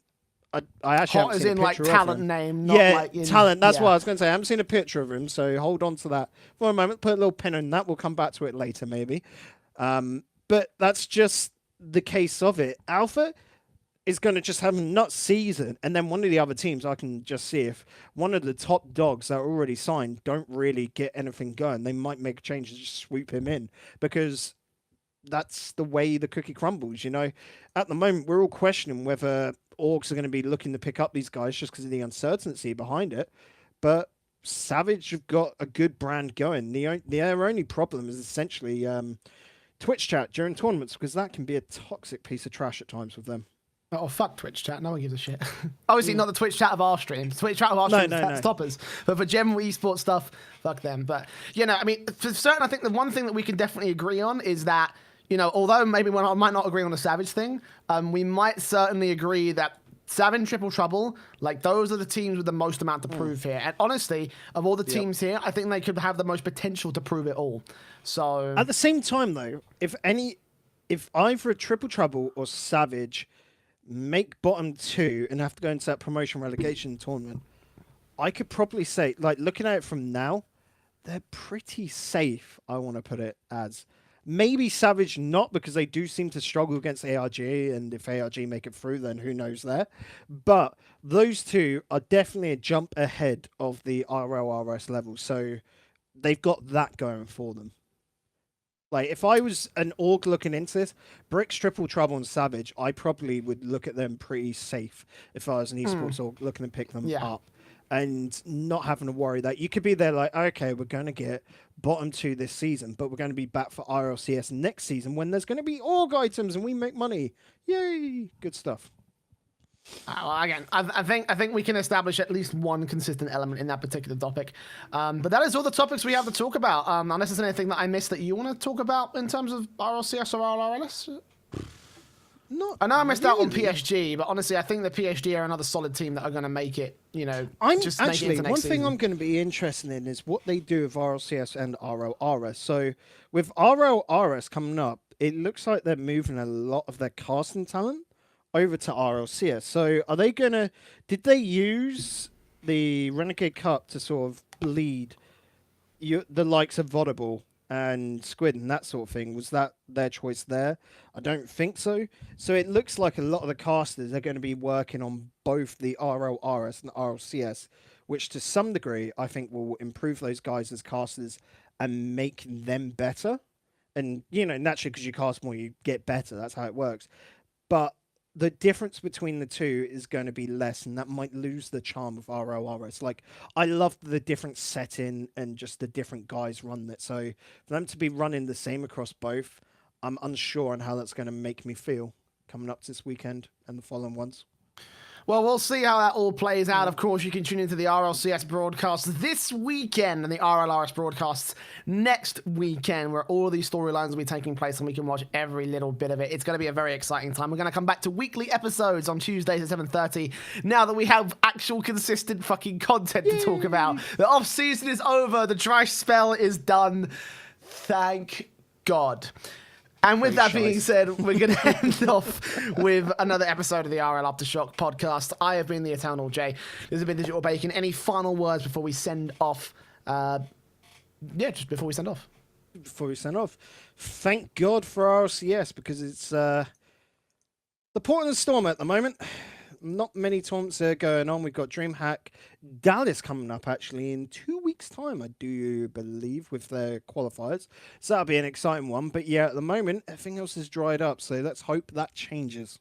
[SPEAKER 2] actually
[SPEAKER 1] hot as in like talent name, not like in,
[SPEAKER 2] talent. That's what I was going to say. I haven't seen a picture of him, so hold on to that for a moment. Put a little pin in that. We'll come back to it later, maybe. But that's just the case of it. Alpha is going to just have a nut season, and then one of the other teams, I can just see if one of the top dogs that are already signed don't really get anything going, they might make a change and just swoop him in, because that's the way the cookie crumbles. At the moment, we're all questioning whether orgs are going to be looking to pick up these guys just because of the uncertainty behind it. But Savage have got a good brand going. Their only problem is essentially Twitch chat during tournaments, because that can be a toxic piece of trash at times with them.
[SPEAKER 1] Oh, fuck Twitch chat. No one gives a shit. Obviously, not the Twitch chat of our streams. Twitch chat of our streams, that's toppers. But for general esports stuff, fuck them. But, for certain, I think the one thing that we can definitely agree on is that, although maybe I might not agree on the Savage thing, we might certainly agree that Savage, Triple Trouble, those are the teams with the most amount to prove here. And honestly, of all the teams here, I think they could have the most potential to prove it all. So
[SPEAKER 2] at the same time, though, if either Triple Trouble or Savage make bottom 2 and have to go into that promotion relegation tournament, I could probably say, looking at it from now, they're pretty safe, I want to put it as. Maybe Savage not, because they do seem to struggle against ARG, and if ARG make it through, then who knows there. But those two are definitely a jump ahead of the RLRS level, so they've got that going for them. If I was an org looking into this, Bricks, Triple Trouble, and Savage, I probably would look at them pretty safe if I was an esports org looking to pick them up. And not having to worry that you could be there okay, we're going to get bottom 2 this season, but we're going to be back for RLCS next season when there's going to be org items and we make money. Yay! Good stuff.
[SPEAKER 1] Again, I think we can establish at least one consistent element in that particular topic. But that is all the topics we have to talk about. Unless there's anything that I missed that you want to talk about in terms of RLCS or RLRS? I know I missed out on PSG, but honestly, I think the PSG are another solid team that are going to make it, just make it into next
[SPEAKER 2] one
[SPEAKER 1] season.
[SPEAKER 2] thing I'm going to be interested in is what they do with RLCS and RLRS. So with RLRS coming up, it looks like they're moving a lot of their casting talent over to RLCS. So are they going to... Did they use the Renegade Cup to sort of bleed the likes of Vodable and Squid and that sort of thing? Was that their choice there? I don't think so. So it looks like a lot of the casters are going to be working on both the RLRS and RLCS, which to some degree I think will improve those guys as casters and make them better. And, naturally, because you cast more, you get better. That's how it works. But the difference between the two is going to be less, and that might lose the charm of RLRS. I love the different setting and just the different guys run it. So for them to be running the same across both, I'm unsure on how that's going to make me feel coming up this weekend and the following ones.
[SPEAKER 1] Well, we'll see how that all plays out. Of course, you can tune into the RLCS broadcast this weekend and the RLRS broadcasts next weekend, where all these storylines will be taking place and we can watch every little bit of it. It's going to be a very exciting time. We're going to come back to weekly episodes on Tuesdays at 7:30 now that we have actual consistent fucking content to talk about. The off-season is over. The dry spell is done. Thank God. And with that
[SPEAKER 2] Very
[SPEAKER 1] being
[SPEAKER 2] shite.
[SPEAKER 1] said, we're going to end off with another episode of the RL Aftershock podcast. I have been the Eternal J. This has been Digital Bacon. Any final words before we send off? Just before we send off.
[SPEAKER 2] Before we send off, thank God for RLCS, because it's the Portland Storm at the moment. Not many tournaments are going on. We've got DreamHack Dallas coming up actually in 2 weeks' time, I do believe, with their qualifiers. So that'll be an exciting one. But yeah, at the moment, everything else is dried up. So let's hope that changes.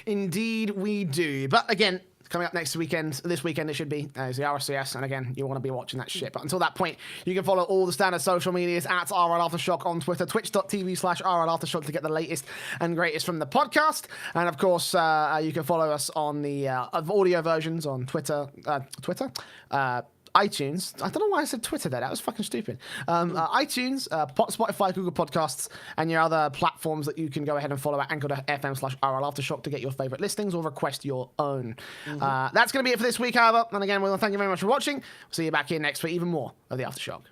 [SPEAKER 1] Indeed, we do. But again, coming up this weekend it should be, is the RLCS, and again, you want to be watching that shit. But until that point, you can follow all the standard social medias at RLAftershock on Twitter, twitch.tv/RLAftershock to get the latest and greatest from the podcast. And of course, you can follow us on the audio versions on Twitter, iTunes. I don't know why I said Twitter there. That was fucking stupid. iTunes, Spotify, Google Podcasts, and your other platforms that you can go ahead and follow at anchor.fm/RLAftershock to get your favorite listings or request your own. That's going to be it for this week, however. And again, we want to thank you very much for watching. We'll see you back here next for even more of the Aftershock.